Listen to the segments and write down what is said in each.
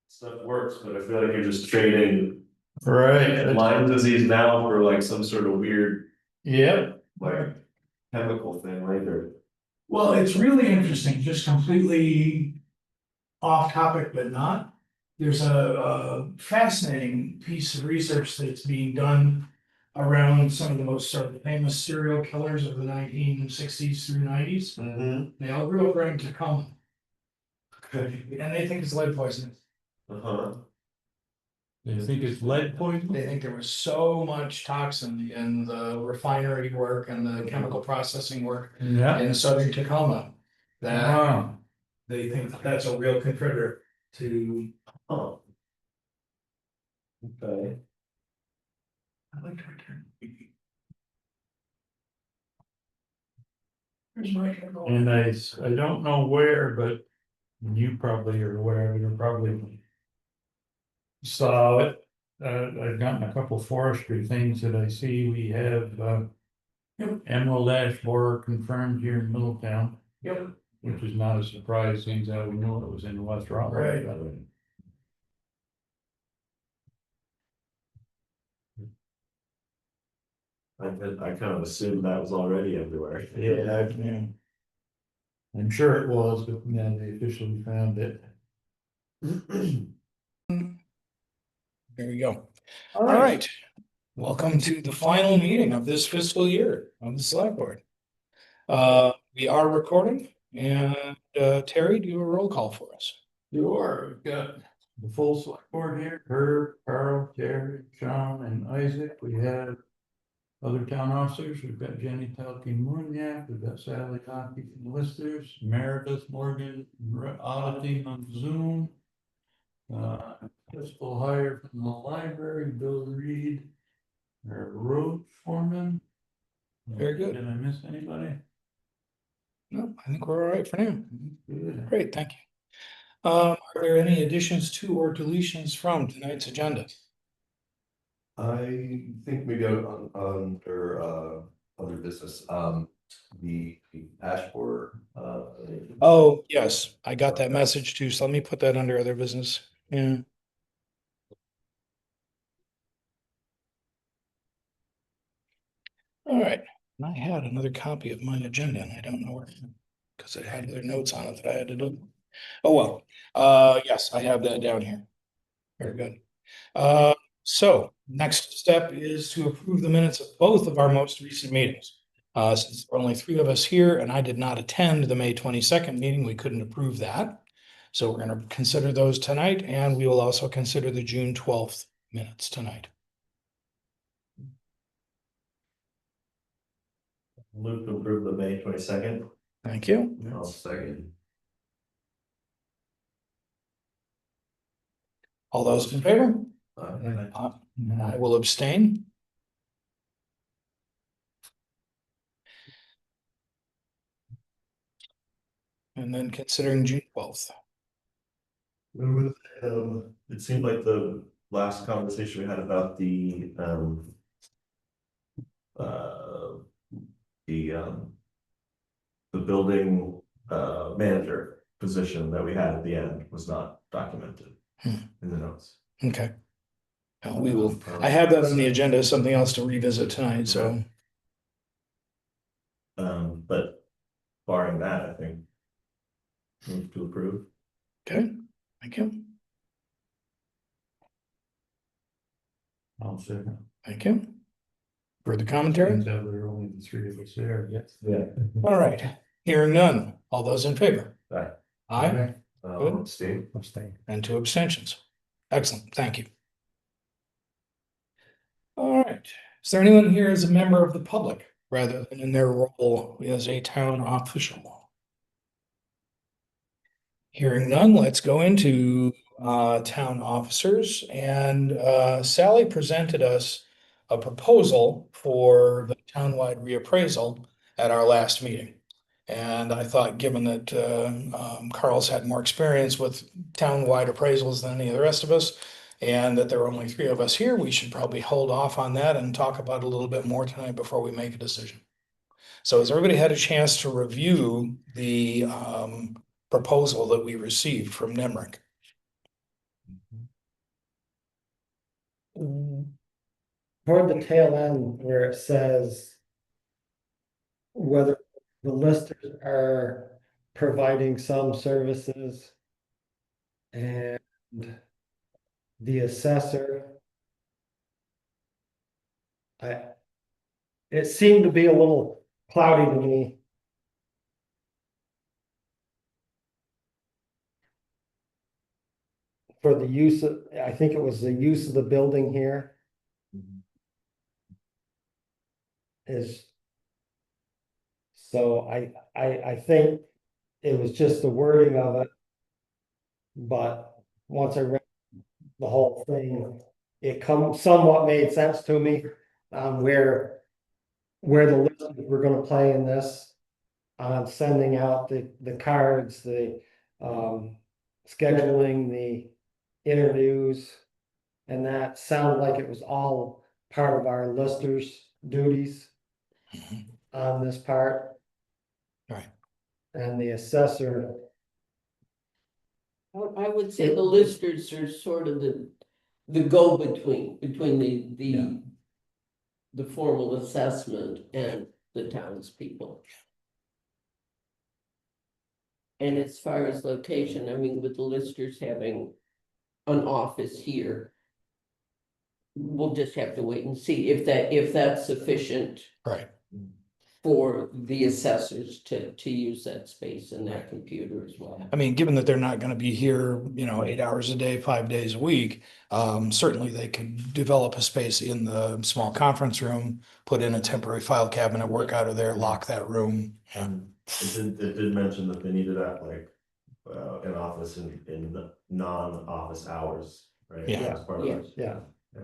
Stuff works, but I feel like you're just trading Right. Lyme disease now for like some sort of weird, Yep. like chemical thing later. Well, it's really interesting, just completely off topic, but not. There's a fascinating piece of research that's being done around some of the most sort of famous serial killers of the 1960s through 90s. Mm-hmm. They all grew up around Tacoma, Okay. and they think it's lead poisoning. Uh-huh. They think it's lead poison? They think there was so much toxin in the refinery work and the chemical processing work Yeah. in southern Tacoma that Wow. they think that that's a real contributor to. Oh. Okay. I'd like to return. Here's my candle. And I don't know where, but you probably are aware, you probably saw it. I've gotten a couple forestry things that I see. We have emerald ash borer confirmed here in Middletown. Yep. Which is not a surprise, since we knew it was in West Rutland. Right. I kind of assumed that was already everywhere. Yeah. I'm sure it was, but yeah, they officially found it. There we go. All right. Welcome to the final meeting of this fiscal year of the select board. We are recording, and Terry, do a roll call for us. Sure, we've got the full select board here, Herb, Carl, Jerry, Sean, and Isaac. We have other town officers. We've got Jenny Talking Moonyak, we've got Sally Hockey from the Listers, Meredith Morgan, auditing on Zoom. Fiscal hire from the library, Bill Reed, our road foreman. Very good. Did I miss anybody? No, I think we're all right for now. Good. Great, thank you. Are there any additions to or deletions from tonight's agenda? I think maybe under other business, the ash borer. Oh, yes, I got that message too, so let me put that under other business. Yeah. All right, and I had another copy of my agenda and I don't know where, because it had other notes on it that I had to do. Oh, well, yes, I have that down here. Very good. So next step is to approve the minutes of both of our most recent meetings. Since there are only three of us here and I did not attend the May 22nd meeting, we couldn't approve that. So we're going to consider those tonight, and we will also consider the June 12th minutes tonight. Luke to approve the May 22nd. Thank you. I'll second. All those in favor? Uh, I will abstain. And then considering June 12th. It seemed like the last conversation we had about the building manager position that we had at the end was not documented in the notes. Okay. We will, I have that on the agenda as something else to revisit tonight, so. But barring that, I think move to approve. Okay, thank you. I'll second. Thank you. Further commentary? Turns out there are only the three of us there, yes. Yeah. All right, hearing none. All those in favor? Aye. Aye, Abstain. and two abstentions. Excellent, thank you. All right, is there anyone here as a member of the public rather than in their role as a town official? Hearing none, let's go into town officers, and Sally presented us a proposal for the townwide reappraisal at our last meeting. And I thought, given that Carl's had more experience with townwide appraisals than any of the rest of us, and that there are only three of us here, we should probably hold off on that and talk about it a little bit more tonight before we make a decision. So has everybody had a chance to review the proposal that we received from Nemrick. Toward the tail end where it says whether the listers are providing some services and the assessor. It seemed to be a little cloudy to me. For the use of, I think it was the use of the building here is. So I think it was just the wording of it. But once I read the whole thing, it somewhat made sense to me on where the listers were gonna play in this. On sending out the cards, the scheduling the interviews. And that sounded like it was all part of our listers' duties on this part. Right. And the assessor, I would say the listers are sort of the go-between, between the formal assessment and the townspeople. And as far as location, I mean, with the listers having an office here, we'll just have to wait and see if that's sufficient Right. for the assessors to use that space and that computer as well. I mean, given that they're not gonna be here, 8 hours a day, 5 days a week, certainly they could develop a space in the small conference room, put in a temporary file cabinet, work out of there, lock that room. And it did mention that they needed that an office in non-office hours, right? Yeah. As part of Yeah. it. yeah. Yeah.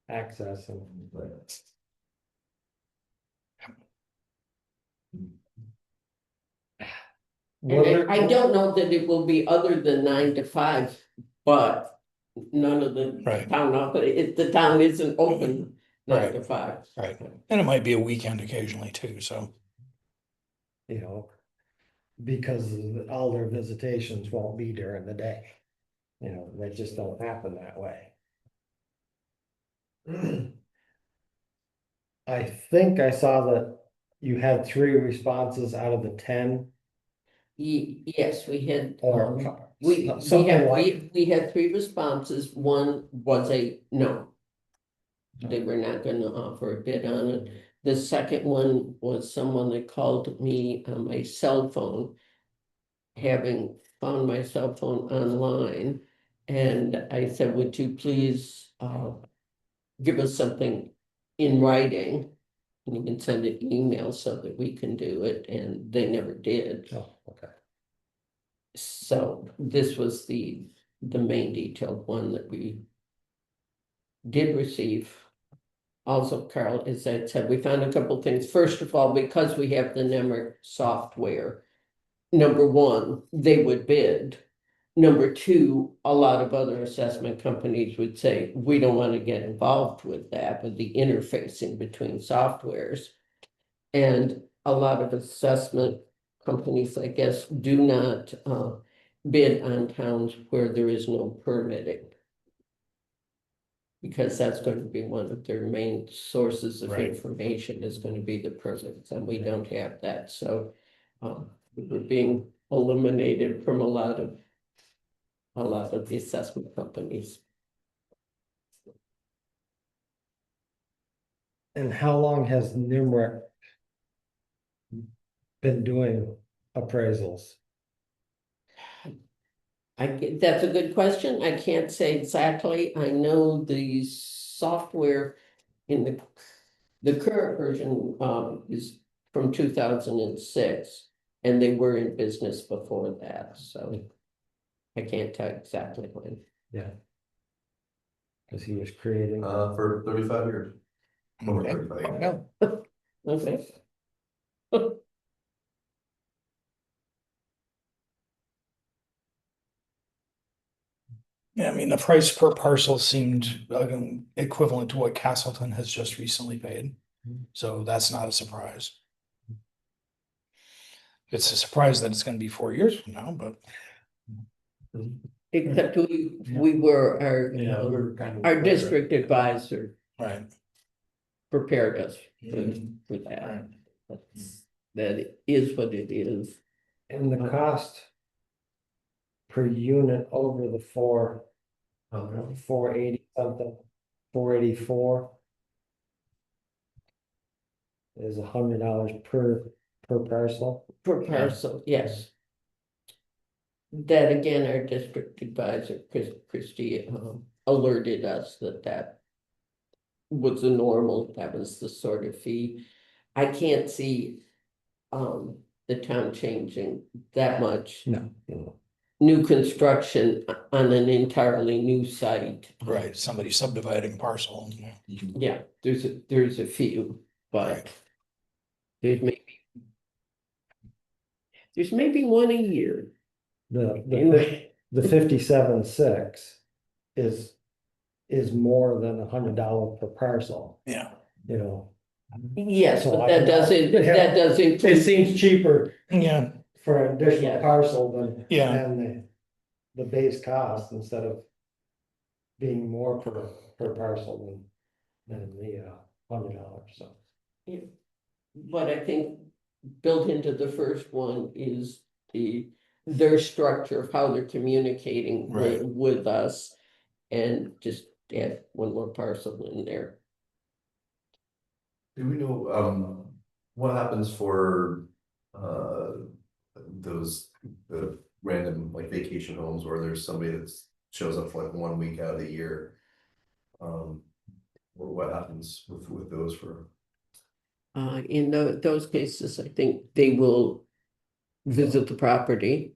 Access and. Right. And I don't know that it will be other than 9 to 5, but none of the Right. town, the town isn't open 9 Right. to 5. Right. And it might be a weekend occasionally too, so. Because all their visitations won't be during the day. They just don't happen that way. I think I saw that you had 3 responses out of the 10 Yes, we had. or We like. we had 3 responses. One was a no. They were not gonna offer a bid on it. The second one was someone that called me on my cell phone, having found my cell phone online. And I said, would you please give us something in writing? And you can send an email so that we can do it, and they never did. Oh, okay. So this was the main detailed one that we did receive. Also, Carl, as I said, we found a couple things. First of all, because we have the Nemrick software, number one, they would bid. Number two, a lot of other assessment companies would say, we don't want to get involved with that, with the interfacing between softwares. And a lot of assessment companies, I guess, do not bid on towns where there is no permitting. Because that's going to be one of their main sources of Right. information is going to be the permits, and we don't have that, so we're being eliminated from a lot of the assessment companies. And how long has Nemrick been doing appraisals? That's a good question. I can't say exactly. I know the software in the current version is from 2006, and they were in business before that, so I can't tell exactly when. Yeah. Cause he was creating. For 35 years. Over Okay. 35 years. Okay. Yeah, I mean, the price per parcel seemed equivalent to what Castleton has just recently paid. So that's not a surprise. It's a surprise that it's gonna be 4 years from now, but. Except we were, Yeah, we're kind of. our district advisor Right. prepared us Mhm. for that. Right. That is what it is. And the cost per unit over the 480 something, 484 is $100 per parcel. Per parcel, yes. That again, our district advisor, Christie, alerted us that that was the normal, that was the sort of fee. I can't see, the town changing that much. No. New construction on an entirely new site. Right, somebody subdividing parcel. Yeah, there's a few, but Right. there's maybe one a year. The Anyway, 57.6 is more than $100 per parcel, Yeah, you know. yes, So but I that can- doesn't, that doesn't. It seems cheaper yeah, for an additional Yeah. parcel than yeah, the base cost instead of being more per parcel than the $100, so. But I think built into the first one is their structure of how they're communicating Right. with us. And just add one more parcel in there. Do we know, what happens for, the random like vacation homes where there's somebody that shows up for like 1 week out of the year? What happens with those for? In those cases, I think they will visit the property.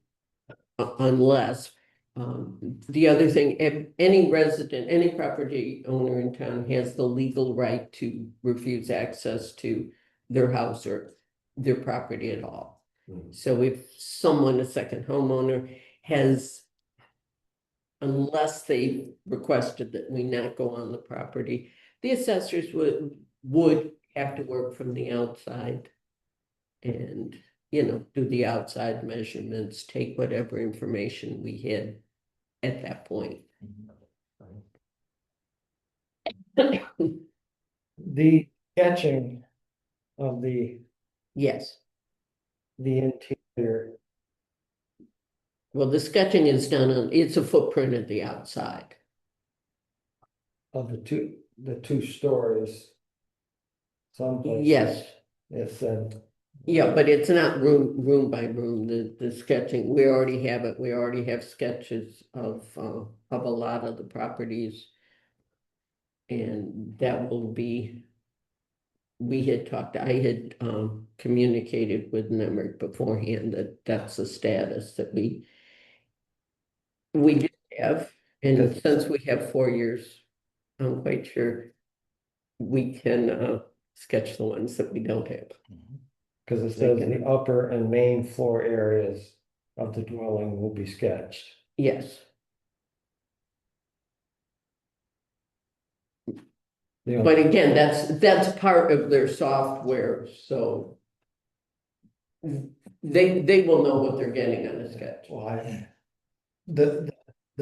Unless, the other thing, if any resident, any property owner in town has the legal right to refuse access to their house or their property at all. Mhm. So if someone, a second homeowner, has, unless they requested that we not go on the property, the assessors would have to work from the outside. And, do the outside measurements, take whatever information we had at that point. The sketching of the Yes, interior, well, the sketching is done on, it's a footprint of the outside. of the two stories. Someplace. Yes, It said, yeah, but it's not room by room, the sketching, we already have it, we already have sketches of a lot of the properties. And that will be, I had communicated with Nemrick beforehand that that's the status that we did have, and Good. since we have 4 years, I'm quite sure we can sketch the ones that we don't have. cause it says the upper and main floor areas of the dwelling will be sketched. Yes, The but again, that's part of their software, so they will know what they're getting on a sketch. Why? The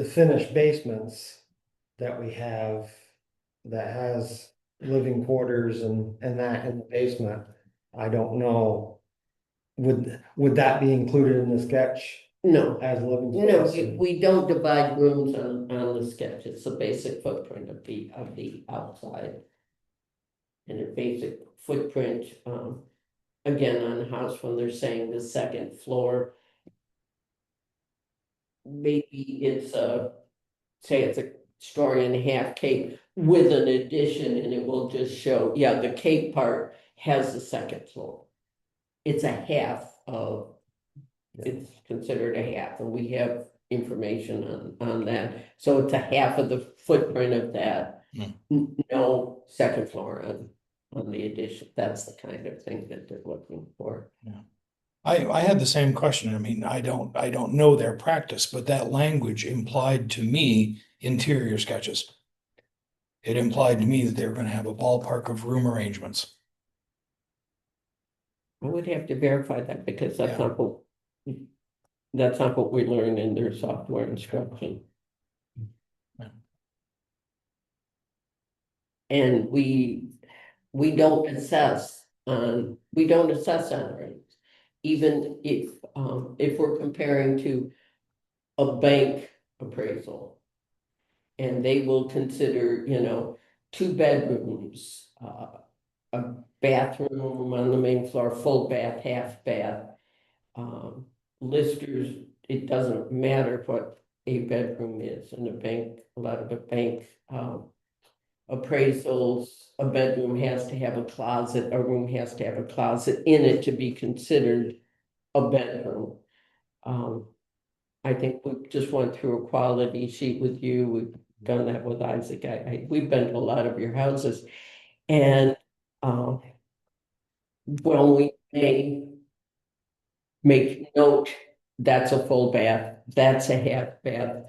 finished basements that we have that has living quarters and that in the basement, I don't know. Would that be included in the sketch No, as living no, space? we don't divide rooms on the sketch, it's a basic footprint of the outside. And a basic footprint, again, on the house, when they're saying the second floor. Maybe it's say it's a story and a half cape with an addition, and it will just show, yeah, the cape part has the second floor. It's a half of, it's considered a half, and we have information on that, so it's a half of the footprint of that. No second floor on the addition, that's the kind of thing that they're looking for. I had the same question. I mean, I don't know their practice, but that language implied to me interior sketches. It implied to me that they were gonna have a ballpark of room arrangements. I would have to verify that because that's Yeah. not what. That's not what we learn in their software instruction. Yeah. And we don't assess on rents. Even if we're comparing to a bank appraisal. And they will consider, 2 bedrooms, a bathroom on the main floor, full bath, half bath. Listers, it doesn't matter what a bedroom is in a bank, a lot of the bank, appraisals, a bedroom has to have a closet, a room has to have a closet in it to be considered a bedroom. I think we just went through a quality sheet with you, we've done that with Isaac, we've been to a lot of your houses. And, when we may make note, that's a full bath, that's a half bath.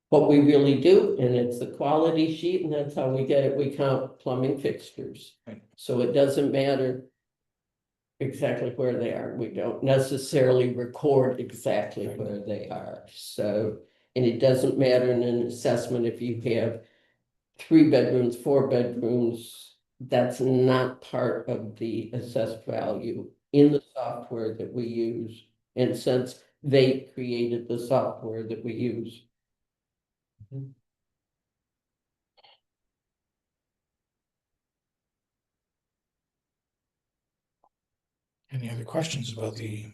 What we really do, and it's the quality sheet, and that's how we get it, we count plumbing fixtures. Right. So it doesn't matter exactly where they are, we don't necessarily record exactly where they are, so. And it doesn't matter in an assessment if you have 3 bedrooms, 4 bedrooms, that's not part of the assessed value in the software that we use. And since they created the software that we use. Any other questions about the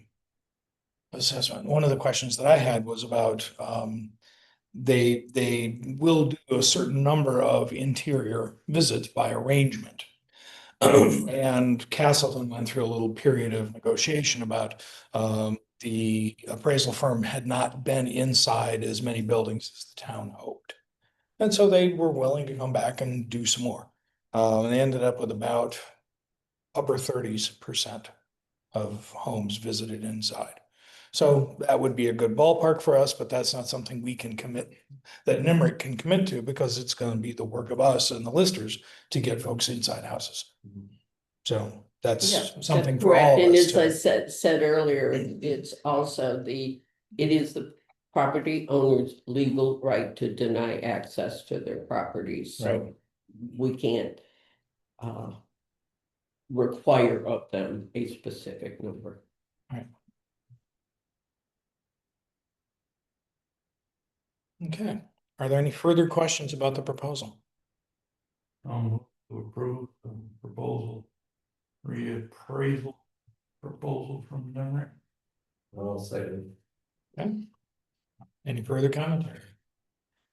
assessment? One of the questions that I had was about, they will do a certain number of interior visits by arrangement. And Castleton went through a little period of negotiation about, the appraisal firm had not been inside as many buildings as the town hoped. And so they were willing to come back and do some more. And they ended up with about upper 30% of homes visited inside. So that would be a good ballpark for us, but that's not something we can commit, that NIMRIC can commit to, because it's gonna be the work of us and the listers to get folks inside houses. So that's Yeah, something that's for correct. all of And us as I to. said earlier, it's also it is the property owner's legal right to deny access to their properties, so Right. we can't require of them a specific number. Okay, are there any further questions about the proposal? To approve the proposal, reappraisal proposal from Nemrick. I'll second. Okay. Any further commentary?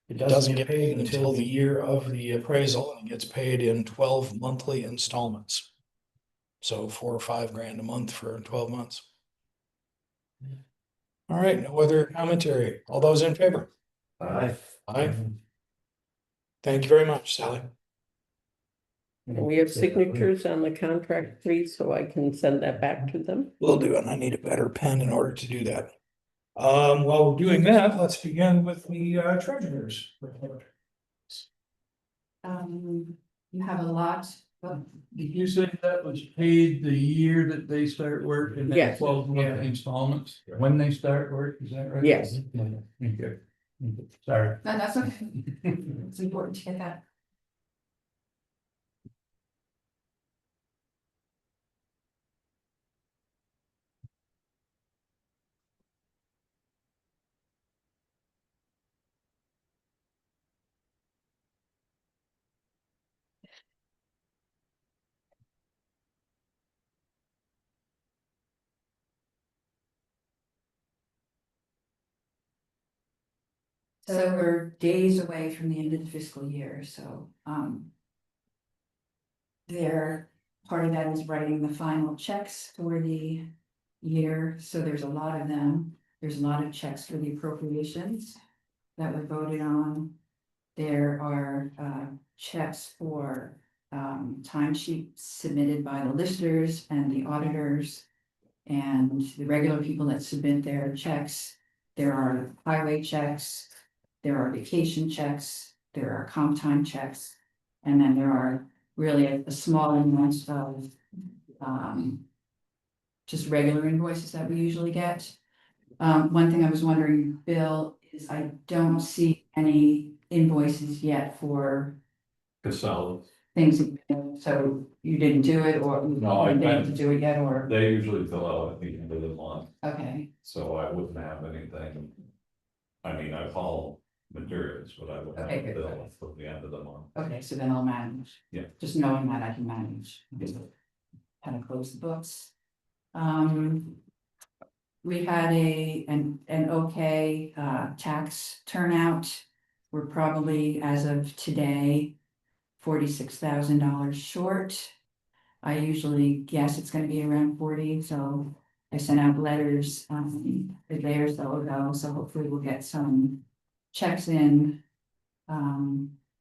It doesn't get paid until the year of the appraisal, and it gets paid in 12 monthly installments. So $4 or $5 grand a month for 12 months. All right, no other commentary. All those in favor? Aye. Aye. Thank you very much, Sally. And we have signatures on the contract, please, so I can send that back to them. Will do, and I need a better pen in order to do that. While we're doing that, let's begin with the treasurer's report. You have a lot, Did you say that was paid the year that they start work and then Yes. 12-month installments? When they start work, is that right? Yes. Thank you. Sorry. no, that's okay, it's important to get that. So we're days away from the end of the fiscal year, so, part of that is writing the final checks for the year, so there's a lot of them. There's a lot of checks for the appropriations that were voted on. There are, checks for, timesheets submitted by the listers and the auditors. And the regular people that submit their checks. There are highway checks, there are vacation checks, there are comp time checks. And then there are really a small amount of just regular invoices that we usually get. One thing I was wondering, Bill, is I don't see any invoices yet for Casella, things, so you didn't do it, or No, I you didn't meant- do it yet, or, they usually fill out at the end of the month, okay, so I wouldn't have anything. I mean, I call materials, but I would have Okay, a good. bill till the end of the month. okay, so then I'll manage. Yeah. Just knowing that I can manage, just kind of close the books. We had an okay, tax turnout. We're probably, as of today, $46,000 short. I usually guess it's gonna be around 40, so I sent out letters, a day or so ago, so hopefully we'll get some checks in.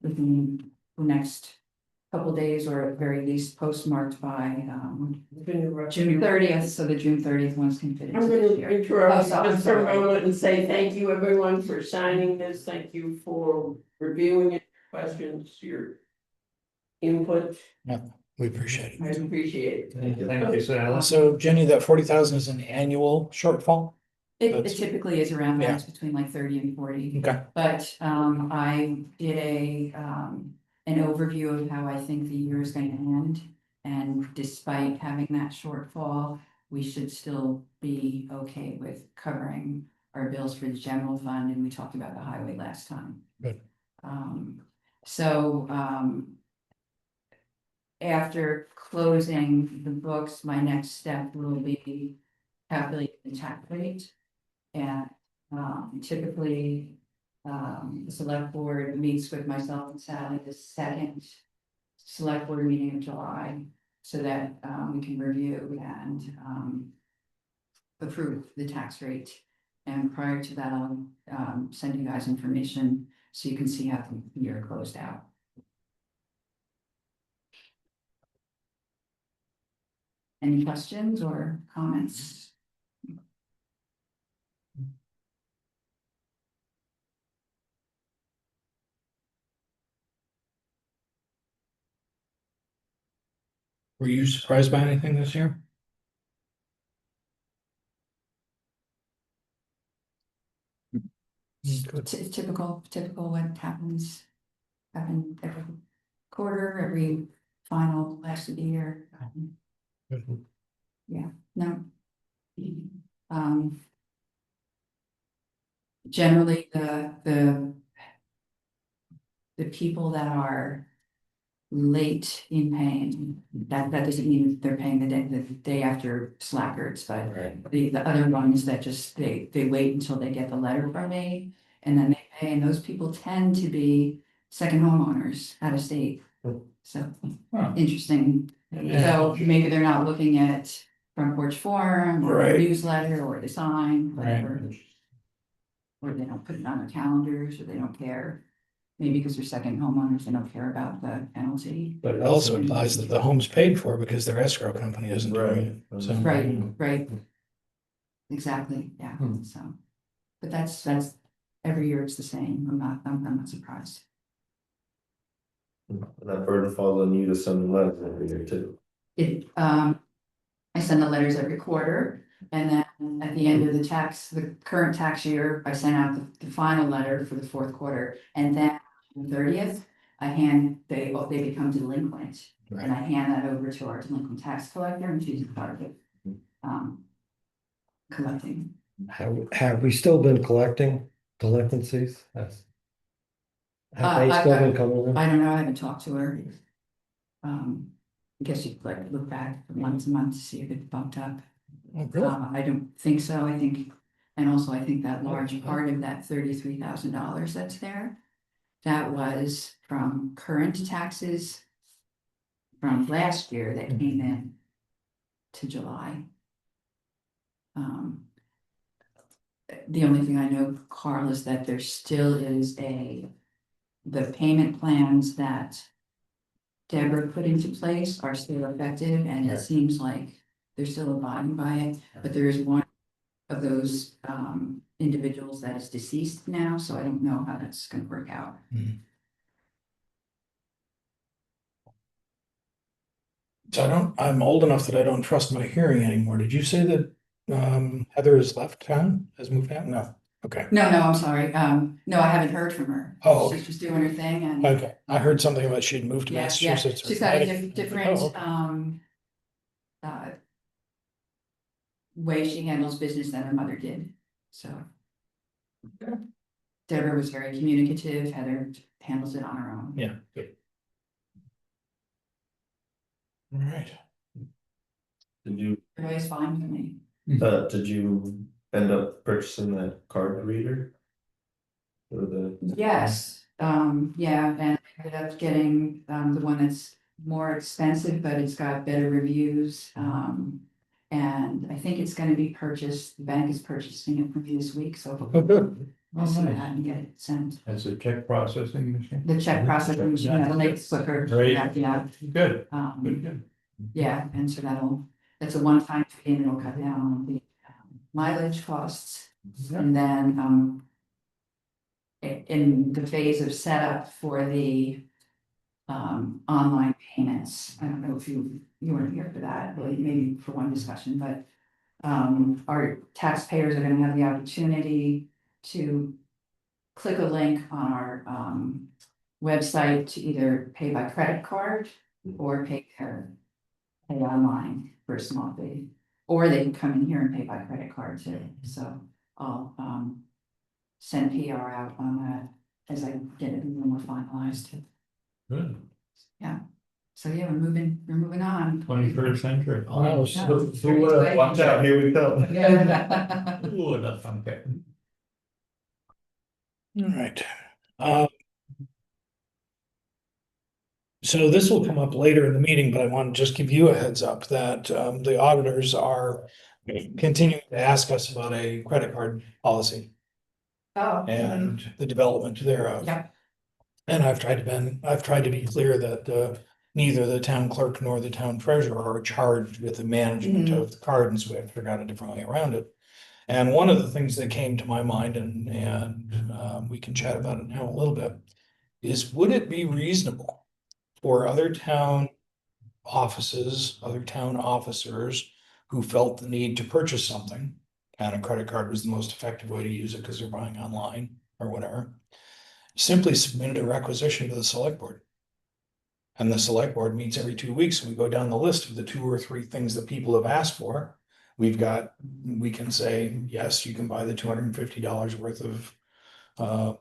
Within the next couple days, or at very least postmarked by, June 30th, so the June 30th ones can fit I'm into gonna this year. interrupt Oh, sorry, just for a sorry. moment and say thank you everyone for signing this, thank you for reviewing it, questions, your input, We appreciate I it. appreciate it. Thank you, Sally. So Jenny, that 40,000 is an annual shortfall? It That's- typically is around that, Yeah. it's between like 30 and 40. Okay, But I did an overview of how I think the year is going to end. And despite having that shortfall, we should still be okay with covering our bills for the general fund, and we talked about the highway last time. Good. So after closing the books, my next step will be calculating the tax rate. And typically, the select board meets with myself and Sally the second select board meeting of July, so that we can review and approve the tax rate. And prior to that, I'll send you guys information so you can see how the year closed out. Any questions or comments? were you surprised by anything this year? Good. Typical what happened every quarter, every final last of the year. No. Generally, the people that are late in paying, that doesn't mean they're paying the day after slackers, but Right. the other ones that just, they wait until they get the letter from me, and then they pay, and those people tend to be second homeowners out of state. So, Huh. interesting. So maybe they're not looking at Front Porch Forum or Right. newsletter or the sign, Right. whatever. Or they don't put it on their calendars, or they don't care. Maybe because they're second homeowners, they don't care about the penalty. But it also implies that the home's paid for because their escrow company isn't doing it. So- Right. Exactly, yeah, so. But that's every year it's the same. I'm not surprised. And that burden falls on you to send them letters every year too. I send the letters every quarter, and then at the end of the current tax year, I send out the final letter for the fourth quarter, and then on the 30th, they become delinquent, and I hand that over to our delinquent tax collector, and she's part of it. Collecting. Have we still been collecting delinquencies? Have they I- still been coming in? I don't know, I haven't talked to her. I guess you could like look back from month to month to see if it bumped up. Oh, really? I don't think so, I think, and also I think that large part of that $33,000 that's there. That was from current taxes. From last year that came in to July. The only thing I know, Carl, is that there still is the payment plans that Deborah put into place are still effective, and it seems like they're still abiding by it, but there is one of those individuals that is deceased now, so I don't know how that's gonna work out. Mhm. So I'm old enough that I don't trust my hearing anymore. Did you say that Heather has left town, has moved out? No, okay. No, I'm sorry. No, I haven't heard from her. Oh, She's just doing her thing and. Okay, I heard something about she'd moved to Yeah, Massachusetts. or she's got a Connecticut. different, Oh, okay. uh. Way she handles business than her mother did, so. Deborah was very communicative, Heather handles it on her own. Yeah, good. All right. Did you, Everybody's fine with me. did you end up purchasing that card reader? For the, Yes, yeah, and I ended up getting, the one that's more expensive, but it's got better reviews, and I think it's gonna be purchased, the bank is purchasing it for me this week, so. Oh, good. I'll see nice. that and get it sent. As a check processing machine. The check processing machine, that'll make it quicker. Great. Yeah, Good, um, good. yeah, and so that's a one-time fee and it'll cut down on the mileage costs. Yeah. And then, in the phase of setup for the online payments, I don't know if you weren't here for that, but maybe for one discussion, but our taxpayers are gonna have the opportunity to click a link on our website to either pay by credit card or pay online for a small fee, or they can come in here and pay by credit card too. So I'll send PR out on that as I get it more finalized. Good. So yeah, we're moving on. 21st century. Wow, So- watch out, here we come. Yeah. Ooh, that's okay. All right. So this will come up later in the meeting, but I want to just give you a heads up that the auditors are continuing to ask us about a credit card policy Oh. and the development thereof. Yeah. And I've tried to be clear that neither the town clerk nor the town treasurer are charged with the management of the card, and so we have to figure out a different way around it. And one of the things that came to my mind, and we can chat about it now a little bit, is would it be reasonable for other town offices, other town officers who felt the need to purchase something, and a credit card was the most effective way to use it because they're buying online or whatever, simply submitted a requisition to the select board. And the select board meets every 2 weeks, and we go down the list of the 2 or 3 things that people have asked for. We can say, yes, you can buy the $250 worth of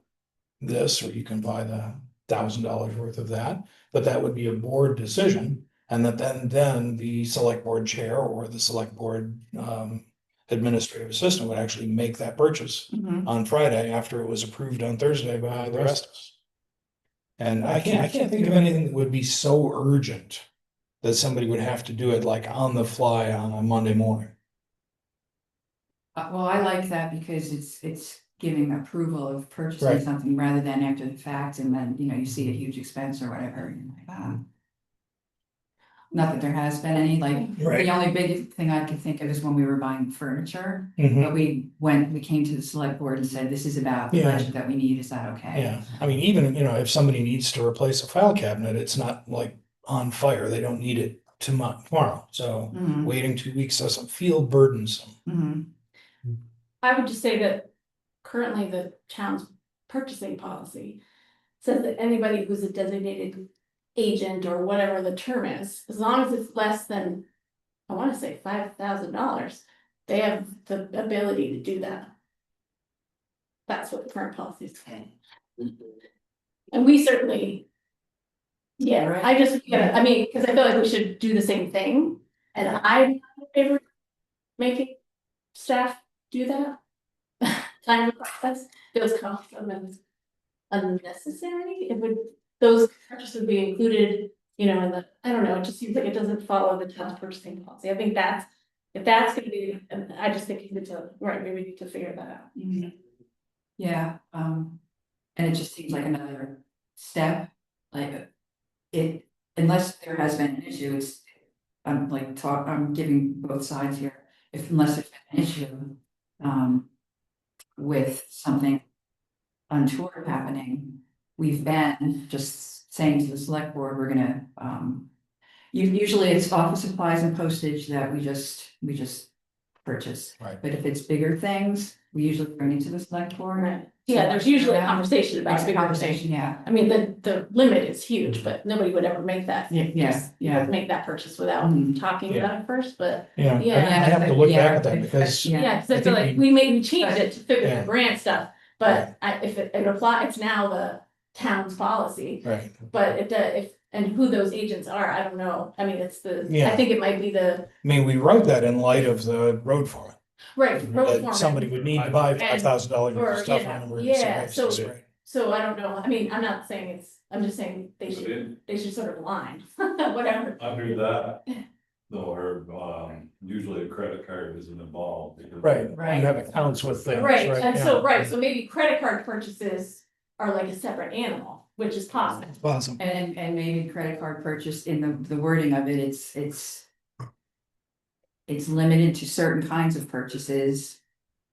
this, or you can buy the $1,000 worth of that, but that would be a board decision. And that then the select board chair or the select board administrative assistant would actually make that purchase Mhm. on Friday after it was approved on Thursday by the rest of us. And I can't think of anything that would be so urgent that somebody would have to do it like on the fly on a Monday morning. Well, I like that because it's giving approval of purchasing Right. something rather than after the fact, and then, you see a huge expense or whatever, and you're like, not that there has been any, like, Right. the only big thing I could think of is when we were buying furniture. Mhm. But we came to the select board and said, this is about the Yeah. budget that we need, is that okay? Yeah, I mean, even, if somebody needs to replace a file cabinet, it's not like on fire. They don't need it tomorrow. So Mhm, waiting 2 weeks doesn't feel burdensome. mhm. I would just say that currently the town's purchasing policy says that anybody who's a designated agent or whatever the term is, as long as it's less than, I wanna say $5,000, they have the ability to do that. That's what the current policy is saying. And we certainly. Yeah, Right. I just, I mean, cause I feel like we should do the same thing, and I'm in favor of making staff do that. Time of process feels cumbersome and unnecessary. It would, those purchases would be included, in the, I don't know, it just seems like it doesn't follow the town's purchasing policy. I think if that's gonna be, and I just think we need to, right, maybe we need to figure that out. Mhm. Yeah, and it just seems like another step, like unless there has been an issue, I'm giving both sides here. Unless there's been an issue, with something untoward happening, we've been just saying to the select board, we're gonna, Usually it's office supplies and postage that we just purchase. Right. But if it's bigger things, we usually bring it to the select board. Right. Yeah, there's usually a conversation about It's a bigger conversation, things. yeah. I mean, the limit is huge, but nobody would ever make that. Yeah. Make that purchase without Mhm. talking about it first, but Yeah, Yeah. I have to look Yeah, back at that because, yeah. yeah, cause I I feel think like we- we maybe changed it to fit with Yeah. the grant stuff. But if it applies, it's now the town's policy, right, but and who those agents are, I don't know. I mean, it's I Yeah. think it might be the, I mean, we wrote that in light of the road foreman. right, road That foreman. somebody would need to buy $5,000 worth Or, of stuff yeah, on emergency yeah, basis, so- right? So I don't know, I mean, I'm not saying I'm just saying they should sort of align, whatever. Under that, though, usually a credit card isn't involved. because- Right, Right. you have accounts with things, Right, right? and yeah. so maybe credit card purchases are like a separate animal, which is possible. It's possible. And maybe credit card purchase in the wording of it, it's limited to certain kinds of purchases,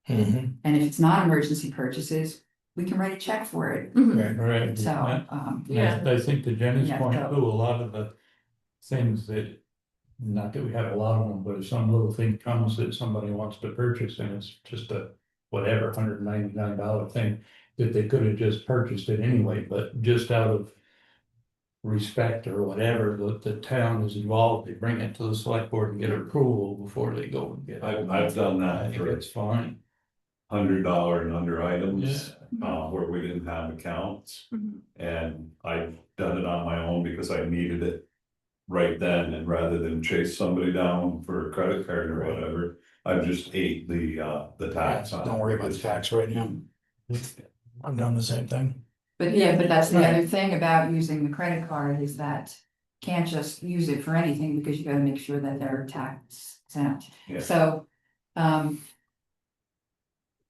Mhm. and if it's not emergency purchases, we can write a check for it. Mhm. Right. So, Yeah. I think to Jenny's Yeah, point so- too, a lot of the things that, not that we have a lot of them, but if some little thing comes that somebody wants to purchase and it's just a whatever, $199 thing, that they could have just purchased it anyway, but just out of respect or whatever, the town is involved, they bring it to the select board and get approval before they go and get it. I've done I that think for it's fine. $100 and under items, Yeah. where we didn't have accounts. Mhm. And I've done it on my own because I needed it right then, and rather than chase somebody down for a credit card or Right. whatever, I just ate the tax on it. Don't worry about the tax right now. I've done the same thing. but that's the Right. other thing about using the credit card is that can't just use it for anything because you gotta make sure that they're tax exempt. Yeah. So,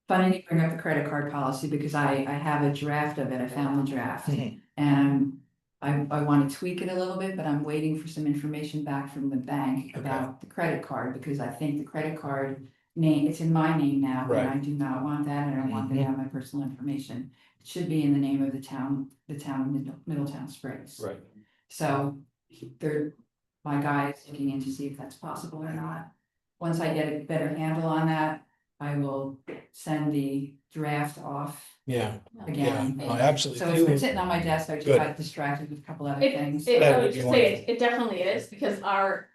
funny you bring up the credit card policy because I have a draft of it. I found the draft. Mhm. And I want to tweak it a little bit, but I'm waiting for some information back from the bank Okay. about the credit card, because I think the credit card name, it's in my name now, and I Right. do not want that, and I don't want them to have my personal information. It should be in the name of the town of Middletown Springs. Right. So my guy is looking in to see if that's possible or not. Once I get a better handle on that, I will send the draft off Yeah, yeah, again. no, So absolutely. it's been sitting on my desk, I just Good. got distracted with a couple other It, things. it, That I would would be just wonderful. say it definitely is, because our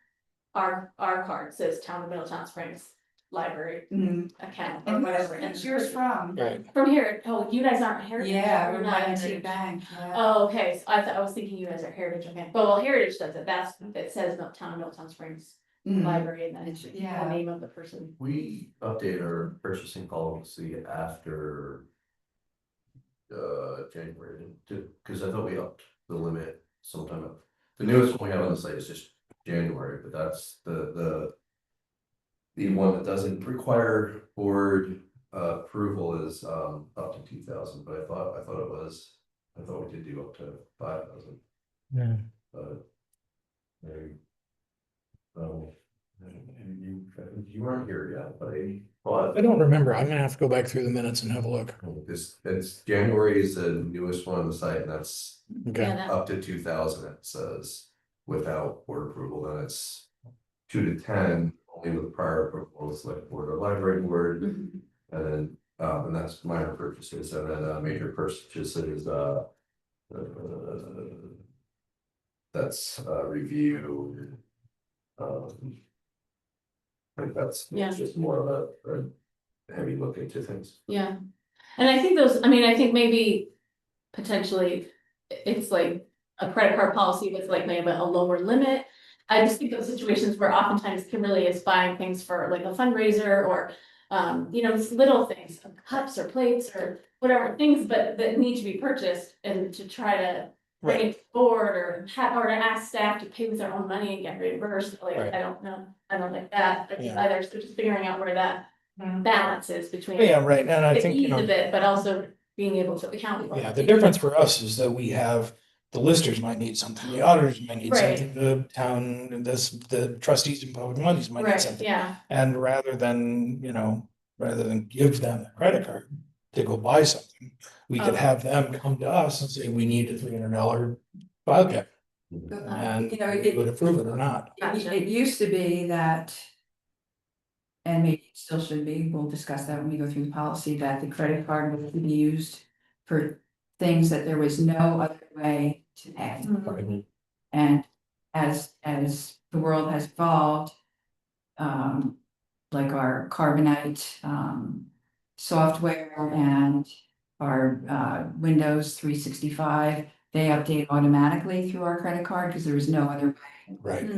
card says Town of Middletown Springs Library Mhm. account or And whatever. where's yours from? Right. From here, oh, you guys aren't Heritage? Yeah, We're we're not not Heritage. Bank, yeah. Oh, okay, so I was thinking you guys are Heritage, okay, well, Heritage does it, it says Town of Middletown Springs Mhm. Library, and then It's- the yeah. name of the person. We update our purchasing policy after. January, because I thought we upped the limit sometime up. The newest one we have on the site is just January, but that's the. The one that doesn't require board approval is up to 2,000, but I thought we did do up to 5,000, Yeah. but. You weren't here yet, but I don't remember. I'm gonna have to go back through the minutes and have a look. it's January is the newest one on the site, and that's Okay. Yeah, that- up to 2,000, it says, without board approval, then it's 2 to 10, only with prior approval, select board or library board, Mhm. and then, and that's minor purchases, and then, major purchases, that's, review. I think that's Yeah. just more of a heavy look into things. Yeah, and I think I think maybe potentially it's like a credit card policy with like maybe a lower limit. I just think those situations where oftentimes Kimberly is buying things for like a fundraiser or, just little things, cups or plates or whatever things, but that need to be purchased and to try to bring it forward or to ask staff to pay with their own money and get reimbursed, like, Right. I don't know, I don't like that Yeah. either, so just figuring out where that balance is between. Yeah, right, and I The think, ease of it, but also being able to account for. yeah, it. the difference for us is that we have, the listers might need something, the auditors might need Right. something, the town, the trustees and public monies might need Right, something. yeah, And rather than give them the credit card to go buy something, we could Oh. have them come to us and say, we need a $300 file cap. And You know, we would approve it or not. it used to be that. And maybe it still should be, we'll discuss that when we go through the policy, that the credit card would be used for things that there was no other way to pay. And as the world has evolved, like our Carbonite, software and our, Windows 365, they update automatically through our credit card because there is no other way. Right.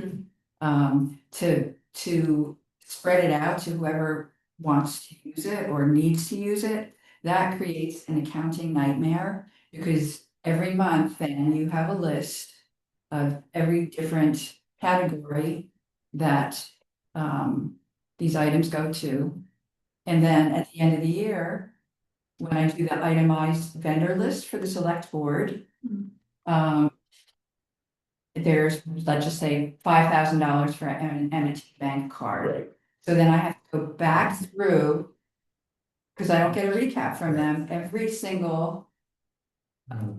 To spread it out to whoever wants to use it or needs to use it, that creates an accounting nightmare. Because every month then you have a list of every different category that these items go to. And then at the end of the year, when I do the itemized vendor list for the select board, there's, let's just say, $5,000 for an M&T Bank card. Right. So then I have to go back through, because I don't get a recap from them, every single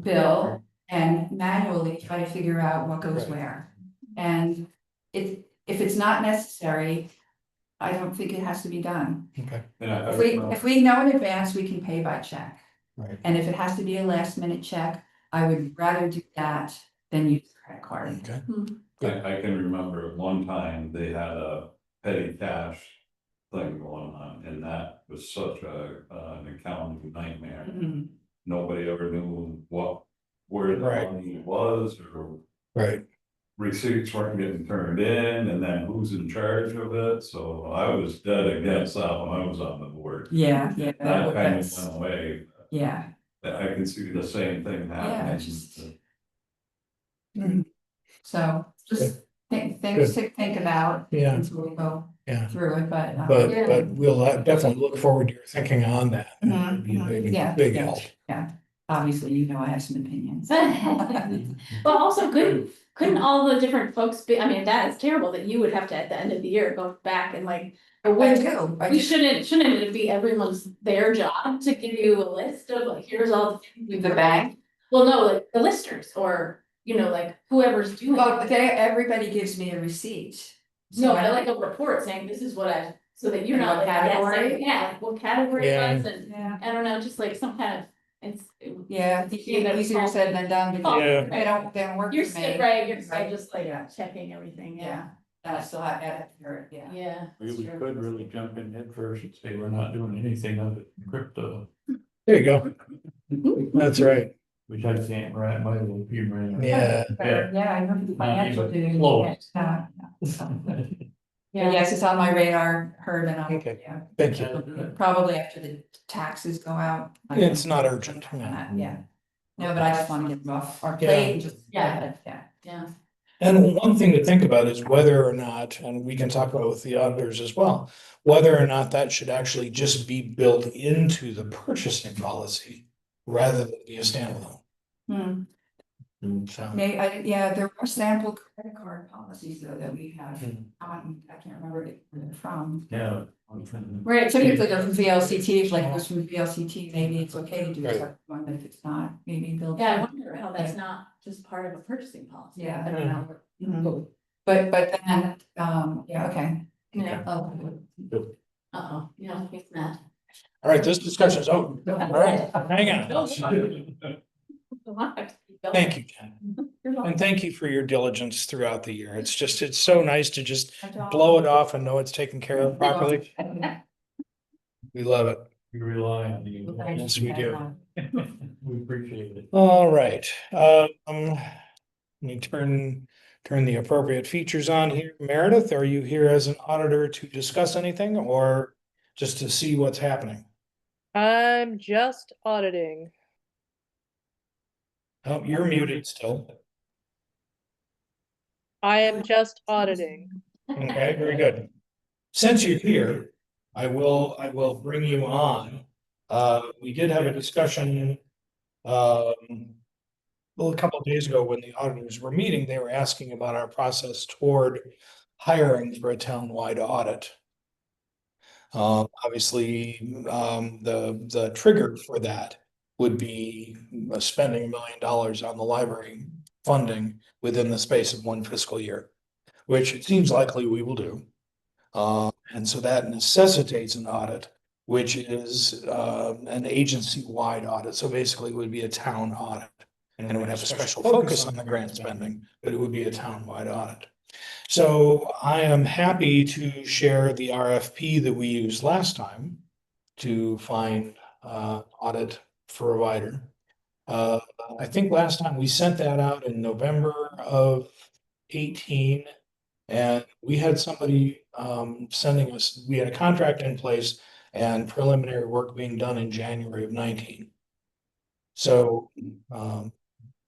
bill and manually try to figure out what goes Right. where. And if it's not necessary, I don't think it has to be done. Okay. Yeah, If we know in advance, we can pay by check. Right. And if it has to be a last minute check, I would rather do that than use a credit card. Okay. I can remember at one time they had a petty cash thing going on, and that was such an accounting nightmare. Mhm. Nobody ever knew where the Right. money was, or Right. receipts weren't getting turned in, and then who's in charge of it, so I was dead against that when I was on the board. Yeah, That kind of that's, went away. yeah, I can see the same thing happening. just- so just things to think about. Yeah. Until we go Yeah. through it, but. But we'll definitely look forward to your thinking on that. Mhm, It'd be a big, yeah, big yeah. help. Obviously, you know, I have some opinions. But also couldn't all the different folks be, I mean, that is terrible that you would have to, at the end of the year, go back and like. I do. We shouldn't it be everyone's their job to give you a list of like, here's all the things. The bank. Well, no, like the listers or, you know, like whoever's doing Well, it. everybody gives me a receipt. No, I like a report saying this is what I, so that you're And not what like category? guessing. Yeah, like what category it Yeah. was and, Yeah. I don't know, just like some kind of. Yeah, easier said than done, because Yeah. they don't work You're for still, me. right, you're still Right. just like Yeah. checking everything, yeah. Yeah, and I still have to hear it, yeah. Yeah. We could really jump in head first and say we're not doing anything of it crypto, There you go. That's right. which I can't wrap my little humor in. Yeah. Yeah, I know the financial Not even dude. close. But yes, it's on my radar, Herb, and I'll, Okay. yeah, Thank you. probably after the taxes go out. It's not urgent. Yeah. No, but I just want to get them off our Yeah. plate and just. Yeah. Yeah. Yeah. And one thing to think about is whether or not, and we can talk about with the auditors as well, whether or not that should actually just be built into the purchasing policy rather than be a standalone. Hmm. So, Yeah, there were sample credit card policies though that we have. Hmm. I can't remember where they're from. Yeah. Right, typically they're from VLCT, if like it was from VLCT, maybe it's okay to do Right. a separate one, but if it's not, maybe build. Yeah, I wonder how that's not just part of a purchasing policy. Yeah. I don't know. Mhm. But then, yeah, okay. Yeah. Oh. Uh-oh, you know, it's not. all right, this discussion's over. All right, hang on. Thank you, Ken. And thank you for your diligence throughout the year. It's just, it's so nice to just blow it off and know it's taken care of properly. We love it. We rely on you. Yes, we do. We appreciate it. All right, let me turn the appropriate features on here. Meredith, are you here as an auditor to discuss anything or just to see what's happening? I'm just auditing. Oh, you're muted still. I am just auditing. Okay, very good. Since you're here, I will bring you on. We did have a discussion. Well, a couple of days ago when the auditors were meeting, they were asking about our process toward hiring for a town-wide audit. Obviously, the trigger for that would be spending $1 million on the library funding within the space of one fiscal year, which it seems likely we will do. And so that necessitates an audit, which is an agency-wide audit. So basically it would be a town audit. And it would have a special focus on the grant spending, but it would be a town-wide audit. So I am happy to share the RFP that we used last time to find audit provider. I think last time we sent that out in November of 18. And we had somebody sending us, we had a contract in place and preliminary work being done in January of 19. So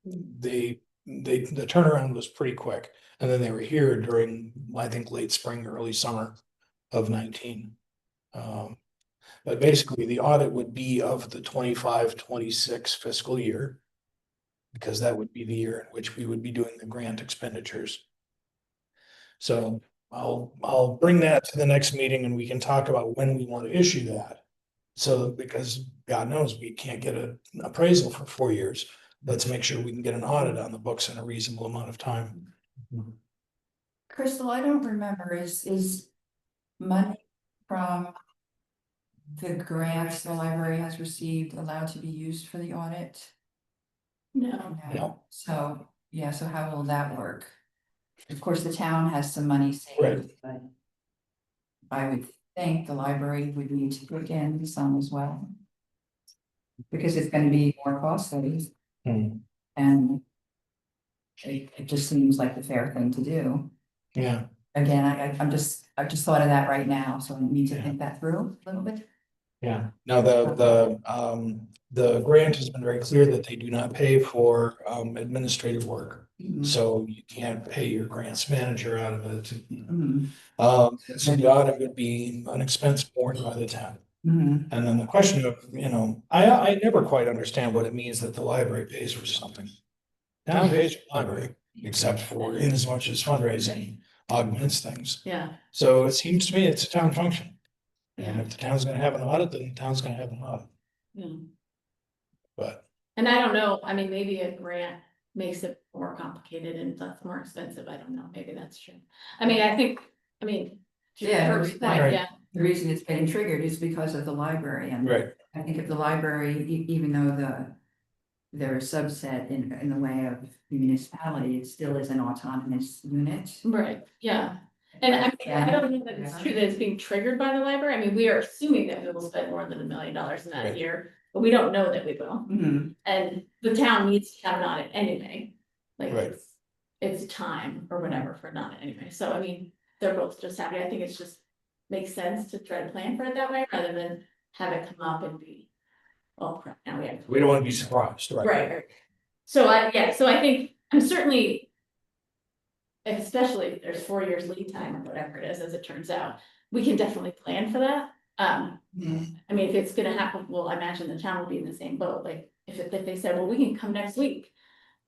the turnaround was pretty quick. And then they were here during, I think, late spring, early summer of 19. But basically the audit would be of the 25-26 fiscal year, because that would be the year in which we would be doing the grant expenditures. So I'll bring that to the next meeting and we can talk about when we want to issue that. So because God knows we can't get an appraisal for 4 years. Let's make sure we can get an audit on the books in a reasonable amount of time. Crystal, I don't remember, is money from the grants the library has received allowed to be used for the audit? No, No. So, yeah, so how will that work? Of course, the town has some money Right. saved, but I would think the library would need to put in some as well. Because it's gonna be more costly. Hmm. And it just seems like the fair thing to do. Yeah. Again, I've just thought of that right now, so I need to think that through a little bit. Yeah. Now the grant has been very clear that they do not pay for administrative work. Mhm. So you can't pay your grants manager out of it. Mhm. So the audit would be an expense borne by the town. Mhm. And then the question of, I never quite understand what it means that the library pays for something. Town pays for the library, except for in as much as fundraising augments things. yeah, So it seems to me it's a town function. And yeah, if the town's gonna have an audit, then the town's gonna have an audit, yeah. but. And I don't know, I mean, maybe a grant makes it more complicated and that's more expensive, I don't know, maybe that's true. I mean, to Yeah, your first point, right. yeah, The reason it's getting triggered is because of the library, and Right. I think if the library, even though they're a subset in the way of municipality, it still is an autonomous unit. right, yeah. And I don't think that it's true that it's being triggered by the library, I mean, we are assuming that we will spend more than $1 million in that Right. year, but we don't know that we will. Mhm. And the town needs to have an audit anyway, like Right. it's time or whatever for an audit anyway, so I mean, they're both just happy, I think it's just makes sense to try to plan for it that way, rather than have it come up and be, oh, crap, now we have. We don't wanna be surprised, right? Right. So I think I'm certainly. Especially if there's 4 years lead time or whatever it is, as it turns out, we can definitely plan for that. I mean, if it's gonna happen, well, I imagine the town will be in the same boat, like, if they said, well, we can come next week.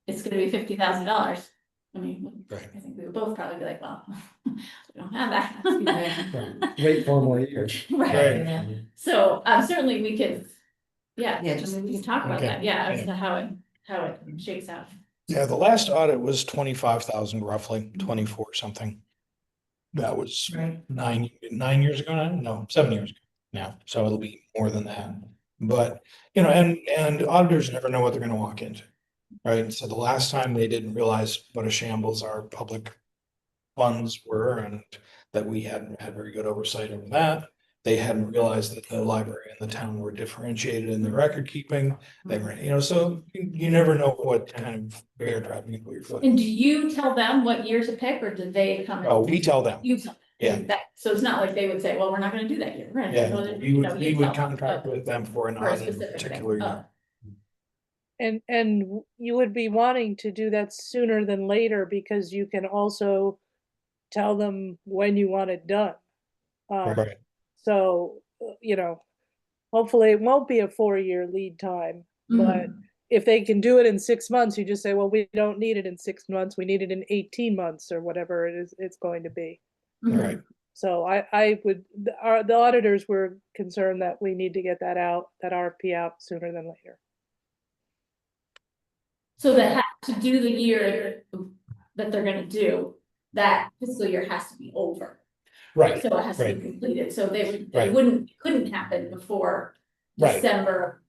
It's gonna be $50,000, I mean, Right. I think we would both probably be like, well, we don't have that. Wait 4 more years. Right, Yeah. so, certainly we can, yeah, Yeah, just- we can talk about Okay. that, yeah, as to how it shakes out. Yeah, the last audit was 25,000 roughly, 24 something. That was Right. 9 years ago now, no, 7 years ago now, so it'll be more than that. But, and auditors never know what they're gonna walk into, right? So the last time they didn't realize what a shambles our public funds were and that we hadn't had very good oversight over that. They hadn't realized that the library and the town were differentiated in their record keeping. They were, so you never know what kind of bear trap you can put your foot in. And do you tell them what year to pick, or did they come? and- Oh, we tell them. You tell. Yeah. So it's not like they would say, well, we're not gonna do that year. We're gonna do Yeah, it," we you know, would, you we would tell them. contract Oh, with them for an for a audit in a specific thing. particular Oh. year. And you would be wanting to do that sooner than later because you can also tell them when you want it done. Right, So, hopefully it won't be a 4-year lead time, but if they can do it in 6 months, you just say, well, we don't need it in 6 months, we need it in 18 months or whatever it's going to be. right. So I would, the auditors were concerned that we need to get that RFP out sooner than later. So they have to do the year that they're gonna do, that fiscal year has to be over. Right, So it has to right. be completed, so they Right. couldn't happen before Right. December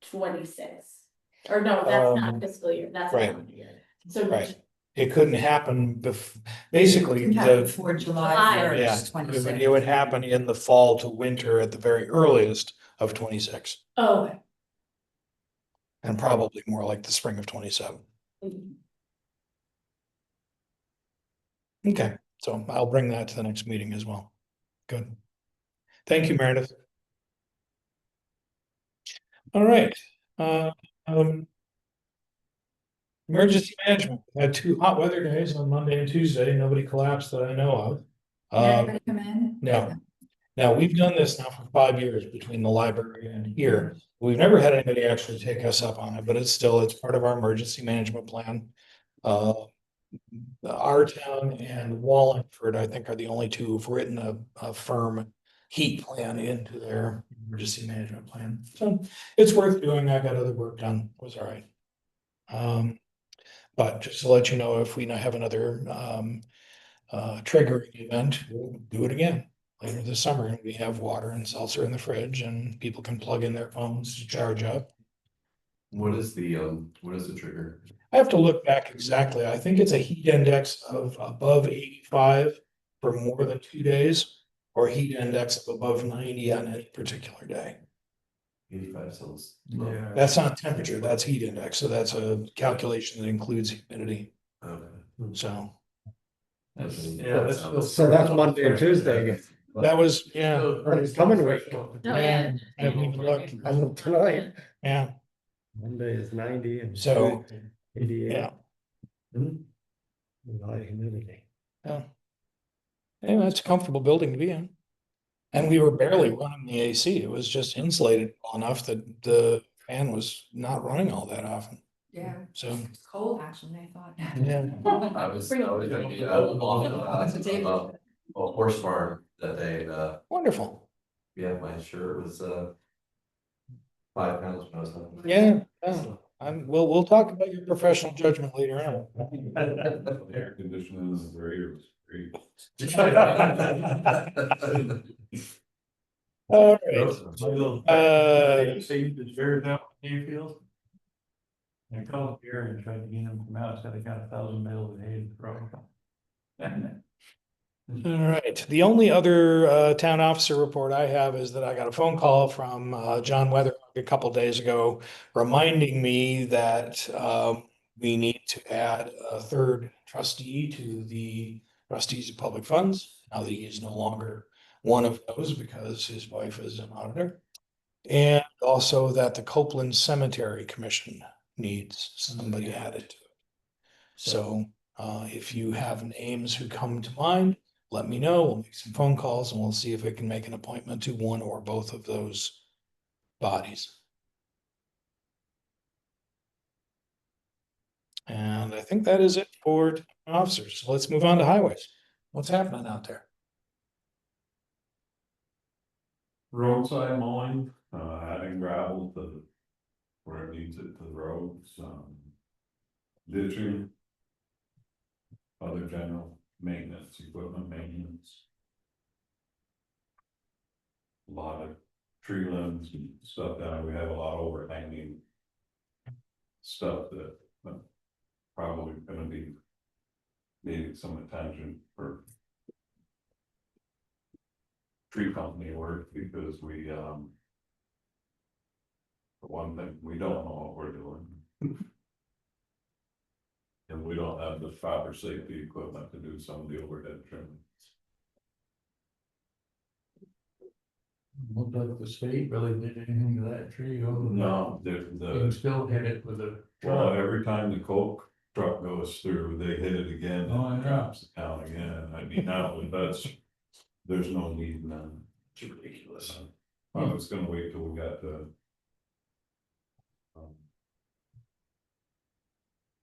26th. Or no, that's not Um, fiscal year, that's right. calendar year. So Right. It couldn't happen basically, Before July July yeah, first, it would happen in the fall to winter at the very earliest of 26, Oh, and probably more like the spring of 27. Okay, so I'll bring that to the next meeting as well. Good. Thank you, Meredith. All right. Um, Emergency management, we had 2 hot weather days on Monday and Tuesday, nobody collapsed that I know of. Did anybody come in? No. Now, we've done this now for 5 years between the library and here. We've never had anybody actually take us up on it, but it's part of our emergency management plan. Our town and Wallingford, I think, are the only two who've written a firm heat plan into their emergency management plan. So it's worth doing. I got other work done. It was all right. But just to let you know, if we have another triggering event, we'll do it again later this summer. And we have water and seltzer in the fridge and people can plug in their phones to charge up. What is the trigger? I have to look back exactly. I think it's a heat index of above 85 for more than 2 days, or a heat index of above 90 on any particular day. 85 sounds. Yeah. That's not temperature, that's heat index. So that's a calculation that includes humidity. Okay. So So that's Monday and Tuesday again. that was, yeah. It's coming week. Oh, yeah. I haven't even looked. I looked tonight. Yeah, Monday is 90 and. So, 88. yeah. High humidity. Yeah. Yeah, that's a comfortable building to be in. And we were barely running the AC. It was just insulated well enough that the fan was not running all that often. Yeah, So, it's cold actually, I thought. yeah. I was gonna be on a horse farm that day, Wonderful. yeah, my shirt was 5 pounds when I was done. Yeah. We'll talk about your professional judgment later on. Air conditioning is great. All right. See the chairs out in Deerfield. I called here and tried to get them to come out, said I got 1,000 bales of hay. All right. The only other town officer report I have is that I got a phone call from John Weather a couple days ago reminding me that we need to add a third trustee to the trustees of public funds, now that he is no longer one of those because his wife is an auditor. And also that the Copeland Cemetery Commission needs somebody added to it. So if you have names who come to mind, let me know. We'll make some phone calls and we'll see if we can make an appointment to one or both of those bodies. And I think that is it for officers. So let's move on to highways. What's happening out there? Roadside mowing, adding gravel to where it needs it to the roads, ditching. Other general maintenance, equipment maintenance. A lot of tree limbs and stuff down, we have a lot of overhanging. Stuff that probably gonna be needing some attention for. Tree company work because we, for one thing, we don't know what we're doing. And we don't have the proper safety equipment to do some of the overhead trimming. Looked like the state really did anything to that tree. Other than No, You still hit it with a well, truck. every time the coke truck goes through, they hit it again Oh, and it yeah. drops it down again. I mean, now there's no need none. It's ridiculous. I was gonna wait till we got the.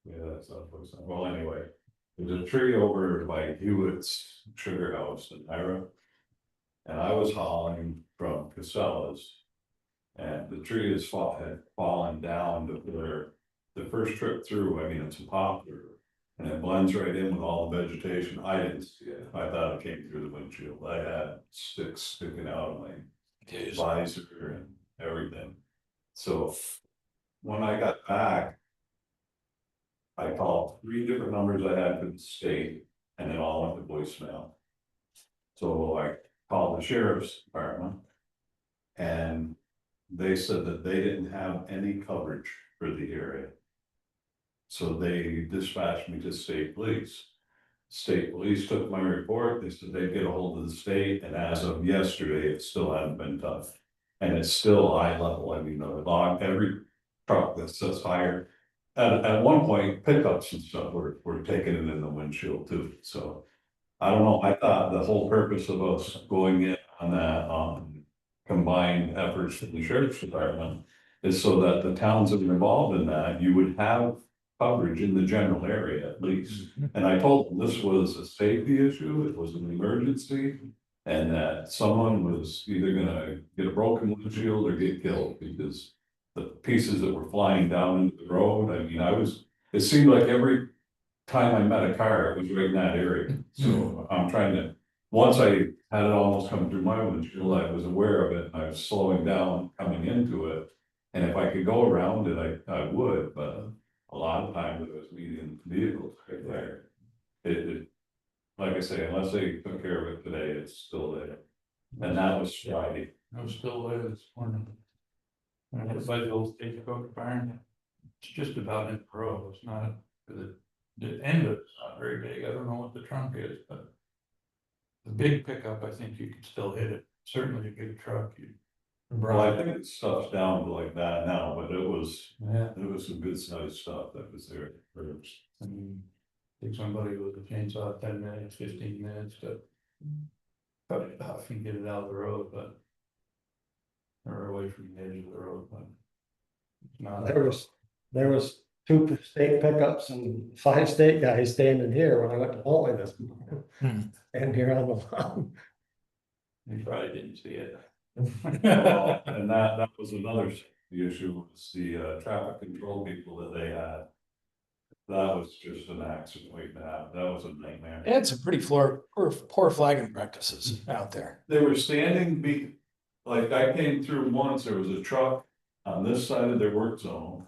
Yeah, that's not, well, anyway, there's a tree over by Hewitt's Sugar House in Ira. And I was hauling from Casella's. And the tree had fallen down to where the first trip through, I mean, it's a poplar. And it blends right in with all the vegetation. I didn't see it. I thought it came through the windshield. I had sticks sticking out of my visor and everything. So when I got back, I called 3 different numbers I had for the state, and it all went to voicemail. So I called the sheriff's department, and they said that they didn't have any coverage for the area. So they dispatched me to state police. State police took my report, they said they'd get a hold of the state, and as of yesterday, it still hadn't been done. And it's still eye level, I mean, every truck that sits higher. At one point, pickups and stuff were taking it in the windshield too, so. I don't know, I thought the whole purpose of us going in on that, combined efforts from the sheriff's department is so that the towns that are involved in that, you would have coverage in the general area at least. And I told them this was a safety issue, it was an emergency, and that someone was either gonna get a broken windshield or get killed because the pieces that were flying down into the road, I mean, it seemed like every time I met a car, it was right in that area. So I'm trying to, once I had it almost come through my windshield, I was aware of it, and I was slowing down coming into it. And if I could go around it, I would, but a lot of times it was medium vehicles right there. It, like I say, unless they took care of it today, it's still there. And that was Friday. I was still there this morning. And it's by the old stagecoach barn. It's just about in the road, it's not, the end of it's not very big, I don't know what the trunk is, but. The big pickup, I think you could still hit it, certainly a big truck, you. Well, I think it stuff's down to like that now, but it was Yeah, some good sized stuff that was there first. I mean, take somebody with a chainsaw 10 minutes, 15 minutes to. Cut it off and get it out of the road, but. Or away from the edge of the road, but. It's not. There was 2 state pickups and 5 state guys standing here when I went to Bolton this morning. And here on the lawn. You probably didn't see it. Well, and that was another issue, was the traffic control people that they had. That was just an accident waiting to happen, that was a nightmare. It's a pretty poor flagging practices out there. They were standing, like I came through once, there was a truck on this side of their work zone.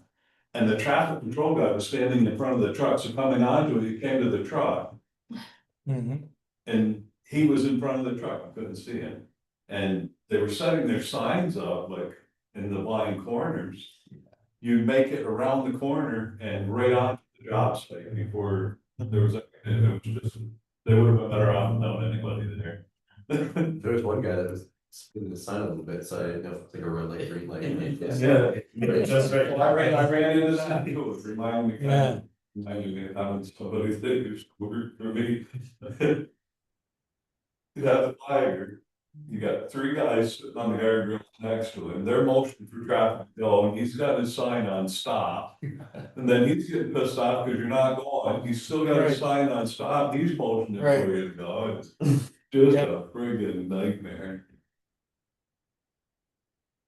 And the traffic control guy was standing in front of the truck, so coming onto it, he came to the truck. And he was in front of the truck, I couldn't see him. And they were setting their signs up like in the blind corners. You'd make it around the corner and right on the job site before there was it was just, they would have been better off without anybody there. There was one guy that was spinning the sign a little bit, so I didn't know if it's like a red light, green light. Yeah. Just right, well, I ran into that, it was reminding me. Yeah. Reminding me of having somebody that used to work for me. You have the flagger, you got 3 guys sitting on the guardrail next to him, they're motioning for traffic to go, and he's got his sign on stop. And then he's getting pissed off because you're not going, he's still got his sign on stop, he's motioning Right. for you to go, it's just Yep. a friggin' nightmare.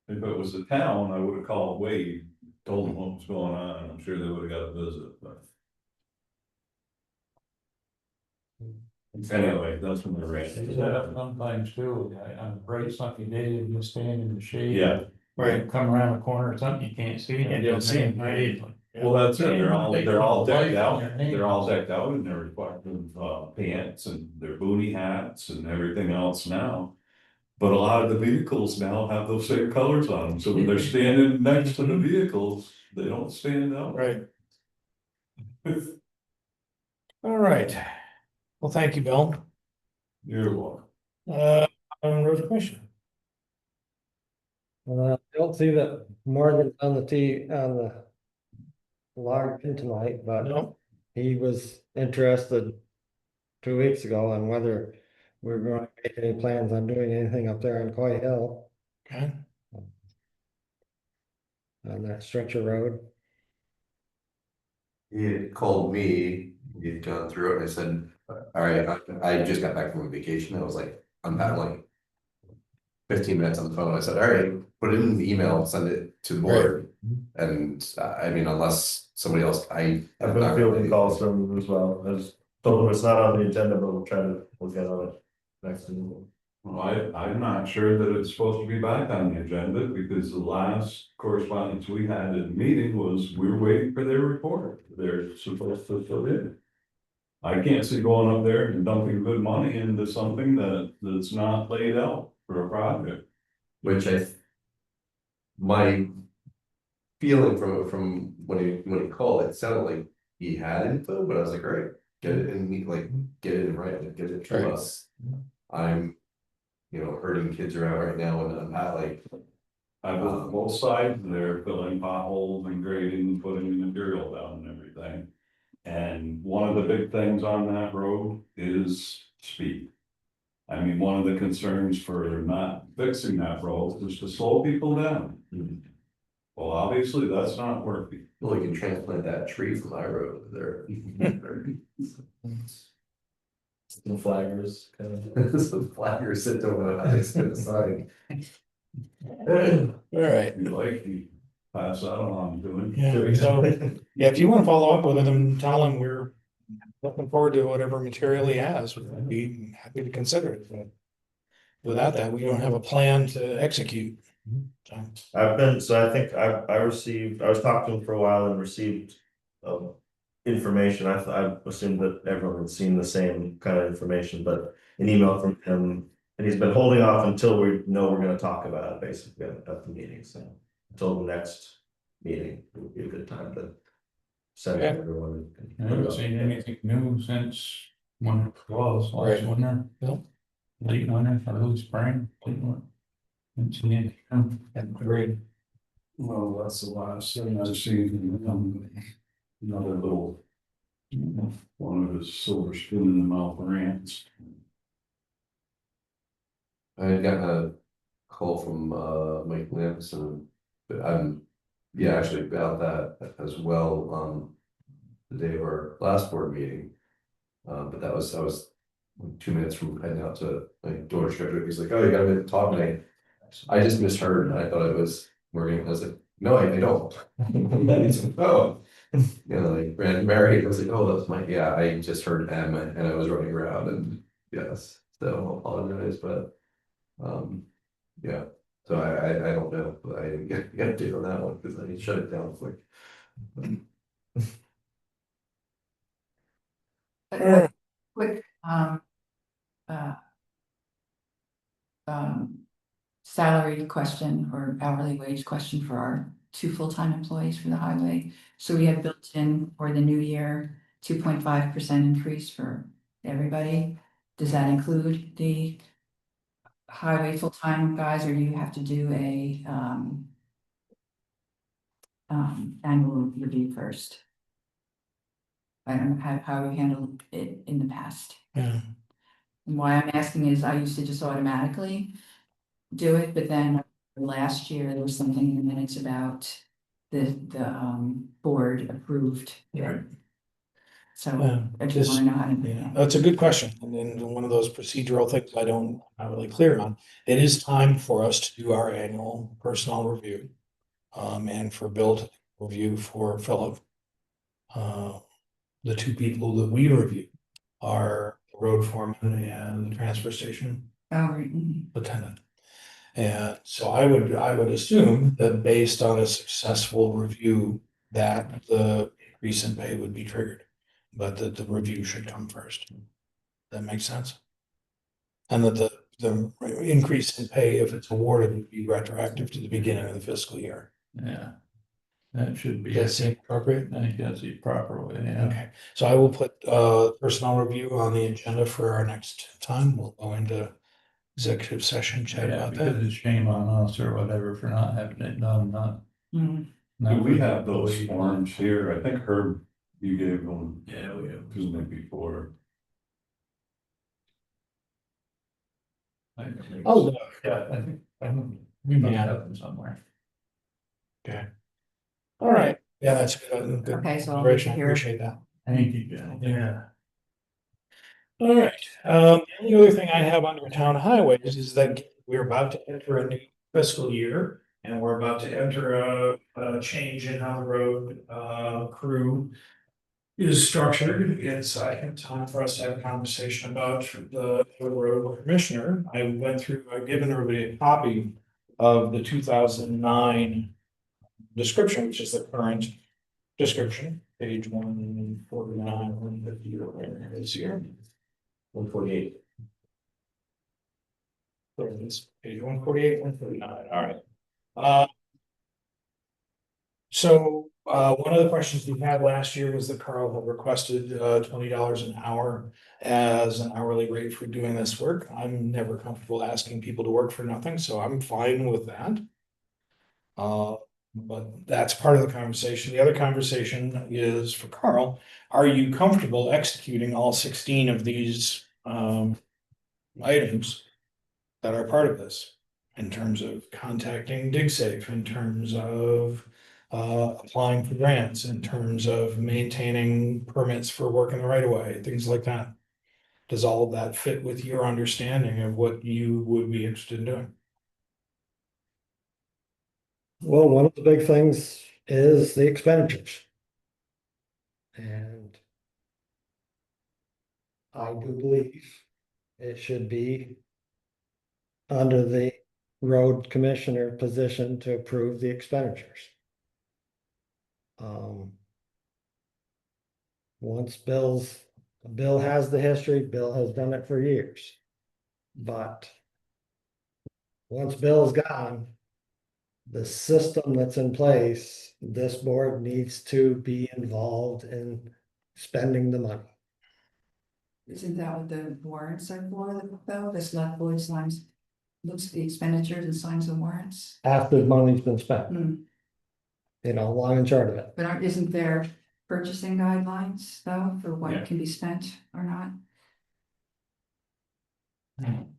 If it was the town, I would have called Wade, told him what was going on, and I'm sure they would have got a visit, but. Anyway, that's when they're They ready. set up sometimes too, on a bright sunny day, you just stand in the shade. Yeah. Right, come around the corner or something, you can't see. You don't see it, right. Well, that's it, they're all decked out, they're all decked out in their reflective pants and their booty hats and everything else now. But a lot of the vehicles now have those same colors on them, so when they're standing next to the vehicles, they don't stand out. Right. All right. Well, thank you, Bill. You're welcome. Road commission. I don't see that Morgan's on the large pin tonight, but No, he was interested 2 weeks ago on whether we're going to make any plans on doing anything up there on Coy Hill okay, on that stretch of road. He had called me, he had gone through it, and I said, all right, I just got back from a vacation, I was like, I'm back, like. 15 minutes on the phone. I said, all right, put it in the email, send it to the board. And I mean, unless somebody else, I've been fielding calls from them as well. I just told them it's not on the agenda, but we'll get on it next meeting. Well, I'm not sure that it's supposed to be back on the agenda, because the last correspondence we had in the meeting was we're waiting for their report. They're supposed to fill in. I can't see going up there and dumping good money into something that's not laid out for a project. which my feeling from when he called, it sounded like he had info, but I was like, all right, get it in, like, get it in writing, get it to Right. us. I'm, herding kids around right now, and I'm not like, I was both sides, they're filling potholes and grading and putting material down and everything. And one of the big things on that road is speed. I mean, one of the concerns for not fixing that road is to slow people down. Well, obviously, that's not working. well, you can transplant that tree from my road there. Some flaggers, kind of. Some flaggers sit over the ice to the side. All right. If you like, you pass that along to him. Yeah, so, yeah, if you want to follow up with him, tell him we're looking forward to whatever material he has. We'd be happy to consider it. But without that, we don't have a plan to execute. So, So I think I was talking to him for a while and received information. I assumed that everyone had seen the same kind of information, but an email from him, and he's been holding off until we know we're gonna talk about it basically at the meeting, so until the next meeting would be a good time to send Okay. everyone. I haven't seen anything new since when it was last Right. winter. Nope. Late winter, early spring, late winter. Haven't seen anything. Agreed. Well, that's the last thing I've seen, another little, one of his silver spoon in the mouth rants. I had gotten a call from Mike Lamson, but actually about that as well, the day of our last board meeting. But I was 2 minutes from heading out to my daughter's graduate. He's like, oh, you got a minute to talk, and I just misheard, and I thought it was Morgan. I was like, no, I don't. And then he's like, oh, like Mary. I was like, oh, that's Mike. Yeah, I just heard M, and I was running around, and yes, so I'll apologize, but yeah. So I don't know, but I didn't get an update on that one because I shut it down quick. Quick, salary question or hourly wage question for our 2 full-time employees for the highway. So we have built in for the new year, 2.5% increase for everybody. Does that include the highway full-time guys, or do you have to do a annual review first? I don't know how you handled it in the past. Yeah. And why I'm asking is I used to just automatically do it, but then last year there was something in the minutes about the board approved. Right. So Yeah, I just wanna know how to. Yeah, that's a good question. And then one of those procedural things I'm not really clear on. It is time for us to do our annual personnel review. And for Bill to review for Philip. The 2 people that we review are the road foreman and the transfer station Oh, right, lieutenant. And so I would assume that based on a successful review, that the increase in pay would be triggered. But that the review should come first. That makes sense? And that the increase in pay, if it's awarded, would be retroactive to the beginning of the fiscal year. Yeah. That should be. Does that seem appropriate? I think that's the proper way, yeah. Okay, so I will put personnel review on the agenda for our next time. We'll go into executive session, chat Yeah, about because that. it's shame on us or whatever for not having it done, not. Mhm. Do we have those employee. forms here? I think Herb, you gave them. Yeah, we have. To me before. Oh, Yeah, I think we might have them somewhere. okay. All right, yeah, that's good. Okay, so I'll consideration. I hear- appreciate that. Thank you, Jenny. Yeah. All right, the only other thing I have under town highways is that we're about to enter a new fiscal year. And we're about to enter a change in how the road crew is structured. It's, I think, time for us to have a conversation about the road commissioner. I went through, I've given everybody a copy of the 2009 description, which is the current description, page 149, 150, or whatever it is here. 148. There it is, page 148, 149, all right. One of the questions we had last year was that Carl had requested $20 an hour as an hourly rate for doing this work. I'm never comfortable asking people to work for nothing, so I'm fine with that. But that's part of the conversation. The other conversation is for Carl. Are you comfortable executing all 16 of these items that are part of this? In terms of contacting DigSafe, in terms of applying for grants, in terms of maintaining permits for work in the right of way, things like that. Does all of that fit with your understanding of what you would be interested in doing? Well, one of the big things is the expenditures. And I do believe it should be under the road commissioner position to approve the expenditures. Once Bill has the history, Bill has done it for years. But once Bill's gone, the system that's in place, this board needs to be involved in spending the money. Isn't that what the warrants are for, though? The select board signs, looks at the expenditures and signs the warrants? After the money's been spent, Hmm. long and short of it. But isn't there purchasing guidelines, though, for Yeah. what can be spent or not?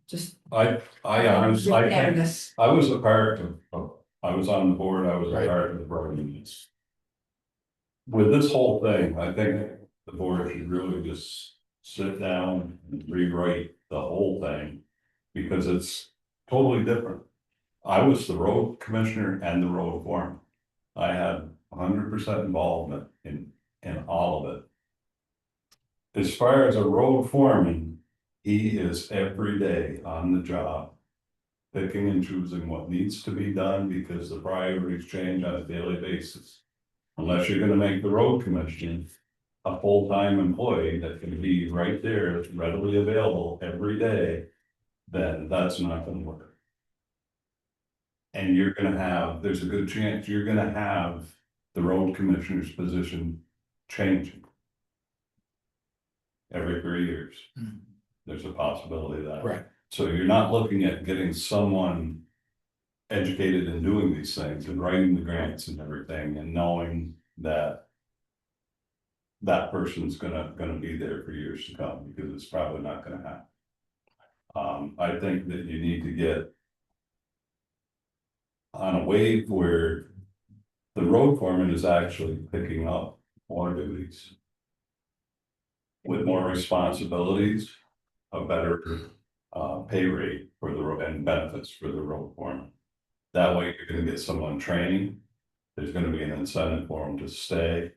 Just. I honestly, I think, Fairness. I was a part of, I was on the board, I was a Right. part of the board meetings. With this whole thing, I think the board should really just sit down and rewrite the whole thing. Because it's totally different. I was the road commissioner and the road foreman. I had 100% involvement in all of it. As far as a road foreman, he is every day on the job. Picking and choosing what needs to be done because the priorities change on a daily basis. Unless you're gonna make the road commissioner a full-time employee that can be right there, readily available every day, then that's not gonna work. And you're gonna have, there's a good chance you're gonna have the road commissioner's position changing. Every 3 years. Hmm. There's a possibility of that. Right. So you're not looking at getting someone educated in doing these things and writing the grants and everything and knowing that that person's gonna be there for years to come, because it's probably not gonna happen. I think that you need to get on a wave where the road foreman is actually picking up more duties with more responsibilities, a better pay rate for the road and benefits for the road foreman. That way you're gonna get someone training, there's gonna be an incentive for them to stay.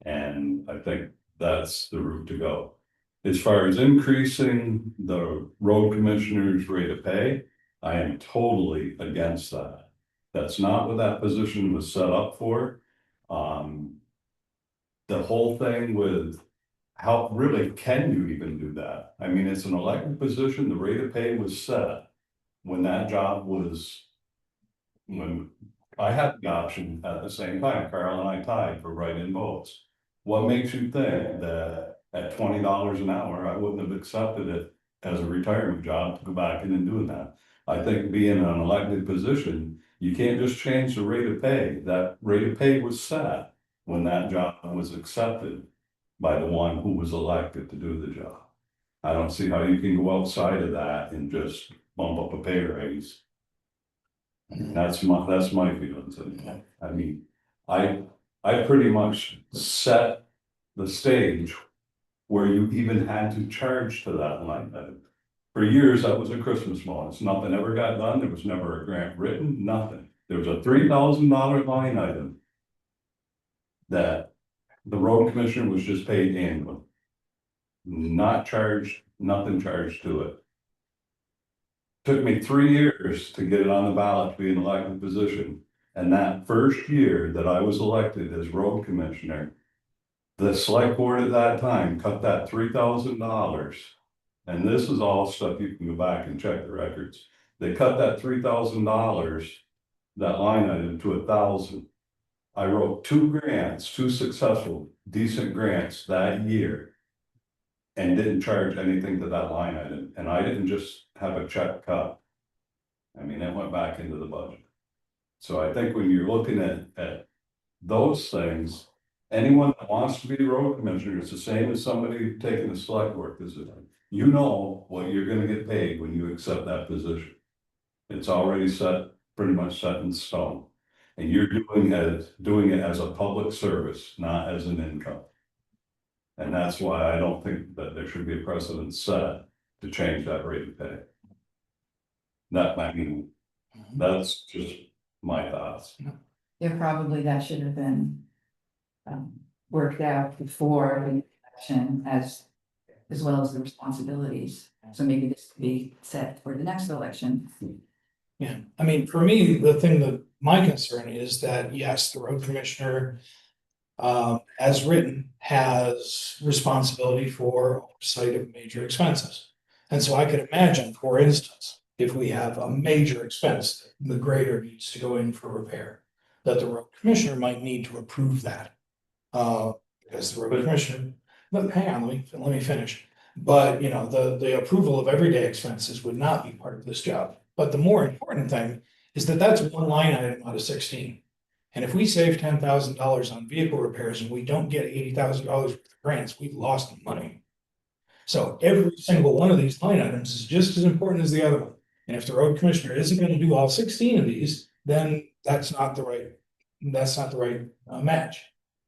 And I think that's the route to go. As far as increasing the road commissioner's rate of pay, I am totally against that. That's not what that position was set up for. The whole thing with how really can you even do that? I mean, it's an elected position, the rate of pay was set when that job was, when I had the option at the same time, Carl and I tied for write-in votes. What makes you think that at $20 an hour, I wouldn't have accepted it as a retirement job to go back in and doing that? I think being an elected position, you can't just change the rate of pay. That rate of pay was set when that job was accepted by the one who was elected to do the job. I don't see how you can go outside of that and just bump up a pay raise. That's my feelings. I mean, I pretty much set the stage where you even had to charge to that line item. For years, that was a Christmas bonus. Nothing ever got done. There was never a grant written, nothing. There was a $3,000 line item that the road commissioner was just paid annually. Not charged, nothing charged to it. Took me 3 years to get it on the ballot to be an elected position. And that first year that I was elected as road commissioner, the select board at that time cut that $3,000. And this is all stuff you can go back and check the records. They cut that $3,000, that line item, to 1,000. I wrote 2 grants, 2 successful, decent grants that year. And didn't charge anything to that line item. And I didn't just have a check cut. I mean, it went back into the budget. So I think when you're looking at those things, anyone that wants to be the road commissioner, it's the same as somebody taking a select board position. You know what you're gonna get paid when you accept that position. It's already set, pretty much set in stone. And you're doing it as a public service, not as an income. And that's why I don't think that there should be a precedent set to change that rate of pay. That might mean, that's just my thoughts. Yeah, probably that should have been. Worked out before the election as well as the responsibilities. So maybe this could be set for the next election. Yeah, I mean, for me, the thing that my concern is that, yes, the road commissioner, as written, has responsibility for oversight of major expenses. And so I could imagine, for instance, if we have a major expense, the grader needs to go in for repair, that the road commissioner might need to approve that. Because the road commissioner, but hang on, let me finish. But, you know, the approval of everyday expenses would not be part of this job. But the more important thing is that that's one line item out of 16. And if we save $10,000 on vehicle repairs and we don't get $80,000 worth of grants, we've lost the money. So every single one of these line items is just as important as the other one. And if the road commissioner isn't going to do all 16 of these, then that's not the right match.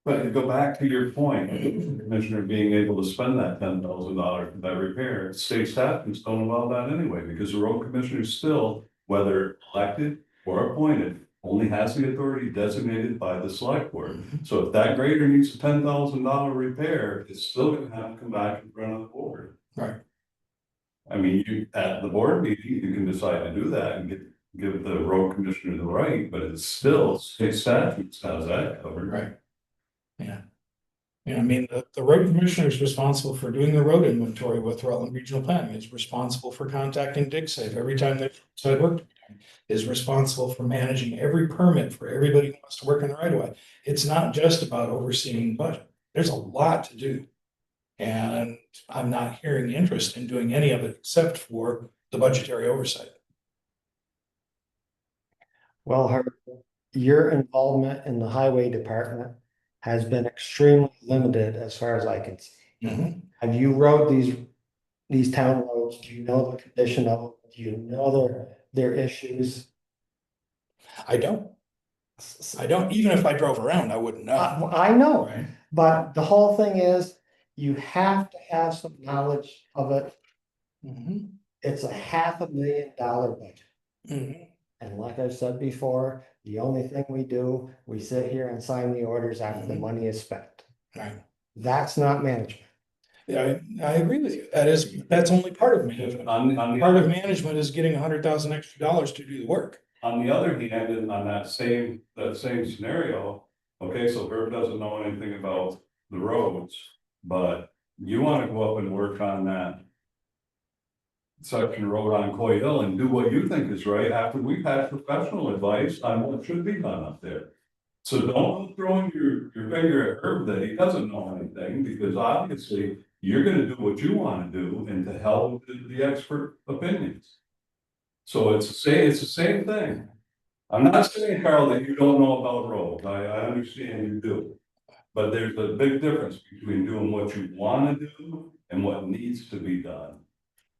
But to go back to your point, Commissioner being able to spend that $10,000 for that repair, state statutes don't allow that anyway, because the road commissioner still, whether elected or appointed, only has the authority designated by the select board. So if that grader needs a $10,000 repair, it's still gonna have to come back in front of the board. Right. I mean, you, at the board meeting, you can decide to do that and give the road commissioner the right, but it's still state statutes has that covered. Right. Yeah. Yeah, I mean, the road commissioner is responsible for doing the road inventory with Rutland Regional Planning, is responsible for contacting DigSafe every time there's side work to be done, is responsible for managing every permit for everybody who wants to work in the right of way. It's not just about overseeing the budget. There's a lot to do. And I'm not hearing interest in doing any of it except for the budgetary oversight. Well, your involvement in the highway department has been extremely limited as far as I can see. Mm-hmm. Have you rode these town roads? Do you know the condition of them? Do you know their issues? I don't, even if I drove around, I wouldn't know. I know, Right. but the whole thing is, you have to have some knowledge of it. Mm-hmm. It's a $500,000 budget. Mm-hmm. And like I've said before, the only thing we do, we sit here and sign the orders after the Mhm. money is spent. Right. That's not management. Yeah, I agree with you. That's only part of management. Part of management is getting $100,000 extra to do the work. On the other hand, and on that same scenario, okay, so Herb doesn't know anything about the roads, but you wanna go up and work on that section road on Coy Hill and do what you think is right after we've had professional advice on what should be done up there. So don't throw your finger at Herb that he doesn't know anything, because obviously you're gonna do what you wanna do and to hell with the expert opinions. So it's the same thing. I'm not saying, Carl, that you don't know about roads. I understand you do. But there's a big difference between doing what you wanna do and what needs to be done.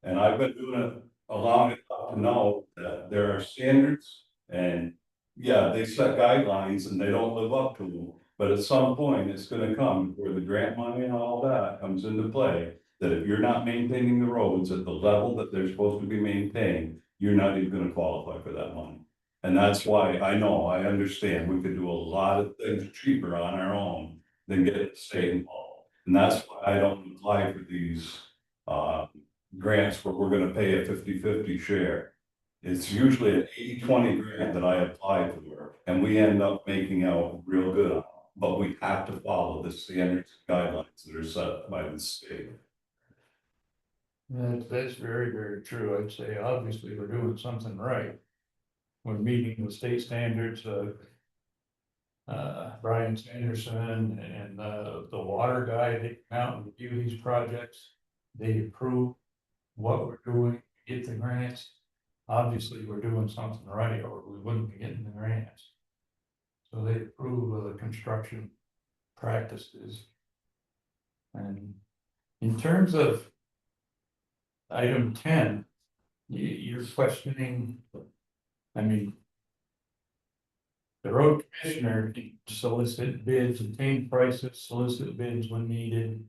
And I've been doing it long enough to know that there are standards and yeah, they set guidelines and they don't live up to them. But at some point, it's gonna come where the grant money and all that comes into play. that if you're not maintaining the roads at the level that they're supposed to be maintained, you're not even gonna qualify for that money. And that's why I understand, we could do a lot of things cheaper on our own than get the state involved. And that's why I don't apply for these, grants where we're gonna pay a 50-50 share. It's usually an 80-20 grant that I apply for, and we end up making out real good on it. But we have to follow the standards and guidelines that are set by the state. That's very, very true. I'd say obviously we're doing something right. We're meeting the state standards, Brian Sanderson and, the water guy, they come out and review these projects. They approve what we're doing, get the grants. Obviously, we're doing something right, or we wouldn't be getting the grants. So they approve of the construction practices. And in terms of item 10, you're questioning, I mean, the road commissioner can solicit bids, obtain prices, solicit bids when needed.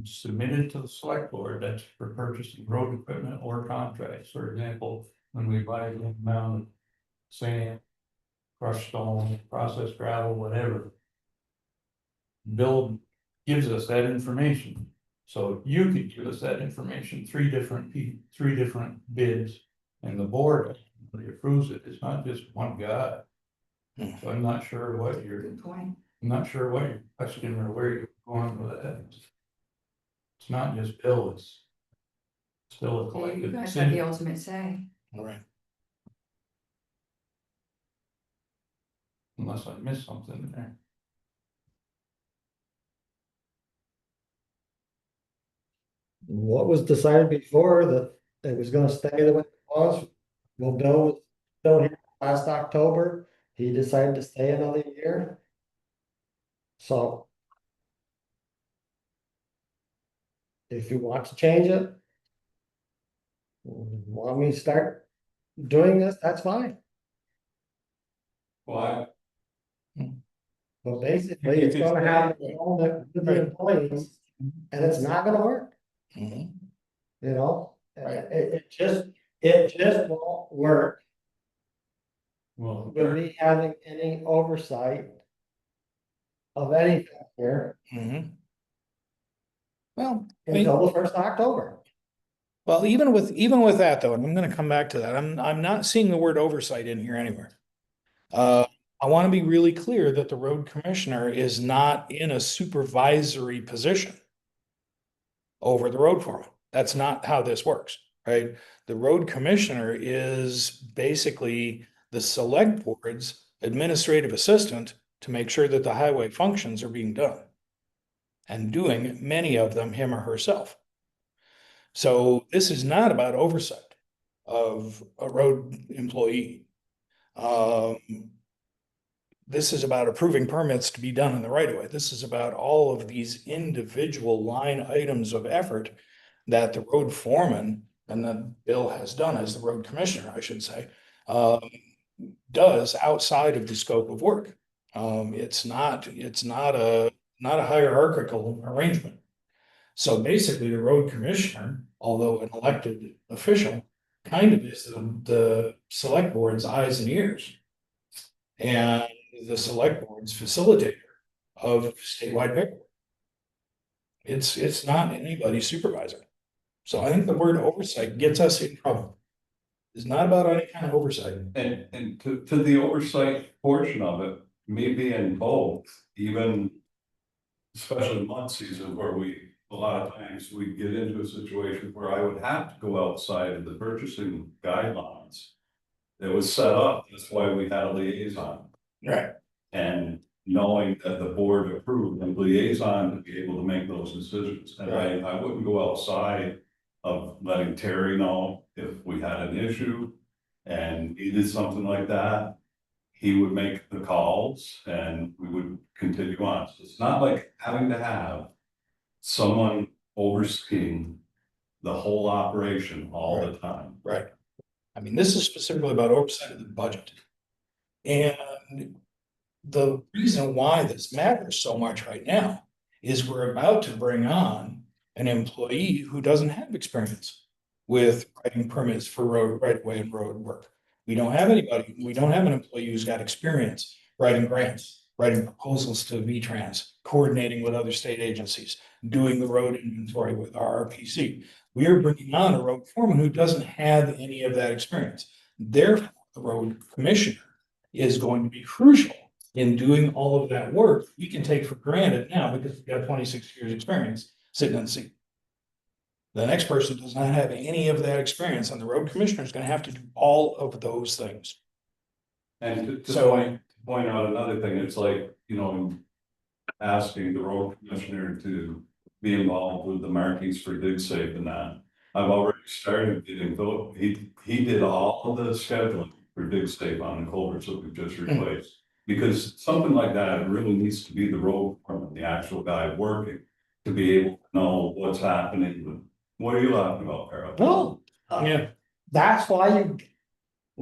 Submitted to the select board, that's for purchasing road equipment or contracts. For example, when we buy a amount of sand, crushed stone, processed gravel, whatever. Bill gives us that information. So you could give us that information, three different bids, and the board approves it. It's not just one guy. So I'm not sure what you're, Good point. I'm not sure what your question or where you're going with that. It's not just Bill, it's still a You collective guys have the decision. ultimate say. All right. Unless I missed something there. What was decided before that it was gonna stay the way it was? Well, Bill was still here last October, he decided to stay another year. So. If you want to change it. Want me to start doing this, that's fine, Well, but basically it's gonna happen with the employees. And it's not gonna work, Mhm. you know, Right. it just won't work Well, with me having any oversight. Of anything here Mhm. Well, I mean, until the 1st of October. well, even with that though, and I'm gonna come back to that, I'm not seeing the word oversight in here anywhere. I want to be really clear that the road commissioner is not in a supervisory position over the road foreman. That's not how this works, right? The road commissioner is basically the select board's administrative assistant to make sure that the highway functions are being done. And doing many of them him or herself. So this is not about oversight of a road employee. This is about approving permits to be done in the right of way. This is about all of these individual line items of effort that the road foreman, and then Bill has done as the road commissioner, I should say, does outside of the scope of work. It's not a hierarchical arrangement. So basically, the road commissioner, although an elected official, kind of is the select board's eyes and ears. And the select board's facilitator of statewide paperwork. It's not anybody's supervisor. So I think the word oversight gets us in trouble. It's not about any kind of oversight. and to the oversight portion of it, me being both, even. Especially month season where a lot of times we get into a situation where I would have to go outside of the purchasing guidelines. It was set up, that's why we had a liaison. Right. And knowing that the board approved the liaison to be able to make those decisions. And I wouldn't go outside of letting Terry know if we had an issue and needed something like that. He would make the calls and we would continue on. So it's not like having to have someone overseeing the whole operation all the time. Right. I mean, this is specifically about oversight of the budget. And the reason why this matters so much right now is we're about to bring on an employee who doesn't have experience with writing permits for road right of way and road work. We don't have an employee who's got experience writing grants, writing proposals to V-Trans, coordinating with other state agencies, doing the road inventory with RRPC. We are bringing on a road foreman who doesn't have any of that experience. Therefore, the road commissioner is going to be crucial in doing all of that work. We can take for granted now because we've got 26 years experience sitting in the seat. The next person does not have any of that experience, and the road commissioner is going to have to do all of those things. And to So- point out another thing, it's like, you know, asking the road commissioner to be involved with the markings for dig safe and that. I've already started getting those, he did all of the scheduling for dig safe on the culverts that we've just replaced. Because something like that really needs to be the road foreman, the actual guy working, to be able to know what's happening. What are you laughing about, Carol? No, Yeah, that's why you,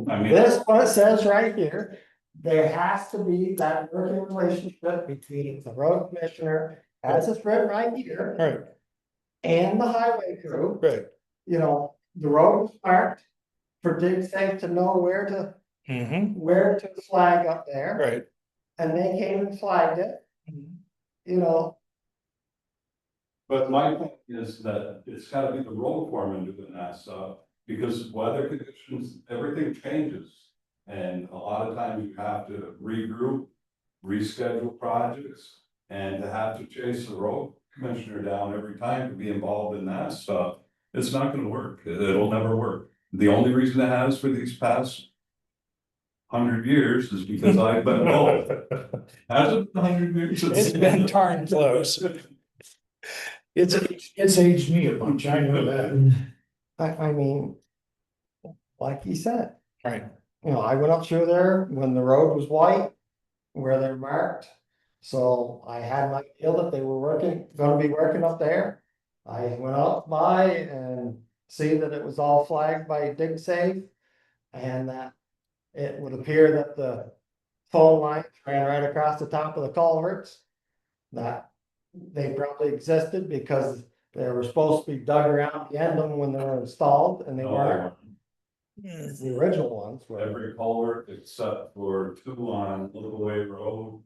I mean, this, what it says right here. There has to be that working relationship between the road commissioner, as it's written right here, right, and the highway crew. right. You know, the road was marked for dig safe to know where to flag up there. Right. And they came and flagged it, you know, but my point is that it's gotta be the road foreman doing that stuff, because weather conditions, everything changes. And a lot of times you have to regroup, reschedule projects, and to have to chase the road commissioner down every time to be involved in that stuff, it's not gonna work. It'll never work. The only reason it has for these past 100 years is because I've been involved. Has it 100 years? It's been darn close. It's aged me a bunch, I know that. I mean. Like he said, Right, you know, I went up through there when the road was white, where they're marked. So I had my feel that they were gonna be working up there. I went up by and see that it was all flagged by dig safe. And that it would appear that the phone lines ran right across the top of the culverts. That they probably existed because they were supposed to be dug around the end of them when they were installed and they No, weren't. The original ones were. every culvert except for 2 on Little Way Road.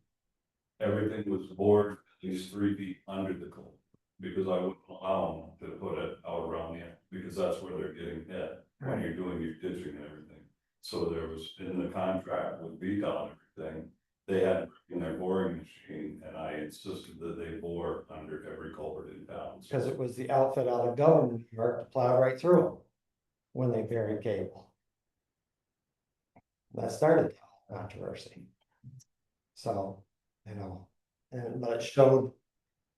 Everything was bored at least 3 feet under the culvert, because I wouldn't allow them to put it out around here, because that's where they're getting hit when you're doing your ditching and everything. So there was, in the contract with VDOT and everything, they had in their boring machine, and I insisted that they bore under every culvert in town. Cause it was the outfit out of government, New York, to plow right through them. When they buried cable. That started the whole controversy. So, you know, but it showed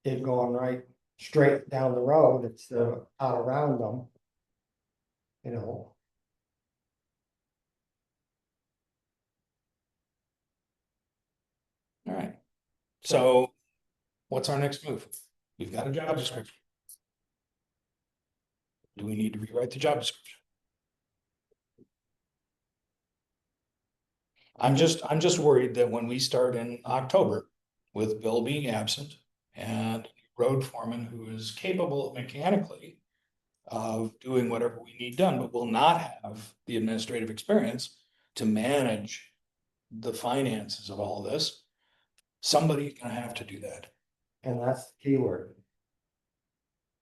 it going right straight down the road instead of out around them. You know. all right. So what's our next move? We've got a job description. Do we need to rewrite the job description? I'm just worried that when we start in October with Bill being absent and road foreman who is capable mechanically of doing whatever we need done, but will not have the administrative experience to manage the finances of all this, somebody's gonna have to do that. And that's the key word.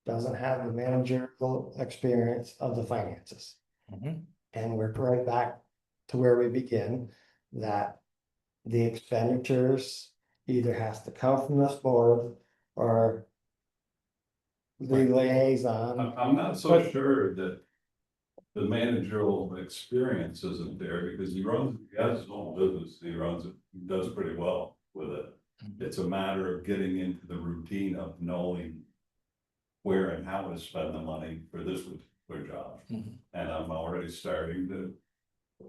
Doesn't have the managerial experience of the finances. And we're right back to where we begin, that the expenditures either has to come from this board or the liaison. I'm not so sure that the managerial experience isn't there, because he has his own business, he does pretty well with it. It's a matter of getting into the routine of knowing where and how to spend the money for this particular job. And I'm already starting to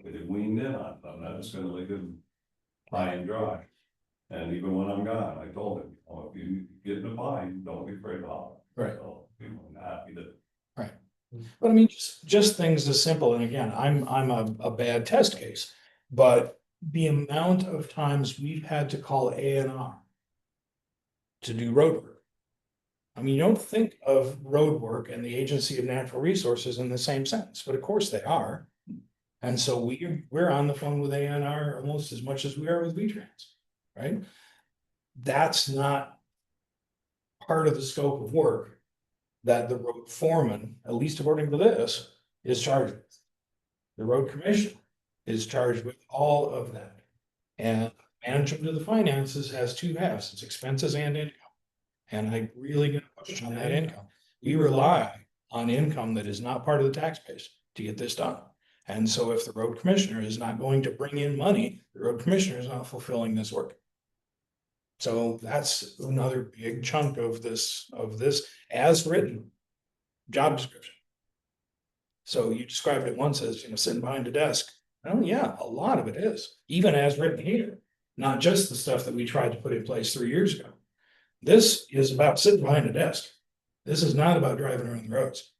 get it weaned in on it. I'm not just gonna leave him high and dry. And even when I'm gone, I told him, oh, if you get in a bind, don't be afraid to holler. Right. So, you know, I'm happy to. Right. But I mean, just things as simple, and again, I'm a bad test case, but the amount of times we've had to call A&R to do road work. I mean, you don't think of road work and the Agency of Natural Resources in the same sentence, but of course they are. And so we're on the phone with ANR almost as much as we are with V-Trans, right? That's not part of the scope of work that the road foreman, at least according to this, is charged with. The road commissioner is charged with all of that. And management of the finances has two halves, it's expenses and income. And I really gonna push on that income. We rely on income that is not part of the tax base to get this done. And so if the road commissioner is not going to bring in money, the road commissioner is not fulfilling this work. So that's another big chunk of this as written job description. So you described it once as, sitting behind a desk. Oh, yeah, a lot of it is, even as written here, not just the stuff that we tried to put in place 3 years ago. This is about sitting behind a desk. This is not about driving around the roads.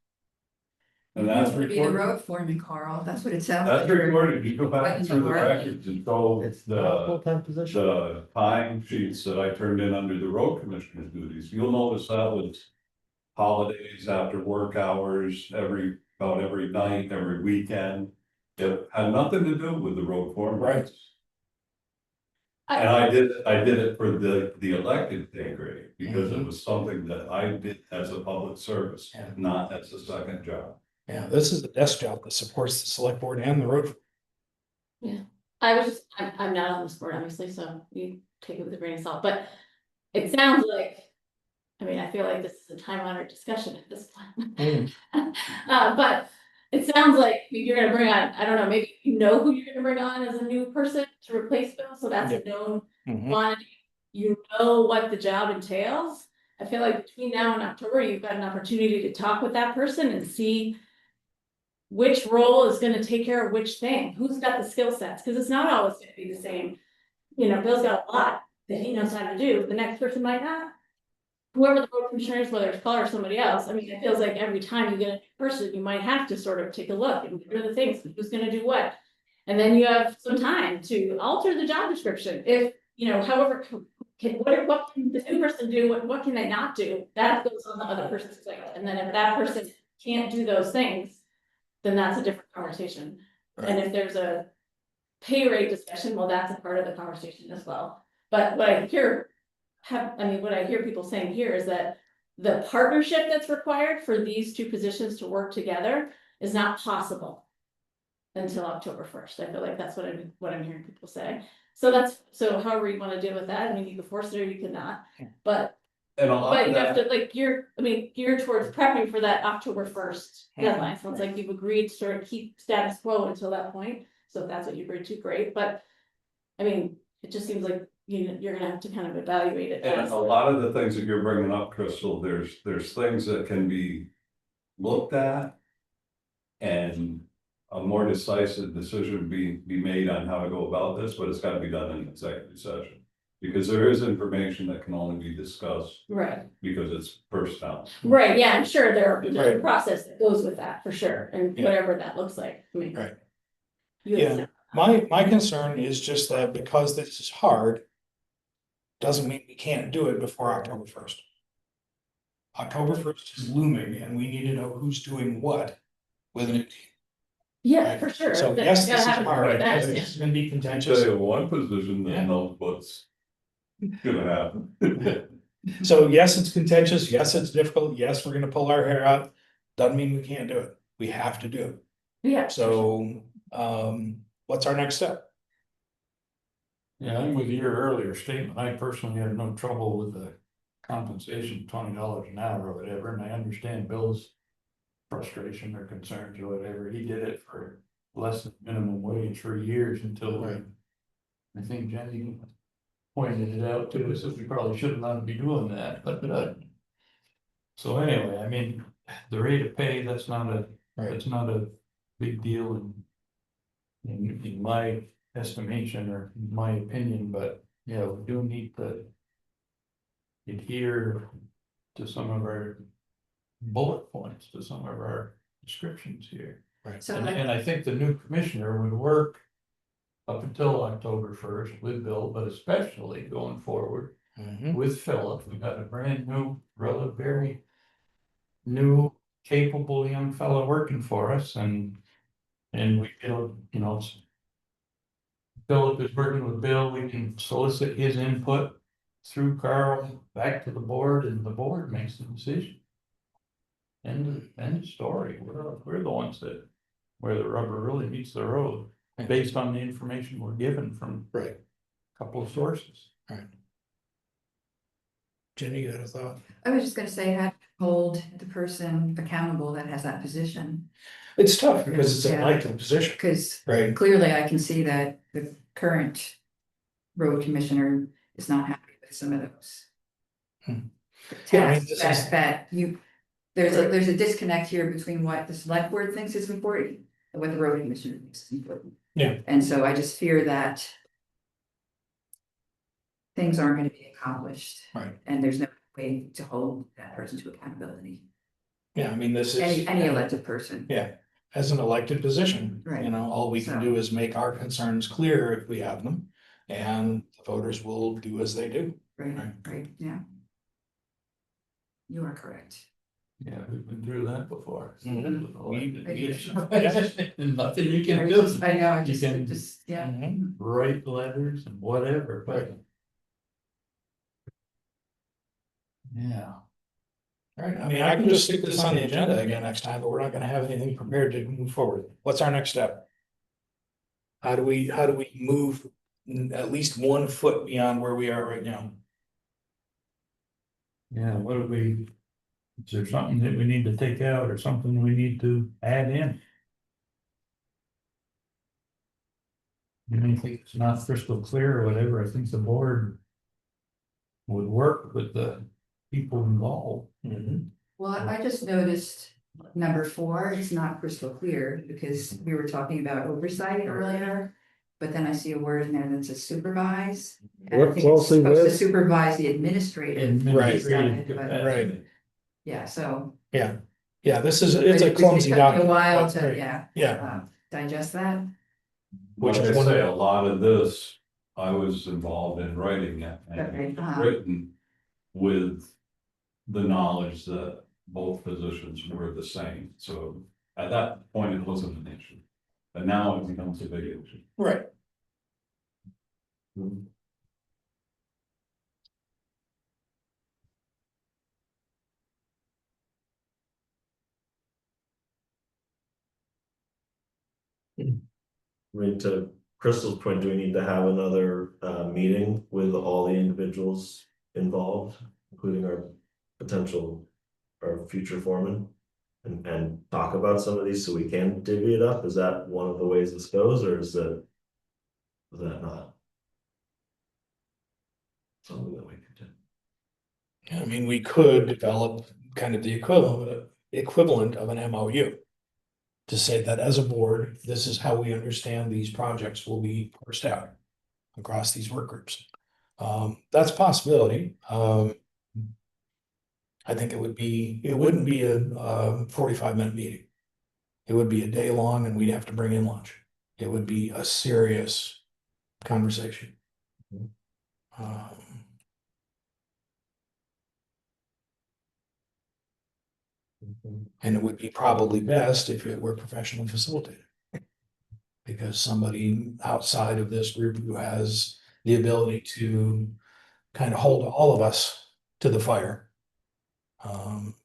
And that's To be the recorded, road foreman, Carl, that's what it sounds that's like. recorded, you go back through the records and show It's not a the, full-time position. the time sheets that I turned in under the road commissioner's duties, you'll notice that was holidays, after work hours, about every night, every weekend. It had nothing to do with the road foreman. Right. And I did it for the elected pay grade, because it was something that I did as a public service, Yeah. not as a second job. Yeah, this is the desk job that supports the select board and the road. I'm not on this board, obviously, so you take it with a grain of salt, but it sounds like. I mean, I feel like this is a time honored discussion at this point. But it sounds like you're gonna bring on, I don't know, maybe you know who you're gonna bring on as a new person to replace Bill, so that's a known Mhm. quantity. You know what the job entails. I feel like between now and October, you've got an opportunity to talk with that person and see which role is gonna take care of which thing, who's got the skill sets, because it's not always gonna be the same. Bill's got a lot that he knows how to do, the next person might not. Whoever the road commissioner is, whether it's Paul or somebody else, I mean, it feels like every time you get a new person, you might have to sort of take a look and what are the things, who's gonna do what. And then you have some time to alter the job description, if, however, what can the new person do, what can they not do? That goes on the other person's plate, and then if that person can't do those things, then that's a different conversation. And if there's a pay rate discussion, well, that's a part of the conversation as well. But what I hear people saying here is that the partnership that's required for these two positions to work together is not possible until October 1st. I feel like that's what I'm hearing people say. So however you want to deal with that, I mean, you can force it or you cannot, but And a lot of you have that, to, geared towards prepping for that October 1st Mhm. deadline. Sounds like you've agreed to sort of keep status quo until that point. So if that's what you agreed to, great, but I mean, it just seems like you're gonna have to kind of evaluate it. and a lot of the things that you're bringing up, Crystal, there's things that can be looked at. And a more decisive decision be made on how to go about this, but it's gotta be done in executive session. Because there is information that can only be discussed Right, because it's personnel. right, yeah, I'm sure there's a Right. process that goes with that for sure, and Yeah. whatever that looks like, I mean. Right. You Yeah. understand. My concern is just that because this is hard. Doesn't mean we can't do it before October 1st. October 1st is looming and we need to know who's doing what with an. Yeah, Right. for sure. So That- yes, gotta this is happen hard, before that, yes, yeah. this is gonna be Tell contentious. you one position Yeah. that knows what's gonna happen. So yes, it's contentious, yes, it's difficult, yes, we're gonna pull our hair out, doesn't mean we can't do it, we have to do it. Yeah. So, what's our next step? Yeah, I'm with your earlier statement. I personally have no trouble with the compensation, $20 an hour or whatever, and I understand Bill's frustration or concerns or whatever. He did it for less than minimum wage for years until Right. I think Jenny pointed it out to us that we probably should not be doing that, but so anyway, I mean, the rate of pay, that's not a big deal in my estimation or my opinion, but yeah, we do need to adhere to some of our bullet points, to some of our descriptions here. So And I think the new commissioner would work up until October 1st with Bill, but especially going forward Mhm. with Philip. We got a brand new, very new, capable young fellow working for us and we feel, Philip is working with Bill. We can solicit his input through Carl back to the board and the board makes the decision. End of story. We're the ones that, where the rubber really meets the road, based on the information we're given from Right, a couple of sources. right. Jenny, you had a thought? I was just gonna say, how to hold the person accountable that has that position, It's tough because it's an Yeah. elected position, because right? clearly I can see that the current road commissioner is not happy with some of those. Hmm. Yeah, I mean, Tasks this that, is- that you, there's a disconnect here between what the select board thinks is important and what the road commissioner thinks is important. Yeah. And so I just fear that things aren't gonna be accomplished. Right. And there's no way to hold that person to accountability, Yeah, I mean, this is. any elected person. Yeah, as an elected position, Right. all we can So- do is make our concerns clear if we have them. And the voters will do as they do. Right, yeah. You are correct. Yeah, we've been through that before. Mhm. And nothing you I can just, do. I know, I You can- just, yeah. Mhm. Write letters and whatever, but. Yeah. All right, I mean, I can just stick this on the agenda again next time, but we're not gonna have anything prepared to move forward. What's our next step? How do we move at least 1 foot beyond where we are right now? Yeah, what do we, is there something that we need to take out or something we need to add in? Anything that's not crystal clear or whatever, I think the board would work with the people involved. Well, I just noticed number 4, it's not crystal clear because we were talking about oversight earlier. But then I see a word in there that says supervise. and I Work think it's closely supposed to with- supervise the administrative. Administrative But- capacity. Yeah, so. Yeah, this is, but it's a it clumsy took me document. a while Right. to, yeah, Yeah, digest that. Which Like is I one of say, the- a lot of this, I was involved in writing it and Okay, it's written with the knowledge that both positions were the same, so at that point, it wasn't an issue. But now it becomes a big issue. right. I mean, to Crystal's point, do we need to have another meeting with all the individuals involved, including our potential, our future foreman? And talk about some of these so we can divvy it up? Is that one of the ways this goes, or is that not? Something that we could do. I mean, we could develop kind of the equivalent of an MOU. To say that as a board, this is how we understand these projects will be parsed out across these work groups. That's a possibility. I think it wouldn't be a 45-minute meeting. It would be a day long and we'd have to bring in lunch. It would be a serious conversation. And it would be probably best if it were professionally facilitated. Because somebody outside of this group who has the ability to kind of hold all of us to the fire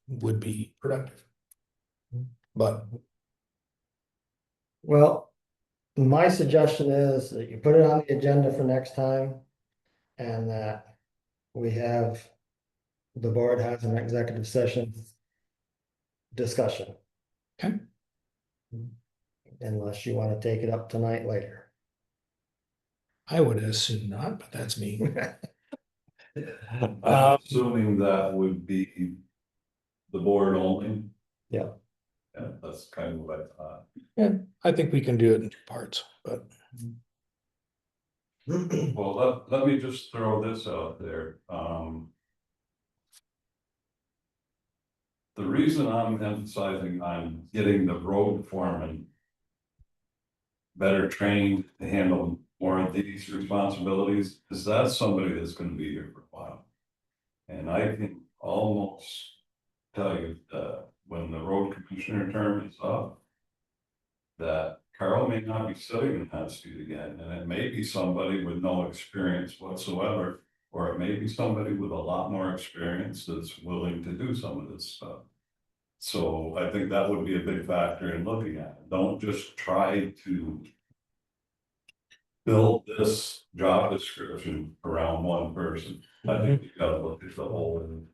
would be productive. But Well, my suggestion is that you put it on the agenda for next time. And that we have, the board has an executive session discussion. Okay. Unless you want to take it up tonight later. I would assume not, but that's me. Assuming that would be the board only. Yeah. Yeah, that's kind of what I thought. Yeah, I think we can do it in 2 parts, but Well, let me just throw this out there, the reason I'm emphasizing on getting the road foreman better trained to handle more of these responsibilities, is that somebody that's gonna be here for a while. And I can almost tell you that when the road commissioner term is up, that Carl may not be sitting in that seat again, and it may be somebody with no experience whatsoever, or it may be somebody with a lot more experience that's willing to do some of this stuff. So I think that would be a big factor in looking at it. Don't just try to build this job description around one person. I think you gotta look at the whole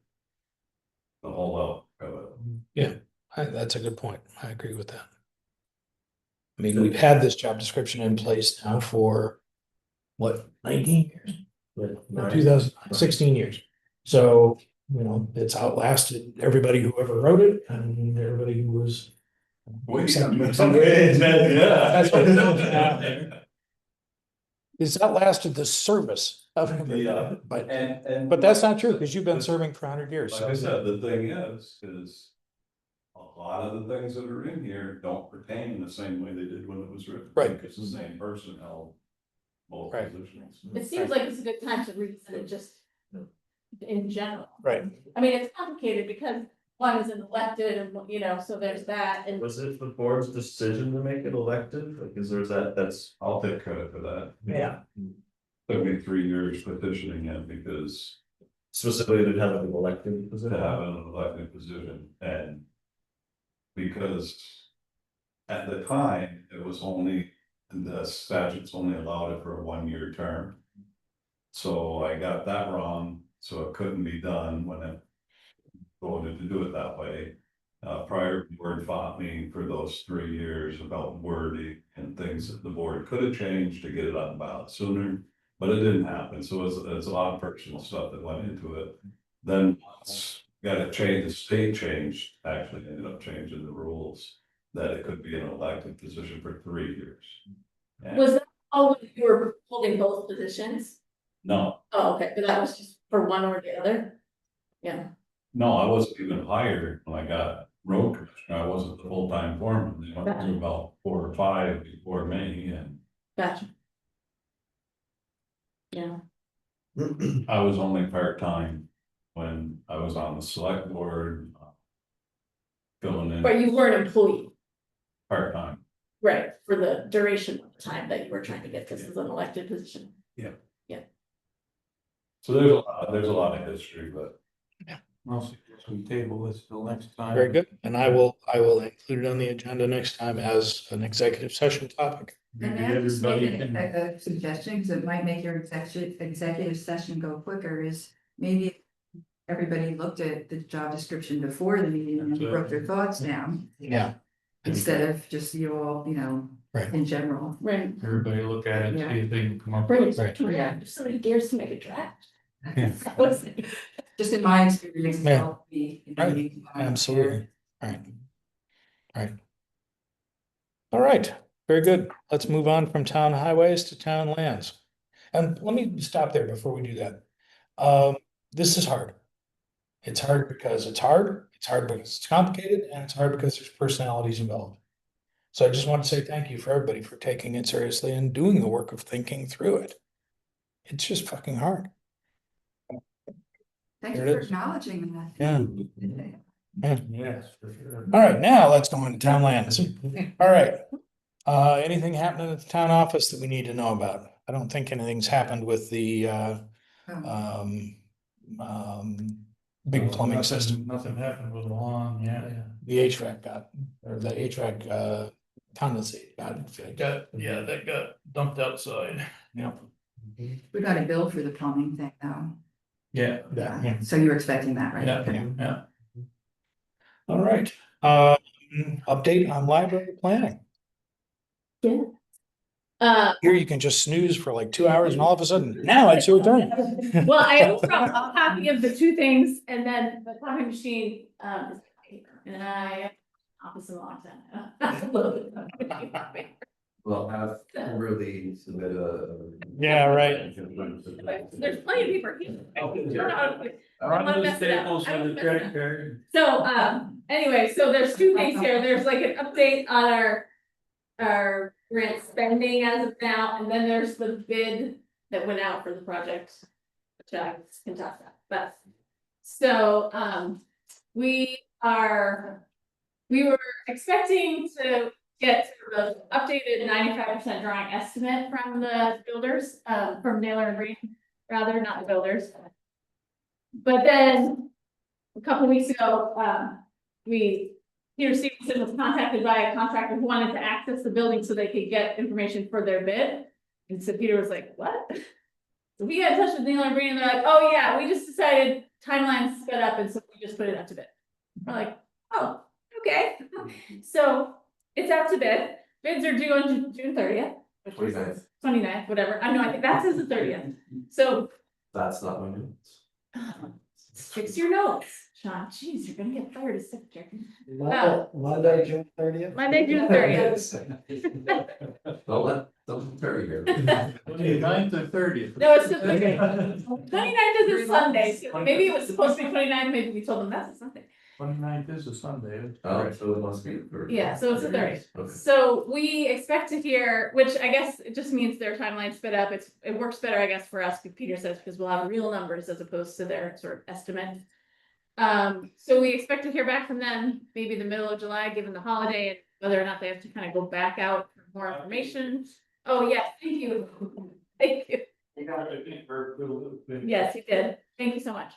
outlook of it. That's a good point. I agree with that. I mean, we've had this job description in place now for what, 19 years? Right. 2016 years. So, you know, it's outlasted everybody who ever wrote it and everybody who was. It's outlasted the service of everybody, Yeah, but that's not true, because you've been serving for 100 years. Like I said, the thing is a lot of the things that are in here don't pertain the same way they did when it was written. Right. Because the same person held both Right. positions. It seems like it's a good time to revisit it just in general. Right. I mean, it's complicated because one is an elected and, you know, so there's that and. Was it the board's decision to make it elected? Like, is there's that's. I'll take credit for that. Yeah. Took me 3 years petitioning it because Specifically to have an elected to position? have an elected position, and because at the time, it was only, the statutes only allowed it for a 1-year term. So I got that wrong, so it couldn't be done when it voted to do it that way. Prior board fought me for those 3 years about wording and things that the board could have changed to get it on the ballot sooner, but it didn't happen. So it's a lot of personal stuff that went into it. Then once got it changed, the state changed, actually ended up changing the rules that it could be an elected position for 3 years. And Was that always you were holding both positions? no, Oh, okay, but that was just for one or the other? Yeah, no, I wasn't even hired when I got road commissioner. I wasn't the full-time foreman. They went through about 4 or 5 before me, and gotcha. Yeah, I was only part-time when I was on the select board. Filling in but you were an employee, part-time. right, for the duration of the time that you were trying to get this as an elected position. So there's a lot of history, but Mostly we table this till next time. Very good. And I will include it on the agenda next time as an executive session topic. And Maybe I just make everybody a suggestion, because it might make your executive session go quicker, is maybe everybody looked at the job description before the meeting and wrote their thoughts down, Yeah. instead of just you all, you know, Right. in general. Right. Everybody look at it, see if they can come up. Bring with it Right. yeah, if somebody dares to make a draft. Yeah. That was- Just in my experience, Yeah. it'll be. Right. Absolutely. Right. All right, very good. Let's move on from town highways to town lands. And let me stop there before we do that. This is hard. It's hard because it's hard because it's complicated, and it's hard because there's personalities involved. So I just want to say thank you for everybody for taking it seriously and doing the work of thinking through it. It's just fucking hard. Thank There you it for is. acknowledging that. Yeah. Yes, for sure. All right, now let's go into town lands. All right. Anything happening at the town office that we need to know about? I don't think anything's happened with the big plumbing system. Nothing happened with the lawn, yeah. The HVAC got, or the HVAC condensate got. That got dumped outside. Yeah. We got a bill for the plumbing thing though. Yeah. Yeah. So you're expecting that, right? Yeah. All right. Update on library planning. Yeah. Here you can just snooze for like 2 hours and all of a sudden, now it's your turn. Well, I also brought a copy of the 2 things, and then the copy machine, is paper, and I office a long time. Well, have really submit a. Yeah, right. There's plenty of paper here. Run wanna the mess it up. staples I don't and the wanna mess it credit up. card. So, anyway, so there's 2 things here. There's like an update on our grant spending as of now, and then there's the bid that went out for the project. Which I can talk about, but. So, we were expecting to get sort of an updated 95% drawing estimate from the builders, from Naylor and Green, rather, not the builders. But then, a couple weeks ago, Peter Stevenson was contacted by a contractor who wanted to access the building so they could get information for their bid. And so Peter was like, what? So we got in touch with Naylor and Green, and they're like, oh yeah, we just decided timelines sped up, and so we just put it out to bid. We're like, oh, okay. So it's out to bid. Bids are due on June 30th. 29th, whatever. I know, I think that says the 30th. So That's not my notes. fix your notes, Sean. Jeez, you're gonna get fired as secretary. Monday, June 30th. Monday, June 30th. Don't Terry here. 29th or 30th? No, it's the 30th. 29th is a Sunday, so maybe it was supposed to be 29th, maybe we told them that's a Sunday. 29th is a Sunday. Oh, so it must be. Yeah, so it's the 30th. Okay. So we expect to hear, which I guess it just means their timeline sped up. It works better, I guess, for us, Peter says, because we'll have real numbers as opposed to their sort of estimate. So we expect to hear back from them maybe the middle of July, given the holiday, and whether or not they have to kind of go back out for more information. Oh, yes, thank you. Thank you. Yes, he did. Thank you so much.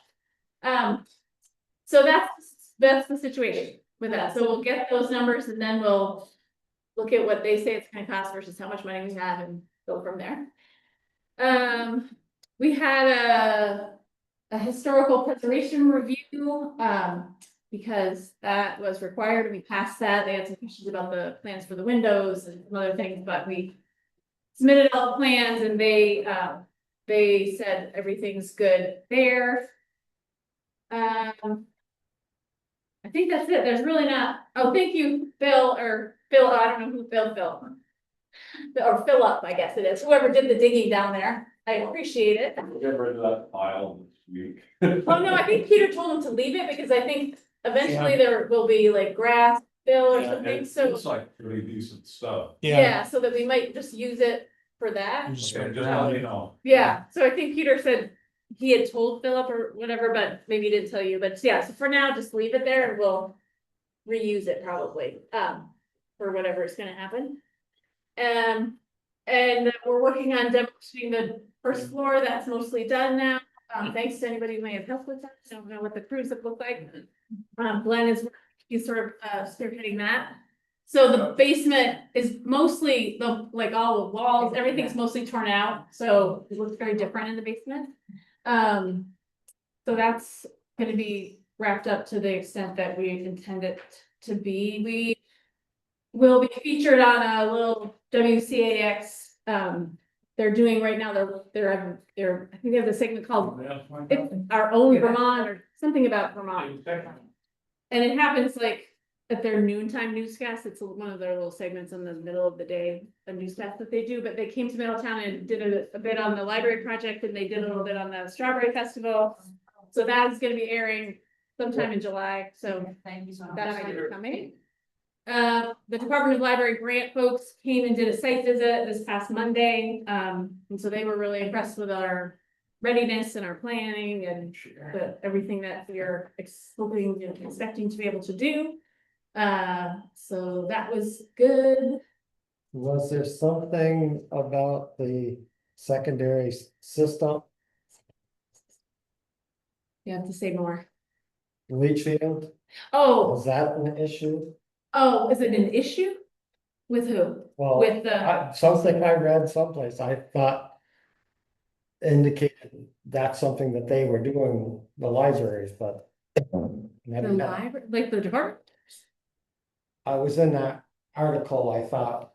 So that's the situation with that. So we'll get those numbers and then we'll look at what they say it's gonna cost versus how much money we have and go from there. We had a historical preservation review, because that was required and we passed that. They had some questions about the plans for the windows and some other things, but we submitted all the plans and they said everything's good there. I think that's it. There's really not, oh, thank you, Bill, I don't know who Phil. Or Philip, I guess it is, whoever did the digging down there. I appreciate it. Get rid of that pile this week. Oh, no, I think Peter told him to leave it because I think eventually there will be like grass, fill or Yeah, something, it so. looks like pretty decent stuff. Yeah, so that we might just use it for that. Okay, just let me know. Yeah, so I think Peter said he had told Philip or whatever, but maybe he didn't tell you, but yeah, so for now, just leave it there and we'll reuse it probably, for whatever is gonna happen. And we're working on demolishing the first floor, that's mostly done now, thanks to anybody who may have helped with that, I don't know what the crews have looked like. Glenn he's sort of spearheading that. So the basement is mostly, like all the walls, everything's mostly torn out, so it looks very different in the basement. So that's gonna be wrapped up to the extent that we intend it to be. We will be featured on a little WCAX, they're doing right now, they're I think they have the segment called It's Our Own Vermont or something about Vermont. And it happens like at their noontime newscast, it's one of their little segments in the middle of the day, a newscast that they do, but they came to Middletown and did a bit on the library project and they did a little bit on the Strawberry Festival. So that's gonna be airing sometime in July, so that might be coming. The Department of Library grant folks came and did a site visit this past Monday, and so they were really impressed with our readiness and our planning and everything that we are hoping and expecting to be able to do. So that was good. Was there something about the secondary system, You have to say more. leach field? Oh, Was that an issue? is it an issue? With who? Well, With the, something I read someplace, I thought indicated that's something that they were doing, the libraries, but maybe the not. library, like the department? I was in that article, I thought.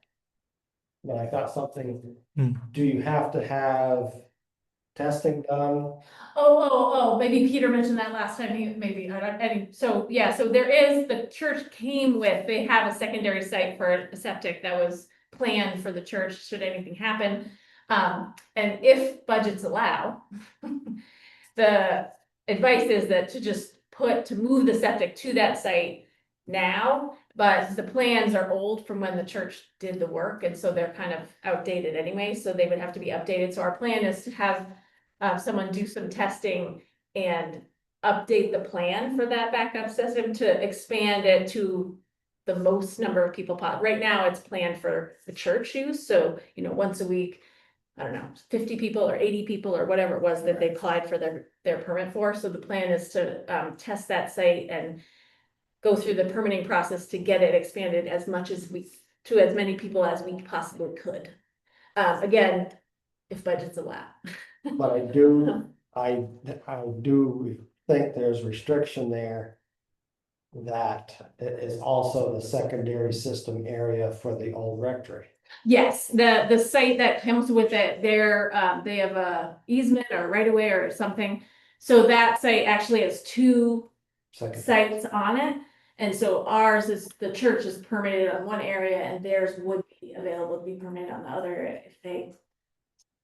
But I thought something, do you have to have testing done? Maybe Peter mentioned that last time, maybe, so, yeah, so there is, the church came with, they have a secondary site for a septic that was planned for the church, should anything happen. And if budgets allow, the advice is that to move the septic to that site now, But the plans are old from when the church did the work, and so they're kind of outdated anyway, so they would have to be updated. So our plan is to have someone do some testing and update the plan for that backup system to expand it to the most number of people. Right now, it's planned for the church use, so, you know, once a week, I don't know, 50 people or 80 people or whatever it was that they applied for their permit for. So the plan is to test that site and go through the permitting process to get it expanded as much as to as many people as we possibly could. Again, if budgets allow. But I do think there's restriction there. That it is also the secondary system area for the old rectory. Yes, the site that comes with it, they have a easement or right of way or something. So that site actually has two sites on it. And so ours is, the church is permitted on one area and theirs would be available to be permitted on the other if they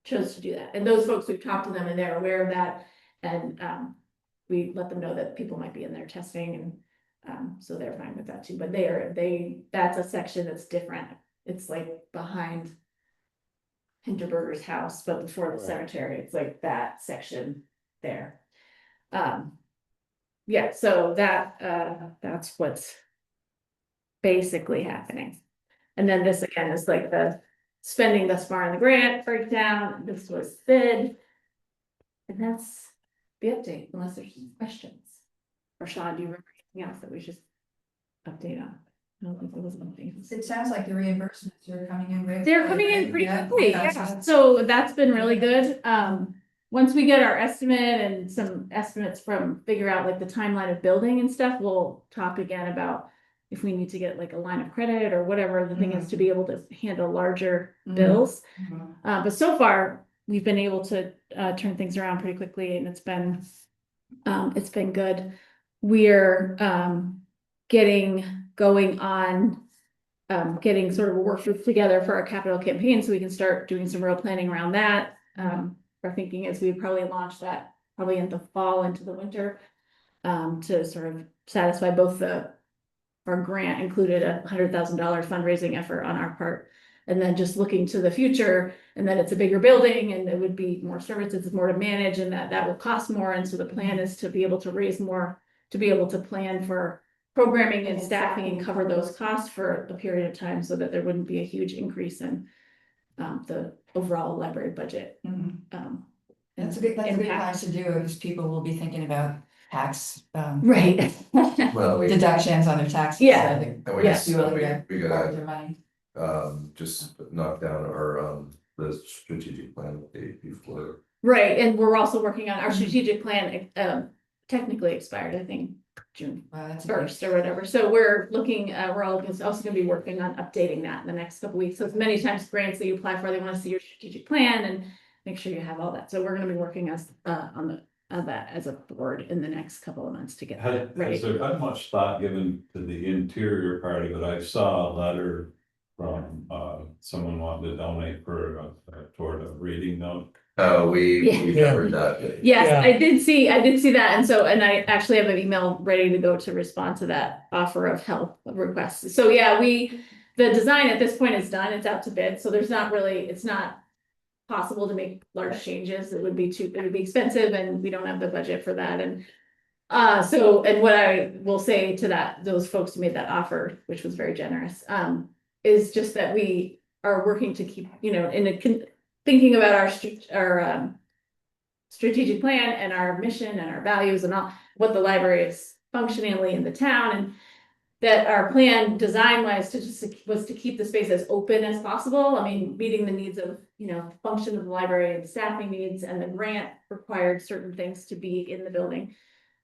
chose to do that. And those folks, we've talked to them and they're aware of that. And we let them know that people might be in there testing, and so they're fine with that too. But that's a section that's different. It's like behind Hinterberger's house, but before the cemetery. It's like that section there. Yeah, so that's what's basically happening. And then this again is like the spending thus far in the grant breakdown. This was bid. And that's the update, unless there's questions. Or Sean, do you remember anything else that we should update on? I don't think there was anything. It sounds like the reimbursements are coming in great. They're coming in pretty quickly, yeah. So that's been really good. Once we get our estimate and some estimates figure out like the timeline of building and stuff, we'll talk again about if we need to get like a line of credit or whatever the thing is to be able to handle larger bills. But so far, we've been able to turn things around pretty quickly, and it's been good. We're getting going on getting sort of a work group together for our capital campaign, so we can start doing some real planning around that. Our thinking is we'd probably launch that probably in the fall into the winter to sort of satisfy both our grant included $100,000 fundraising effort on our part. And then just looking to the future, and then it's a bigger building and it would be more services, more to manage, and that will cost more. And so the plan is to be able to raise more, to be able to plan for programming and staffing and cover those costs for a period of time so that there wouldn't be a huge increase in the overall library budget. That's a good time to do, because people will be thinking about tax Right. Well, deductions on their taxes. Yeah. and we Yeah. just, we Borrow gotta, their money. just knock down our, the strategic plan before. Right, and we're also working on our strategic plan, technically expired, I think, June Wow, that's 1st or whatever. So we're looking, we're also gonna be working on updating that in the next couple weeks. So many times grants that you apply for, they wanna see your strategic plan and make sure you have all that. So we're gonna be working on that as a board in the next couple of months to get that ready. Has there been much thought given to the interior part of it? I saw a letter from someone wanting to donate toward a reading note. Oh, we Yeah. covered that. Yes, Yeah. I did see that, and I actually have an email ready to go to respond to that offer of help request. So yeah, the design at this point is done, it's out to bid, so it's not possible to make large changes. It would be expensive, and we don't have the budget for that. And and what I will say to those folks who made that offer, which was very generous, is just that we are working to keep, thinking about our strategic plan and our mission and our values and all, what the library is functionally in the town, and that our plan design wise was to keep the space as open as possible. I mean, meeting the needs of, function of the library and staffing needs, and the grant required certain things to be in the building.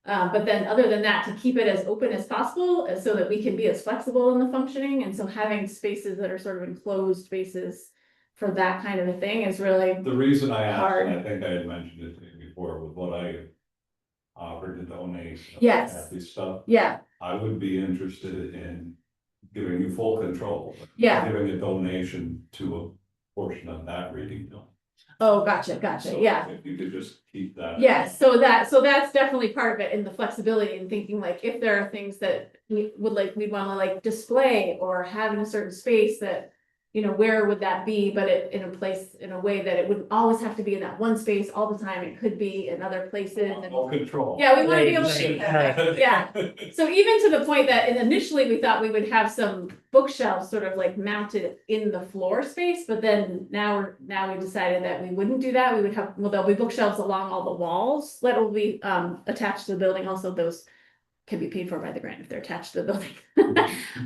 But then other than that, to keep it as open as possible so that we can be as flexible in the functioning. And so having spaces that are sort of enclosed spaces for that kind of a thing is really The reason I asked, hard. and I think I had mentioned it to you before, with what I offered to donate. Yes. Happy stuff. Yeah, I would be interested in giving you full control. Yeah. Giving a donation to a portion of that reading. Oh, gotcha, So yeah. If you could just keep that. Yes, so that's definitely part of it, in the flexibility and thinking like, if there are things that we would like, we'd wanna like display or have in a certain space that. You know, where would that be, but it in a place, in a way that it wouldn't always have to be in that one space all the time, it could be in other places and. All control. Yeah, we wanna be able to Right, see right. that, yeah. So even to the point that initially we thought we would have some bookshelves sort of like mounted in the floor space, but then now we decided that we wouldn't do that. We would have, well, there'll be bookshelves along all the walls that will be attached to the building. Also, those can be paid for by the grant if they're attached to the building,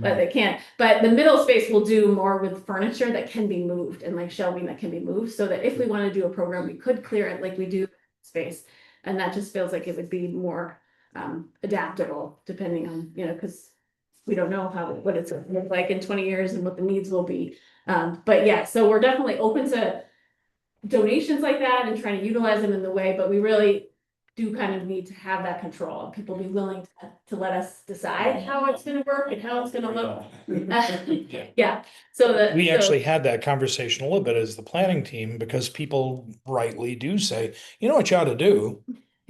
but they can't. But the middle space will do more with furniture that can be moved and like shelving that can be moved, so that if we want to do a program, we could clear it like we do space. And that just feels like it would be more adaptable depending on, you know, because we don't know what it's gonna look like in 20 years and what the needs will be. But yeah, so we're definitely open to donations like that and trying to utilize them in the way, but we really do kind of need to have that control and people be willing to let us decide how it's gonna work and how it's gonna look. Yeah, so that. We so- actually had that conversation a little bit as the planning team, because people rightly do say, you know what you ought to do?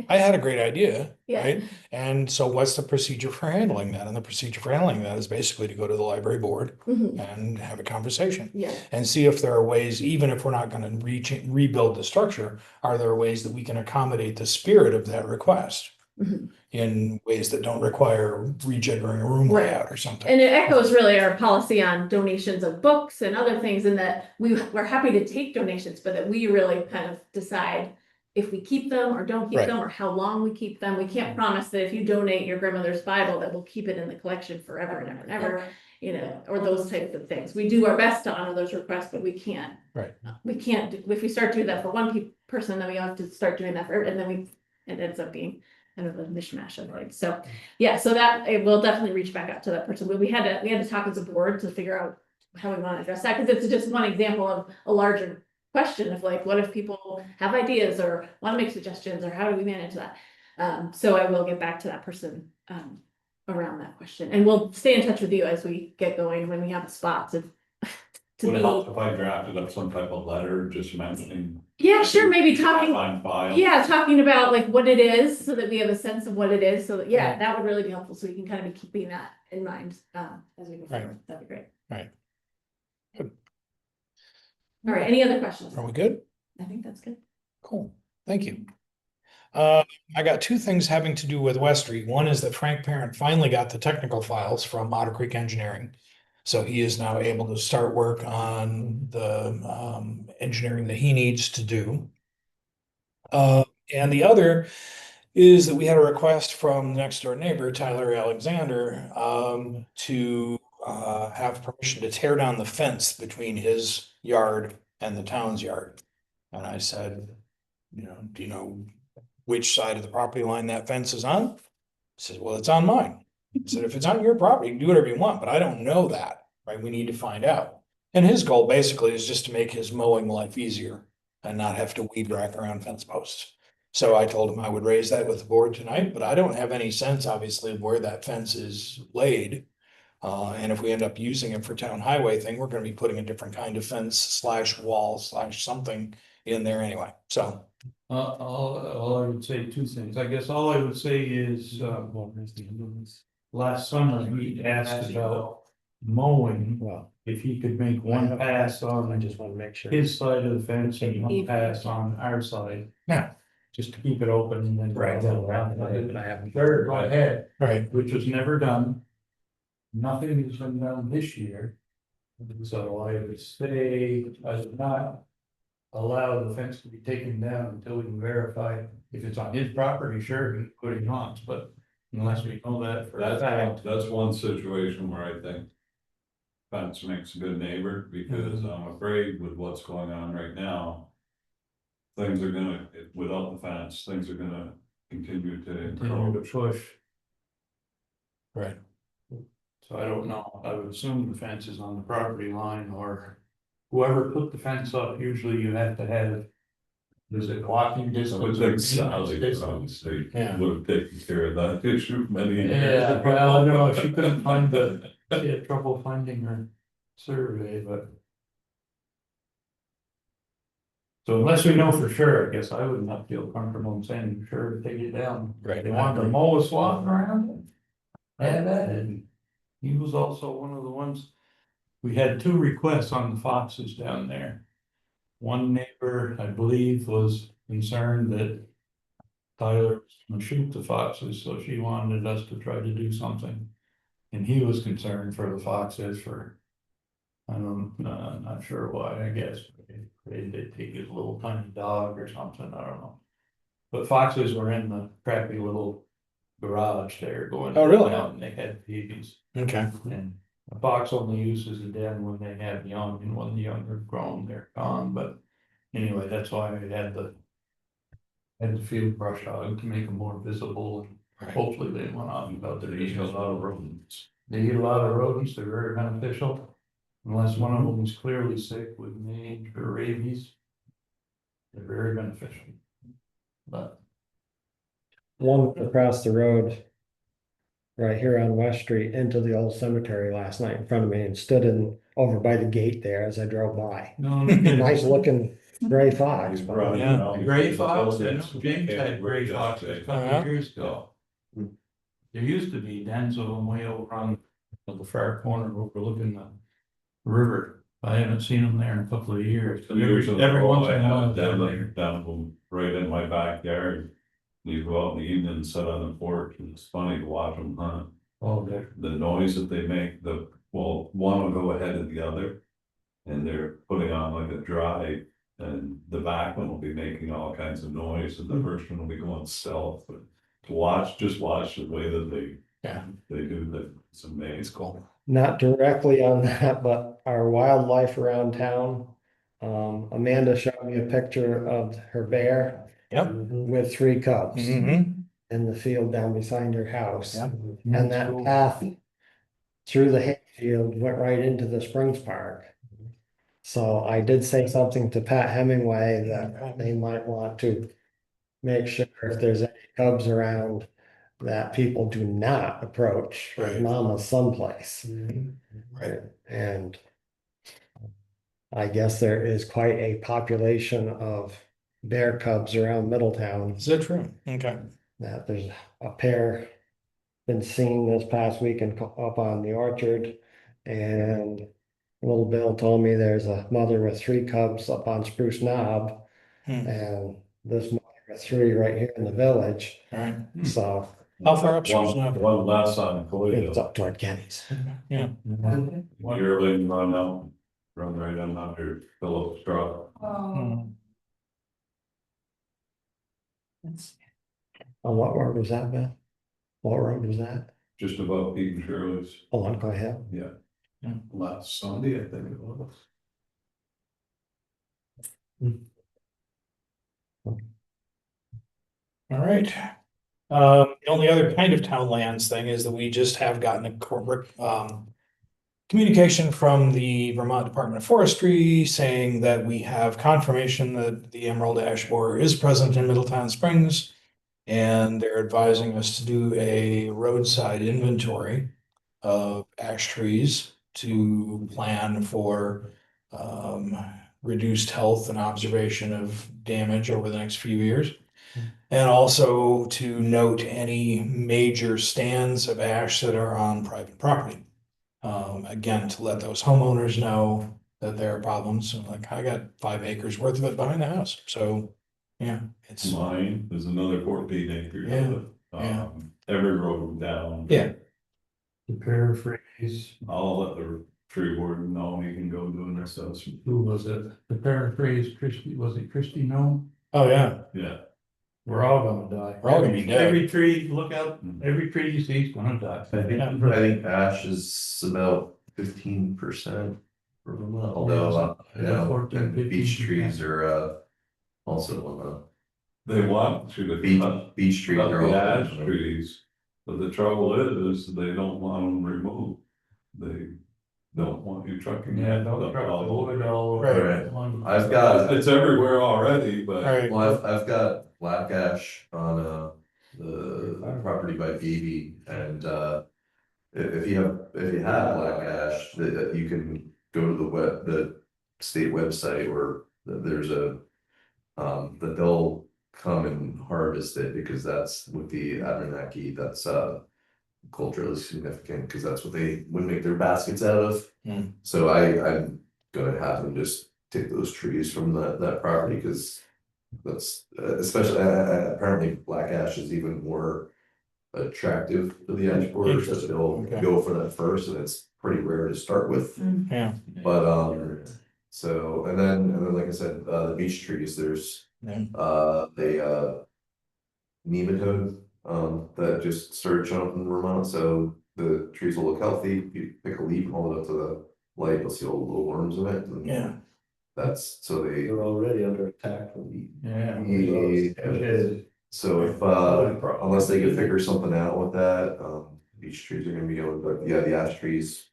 I had a great idea, Yeah. right? And so what's the procedure for handling that? And the procedure for handling that is basically to go to the library board Mhm. and have a conversation. Yeah, And see if there are ways, even if we're not gonna rebuild the structure, are there ways that we can accommodate the spirit of that request? Mhm. In ways that don't require rejiggering a room Right. layout or something. and it echoes really our policy on donations of books and other things, in that we're happy to take donations, but that we really kind of decide if we keep them or don't keep Right. them, or how long we keep them. We can't promise that if you donate your grandmother's Bible, that we'll keep it in the collection forever and ever and ever, you know, or those types of things. We do our best to honor those requests, but we can't. Right. We can't, if we start doing that for one person, then we have to start doing that for, and then it ends up being kind of a mishmash of things. So, yeah, so that, it will definitely reach back out to that person, but we had to talk as a board to figure out how we want to address that, because it's just one example of a larger question of like, what if people have ideas or want to make suggestions, or how do we manage that? So I will get back to that person around that question, and we'll stay in touch with you as we get going, when we have a spot to Would it be. help if I drafted up some type of letter just mentioning? Yeah, sure, maybe talking, On file. yeah, talking about like what it is, so that we have a sense of what it is, so that, yeah, that would really be helpful, so we can kind of be keeping that in mind as we go Right. forward. That'd be great. Right. Good. All right, any other questions? Are we good? I think that's good. Cool, thank you. I got two things having to do with West Street. One is that Frank Parent finally got the technical files from Otter Creek Engineering. So he is now able to start work on the engineering that he needs to do. And the other is that we had a request from next door neighbor, Tyler Alexander, to have permission to tear down the fence between his yard and the town's yard. And I said, you know, do you know which side of the property line that fence is on? He says, well, it's on mine. I said, if it's on your property, you can do whatever you want, but I don't know that, right? We need to find out. And his goal basically is just to make his mowing life easier and not have to weed whack around fence posts. So I told him I would raise that with the board tonight, but I don't have any sense, obviously, of where that fence is laid. And if we end up using it for town highway thing, we're gonna be putting a different kind of fence / wall / something in there anyway, so. All I would say two things. I guess all I would say is, last summer he asked about mowing. Well, If he could make one pass I on just want to make sure. his side of the fence and one pass on our side. Yeah. Just to keep it open and then. Right. I haven't. Sure, go ahead, Right. which was never done. Nothing has been done this year. So I would say I would not allow the fence to be taken down until we can verify if it's on his property, sure, he put it on, but unless we know that for a fact. That's one situation where I think fence makes a good neighbor, because I'm afraid with what's going on right now, things are gonna, without the fence, things are gonna continue to Continue to encroach. push, Right. so I don't know, I would assume the fence is on the property line, or whoever put the fence up, usually you have to have. Is it walking I would distance? think or Sally distance? State Yeah. would have taken care of that issue many years Yeah, ago. well, no, she couldn't find she had trouble finding her survey, but. So unless we know for sure, I guess I would not feel comfortable in saying for sure to take it down. Right. They want to mow a swath around it. Have at it. And he was also one of the ones, we had 2 requests on the foxes down there. One neighbor, I believe, was concerned that Tyler was gonna shoot the foxes, so she wanted us to try to do something. And he was concerned for the foxes for, I don't, not sure why, I guess. They'd take his little tiny dog or something, I don't know. But foxes were in the crappy little garage there going. Oh, really? Out and they had babies. Okay. And a fox only uses a den when they have young, and when the young are grown, they're gone, but anyway, that's why I had the field brush hog to make them more visible, and Right. hopefully they went off about their. They eat a lot of rodents. They eat a lot of rodents, they're very beneficial, unless one of them is clearly sick with mange or rabies. They're very beneficial. But One across the road. Right here on West Street into the old cemetery last night in front of me and stood over by the gate there as I drove by. no, Nice looking gray fox. He's running yeah, around. gray fox, I know Buildings. James had gray fox a couple Uh-huh. of years ago. There used to be dens of them way over on the far corner overlooking the river. I haven't seen them there in a couple of years. So years in a Every row, once I in a while. have they're down there. them right in my backyard. You go out in the evening and sit on the porch, and it's funny to watch them hunt. Oh, there. The noise that they make, one will go ahead of the other. And they're putting on like a drive, and the back one will be making all kinds of noise, and the first one will be going stealth, but just watch the way that they do that, it's amazing. It's cool. Not directly on that, but our wildlife around town. Amanda showed me a picture of her bear. Yep. With 3 cubs Mm-hmm. in the field down beside her house. Yep. And that path through the hayfield went right into the Springs Park. So I did say something to Pat Hemingway that they might want to make sure if there's any cubs around that people do not approach Right. mama someplace. Right. And I guess there is quite a population of bear cubs around Middletown. Is that true? Okay. That there's a pair been seen this past week and up on the orchard. And little Bill told me there's a mother with 3 cubs up on Spruce Knob. Hmm. And this mother with 3 right here in the village. All right. So How far up? Spruce Knob? One less on it's Toledo, up toward Kenny's. Yeah. yearly run out, run right on under Phillips Drive. Hmm. On what road was that, Beth? What road was that? Just above Pete and Shirley's, Oh, on Go ahead. yeah, last Sunday, I think it was. All right. The only other kind of town lands thing is that we just have gotten a corporate, communication from the Vermont Department of Forestry saying that we have confirmation that the emerald ash borer is present in Middletown Springs. And they're advising us to do a roadside inventory of ash trees to plan for reduced health and observation of damage over the next few years. And also to note any major stands of ash that are on private property. Again, to let those homeowners know that there are problems. Like, I got 5 acres worth of it behind the house, so yeah, it's. Mine is another 14 acres. Yeah, yeah. Every road down. Yeah. To paraphrase, I'll let the tree warden know he can go do an assessment. who was it? To paraphrase Christie, was it Christie No? Oh, yeah. Yeah. We're all gonna die. We're all gonna be dead. Every tree, look out, every tree you see is gonna die. I think ash is about 15%. Although, Yeah, 14, and beech 15%. trees are, also on They want to, the beech trees cut are the all. ash trees, but the trouble is they don't want them removed. They don't want you trucking. Yeah, don't truck the wood all Right. over. I've got, It's everywhere already, All but right. well, I've got black ash on, the property by Beebe, and, if you have black ash, that you can go to the state website, or there's a that they'll come and harvest it because that's with the Abenaki, that's culturally significant because that's what they would make their baskets out of. Hmm. So I'm gonna have them just take those trees from that property because that's especially apparently black ash is even more attractive to the ash borer, so they'll Okay. go for that first, and it's pretty rare to start with. Yeah, But so and then like I said, the beech trees, there's yeah, they nematode that just started showing up in Vermont, so the trees will look healthy. You pick a leaf, hold it up to the light, you'll see all the little worms in it. And yeah. that's so They're already under attack from the. Yeah. So if unless they can figure something out with that, beech trees are gonna be going, but yeah, the ash trees,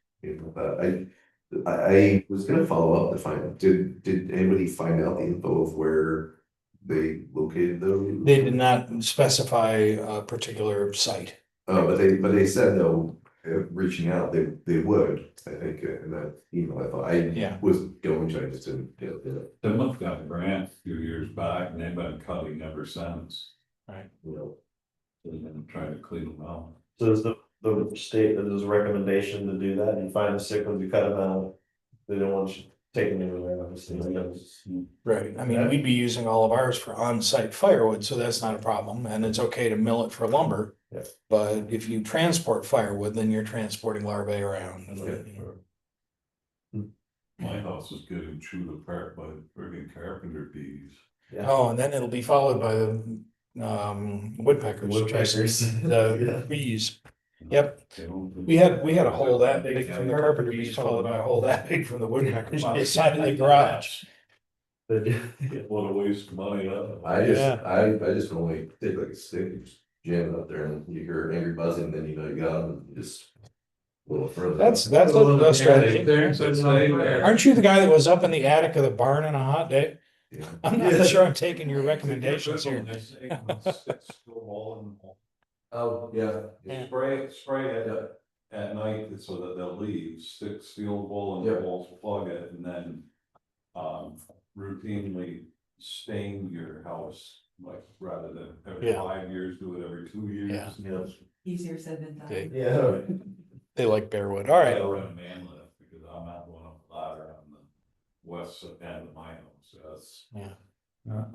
I was gonna follow up to find out, did anybody find out the info of where they located those? They did not specify a particular site. Oh, but they said though, reaching out, they would, I think, in that email, I thought, Yeah. I was going to, I just didn't do it. They must have got a grant a few years back and they've been cutting ever since. Right. You know, They've been trying to clean them out. So is the state, there's a recommendation to do that, you find the sick ones, you cut them out, they don't want you taking them anywhere, obviously, I guess. Right, I mean, we'd be using all of ours for on-site firewood, so that's not a problem, and it's okay to mill it for lumber. Yeah. But if you transport firewood, then you're transporting larvae around. My house is getting chewed apart by friggin' carpenter bees. Oh, and then it'll be followed by the woodpeckers, chasing the bees. Yep, we had a hole that big from the carpenter bees, followed by a hole that big from the woodpeckers on the side of the garage. What a waste of money, I just, Yeah. I just only take like a stick, and just jam it up there and you hear angry buzzing, then you know you got them, and just a little further. That's a strategy. There, so it's like there. Aren't you the guy that was up in the attic of the barn on a hot day? Yeah. I'm not sure I'm taking your recommendations here. Oh, yeah. Yeah. Spray it at night so that they'll leave, stick steel wool in the walls, plug it, and then routinely stain your house, like rather than every Yeah. 5 years, do it every 2 years. Yeah. Yeah. Easier said than done. Okay. Yeah. They like bearwood, all I right. run a man lift because I'm not going up the ladder on the west end of my house, so that's. Yeah.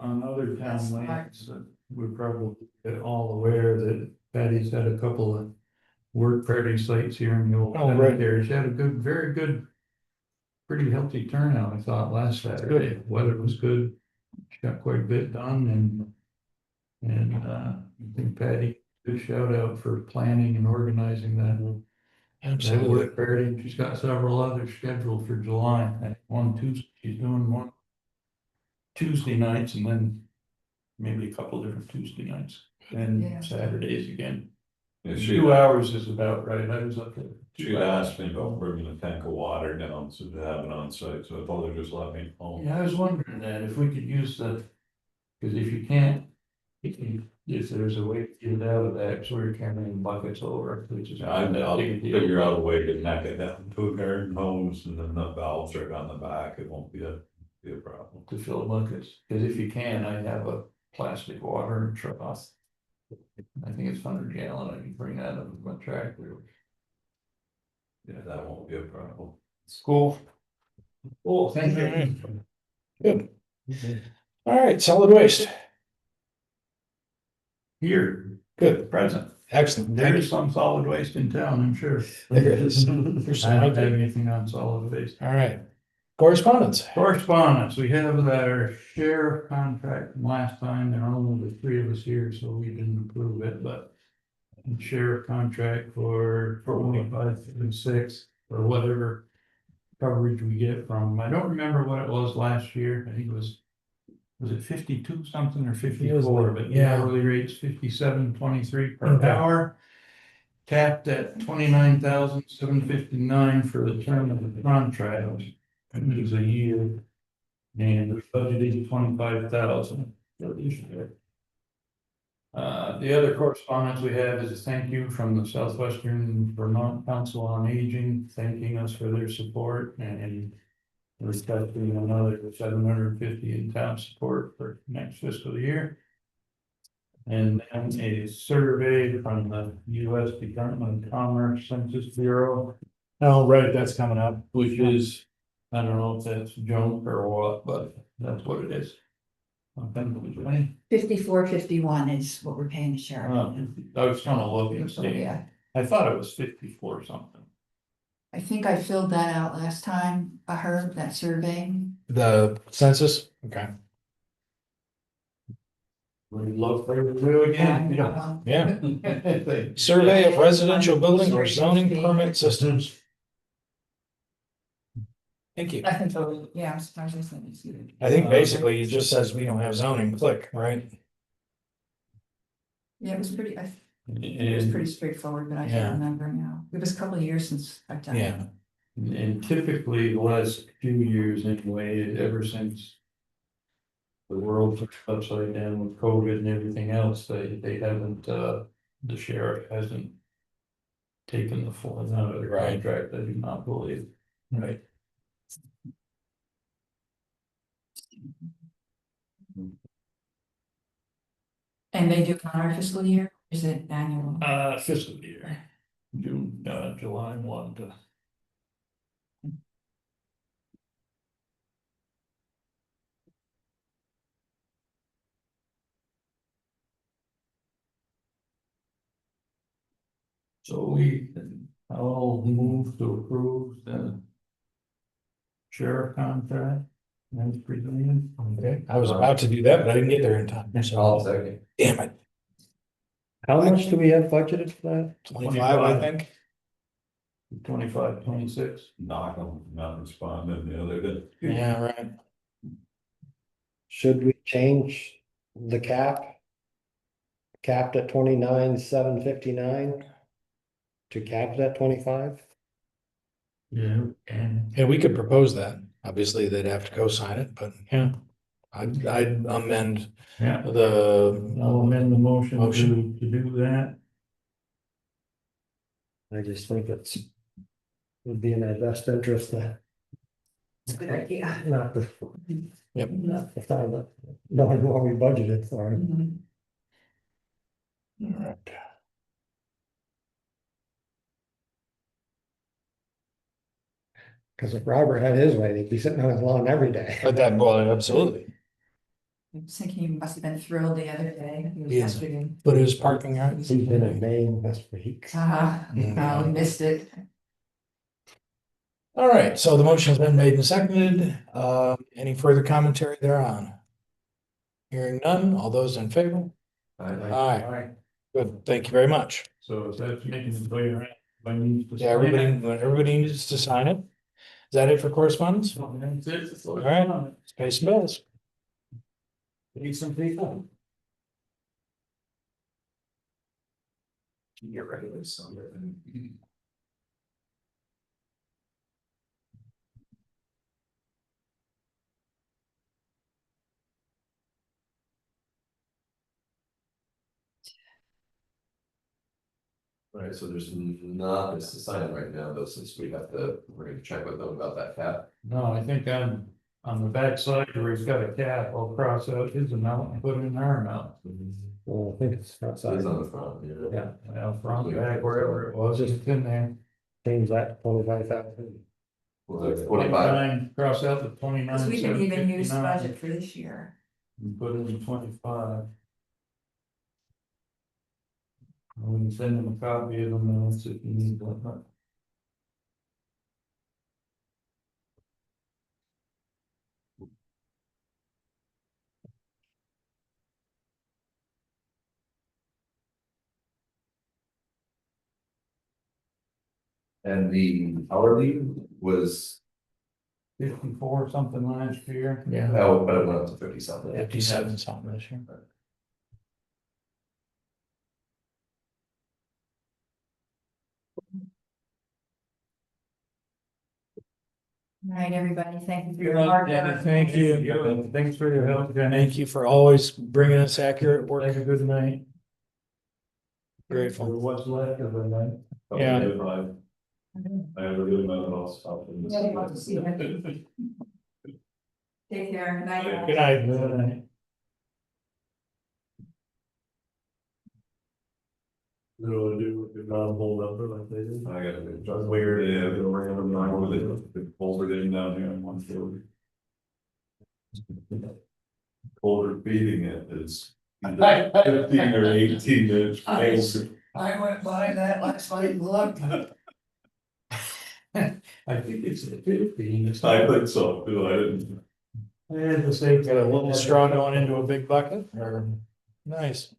On other That's town smart. lanes, we're probably all aware that Patty's had a couple of work party sites here in the old Oh, right. cemetery. She had a good, very good, pretty healthy turnout, I thought, last Saturday. Weather was good. She got quite a bit done and I think Patty, good shout out for planning and organizing that Absolutely. work party. She's got several others scheduled for July. I think one Tuesday, she's doing one Tuesday nights and then maybe a couple different Tuesday nights Yeah. and Saturdays again. Yeah, she 2 hours is about right. I was up there. She asked me about bringing a tank of water down so to have it on site, so I told her just let me know. Yeah, I was wondering that if we could use the, because if you can't, if there's a way to get it out of that, so we're carrying buckets over, which is. I'll figure out a way to neck it down to a garden hose and then the valves are on the back, it won't be a problem. To fill buckets, because if you can, I have a plastic watering trough. I think it's 100 gallon, I can bring that up with my tractor. Yeah, that won't be a problem. Cool. Oh, thank you. Good. All right, solid waste. Here, Good. present, Excellent. there is some solid waste in town, I'm sure. There is. There's I don't some. have anything on solid waste. All right. Correspondence. Correspondence, we have our sheriff contract from last time, there are only the 3 of us here, so we didn't approve it, but. Sheriff contract for 25, 56, or whatever coverage we get from, I don't remember what it was last year, I think it was it 52 something or 54, but the yeah. hourly rate's 57.23 per Okay. hour. Capped at 29,759 for the term of the contract, which is a year. And we budgeted 25,000 for this year. The other correspondence we have is a thank you from the Southwestern Vermont Council on Aging, thanking us for their support and Requesting another 750 in town support for next fiscal year. And then a survey from the US Department of Commerce Census Bureau, Oh, right, that's coming up. which is, I don't know if that's junk or what, but that's what it is. Okay. 5451 is what we're paying the sheriff. I was kind of looking, So, see, yeah, I thought it was 54 something. I think I filled that out last time, I heard that survey. The census, okay, We'd love for you to do again. yeah. Survey of residential building or zoning permit systems. Thank you. I think so, yeah, I'm surprised I said it's either. I think basically it just says we don't have zoning, click, right? Yeah, it was pretty, it was pretty straightforward, but I Yeah. can't remember now. It was a couple of years since I've done it. Yeah. And typically the last few years anyway, ever since the world took upside down with COVID and everything else, they haven't, the sheriff hasn't taken the full amount of the Right. contract, I do not believe. Right. And they do it on our fiscal year, or is it annual? Fiscal year, June, July 1 to. So I'll move to approve the sheriff contract. That's presented. Okay, I was about to do that, but I didn't get there in time, I'll so, second. damn it, How much do we have budgeted for that? 25, I think. 25, 26. Knock them, not responding, you know, they're good. Yeah, right. Should we change the cap? Capped at 29,759? To cap it at 25? Yeah. And Yeah, we could propose that. Obviously, they'd have to co-sign it, but yeah. I'd amend yeah, the, I'll amend the motion Motion. to do that. I just think would be in our best interest to. It's a good idea. Not the. Yep. Not the time, but knowing what we budgeted for. Mhm. all right. Cause if Robert had his way, he'd be sitting on his lawn every day. But that, well, absolutely, I was thinking he must have been thrilled the other day. He was Yeah. yesterday. but it was parking, right? He's been in Maine this week. We missed it. All right, so the motion's been made and seconded. Any further commentary thereon? Hearing none, all those in favor? Aye, good, thank you very much. So is that making its way around? By needs to Yeah, sign it? everybody needs to sign it. Is that it for correspondence? All That's it. That's all right, on it. let's pay some bills. Need some people. Get ready with something. Right, so there's not this to sign right now, though, since we're gonna check with them about that cap. No, I think on the back side where he's got a cap, I'll cross out his amount and put in our amount. Well, I think it's So outside. it's on the front, yeah. Well, front, back, wherever it was, it's in there. Change that to 25,000. Well, it's 25. Cross out the 29. Cause we can even use the 759, budget for this year. and put in 25. We can send them a copy of the minutes if you need one. And the hourly was, 54 something last year. Yeah. oh, but it went up to 50 something. 57 something this year. All right, everybody, thank you for your Good hard night, work. Danny. Thank you. Thanks for your help, Jenny. Thank you for always bringing us accurate Have work. a good night. For Grateful. what's left of the night. Yeah. I have a really mental stuff. Yeah, you want to see that. Take care. Good night. Good night. You know what to do with your non-whole number like they do? I got it. Just weird. Yeah, It'll ring up in Or line. they folded in down here on 140. Colder feeding it is either 15 or 18 inch. I went by that last night and looked. I think it's a 15. It's I not- think so, too. I didn't. I had to say. Got a little straw going into a big bucket, or, nice.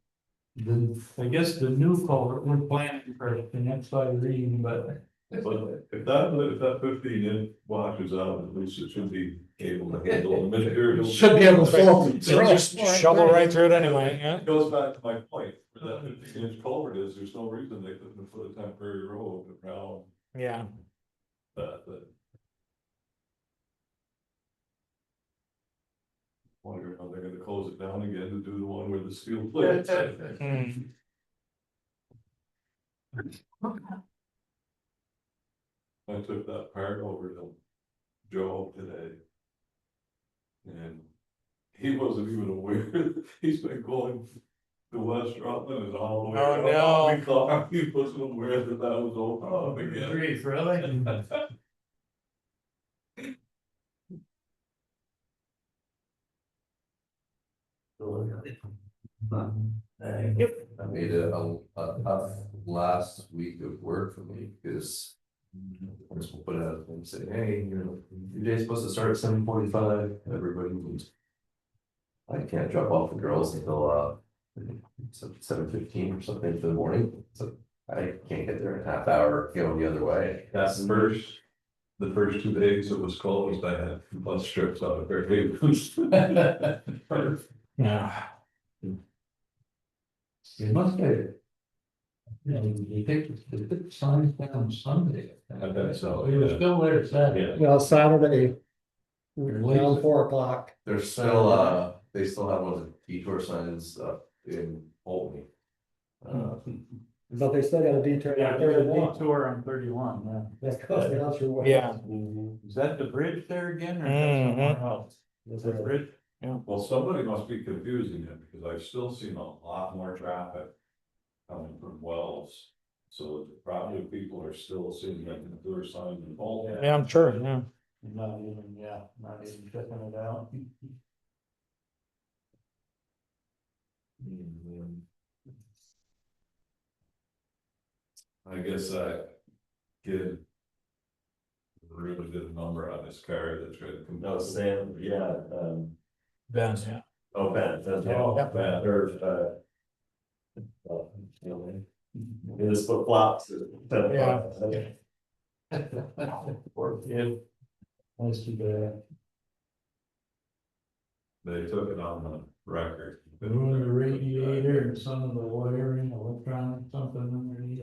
I guess the new culvert, we're planning for the next side reading, but. But if that 15 inch washes out, at least it should be able to handle the material. Should be able to flow through So it. just shovel right through it anyway, yeah. It goes back to my point, where that 15 inch culvert is, there's no reason they couldn't put a temporary road around Yeah. that. Wonder how they're gonna close it down again to do the one where the steel plates. Hmm. I took that part over to Joe today. And he wasn't even aware, he's been going to West Rutland and all the way. Oh, around. no. We thought he wasn't aware that was open again. Grief, really? I made a tough last week of work for me, because. I just put out and say, hey, you know, your day's supposed to start at 7:45, everybody needs. I can't drop off the girls until 7:15 or something for the morning, so I can't get there in a half hour going the other way. That's the first 2 days it was closed, I had bus trips out of Fairhaven. Yeah. You must have. You know, they take the signs down Sunday. I bet so, It was yeah. still there Saturday. Well, Saturday, Really? around 4 o'clock. There's still, they still have one of the detour signs up in Olney. But they still got a detour. Yeah, on there's a 31. detour on 31, That goes down through. West. Yeah. yeah. Is that the bridge there again, or is Mhm. that somewhere else? Is that bridge? Well, somebody must be confusing it, because I've still seen a lot more traffic coming from Wells. So probably people are still seeing that the door sign and all that. Yeah, I'm sure, yeah. Not even checking it out. I guess I get a really good number on this car that's ready to come. No, Sam, yeah, Ben, yeah. oh, Ben, that's, Oh, yeah, Ben, or, you know, in his flip flops. Yeah. Poor kid. Nice to bad. They took it on the record. Ruined the radiator and some of the wiring, electronic, something underneath.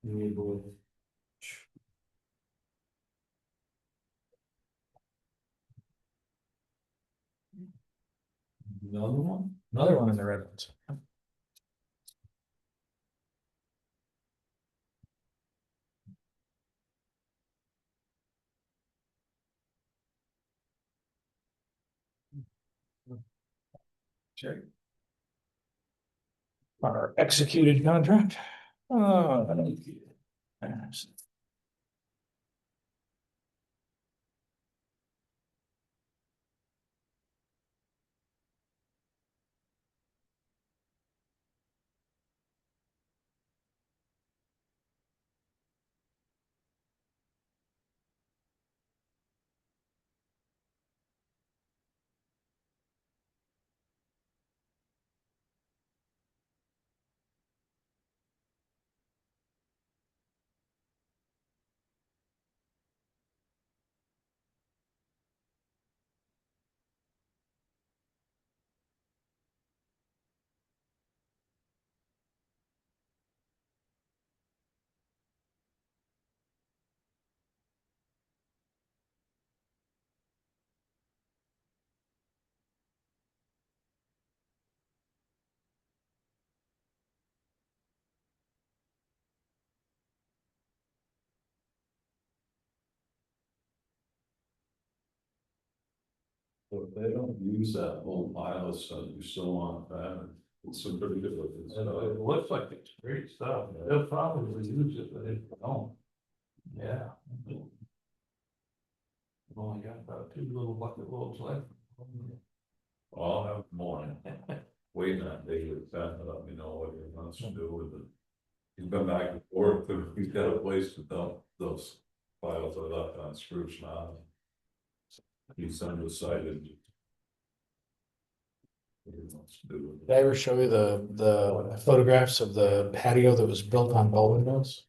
Yeah, boy. Another one? Another one in the Redwoods. Check. Our executed contract. Oh. Yes. But if they don't use that whole pile of stuff, you still want that, it's some pretty good looking stuff. It looks like it's great stuff. They'll probably use it, but if they don't. Yeah. We've only got about 2 little bucket loads left. I'll have more. Wait that day with that, let me know what he wants to do with it. He's been back and forth, he's got a place to dump those files that left on Spruce Mountain. He's undecided. What he wants to do with it. Did I ever show you the photographs of the patio that was built on bowling balls?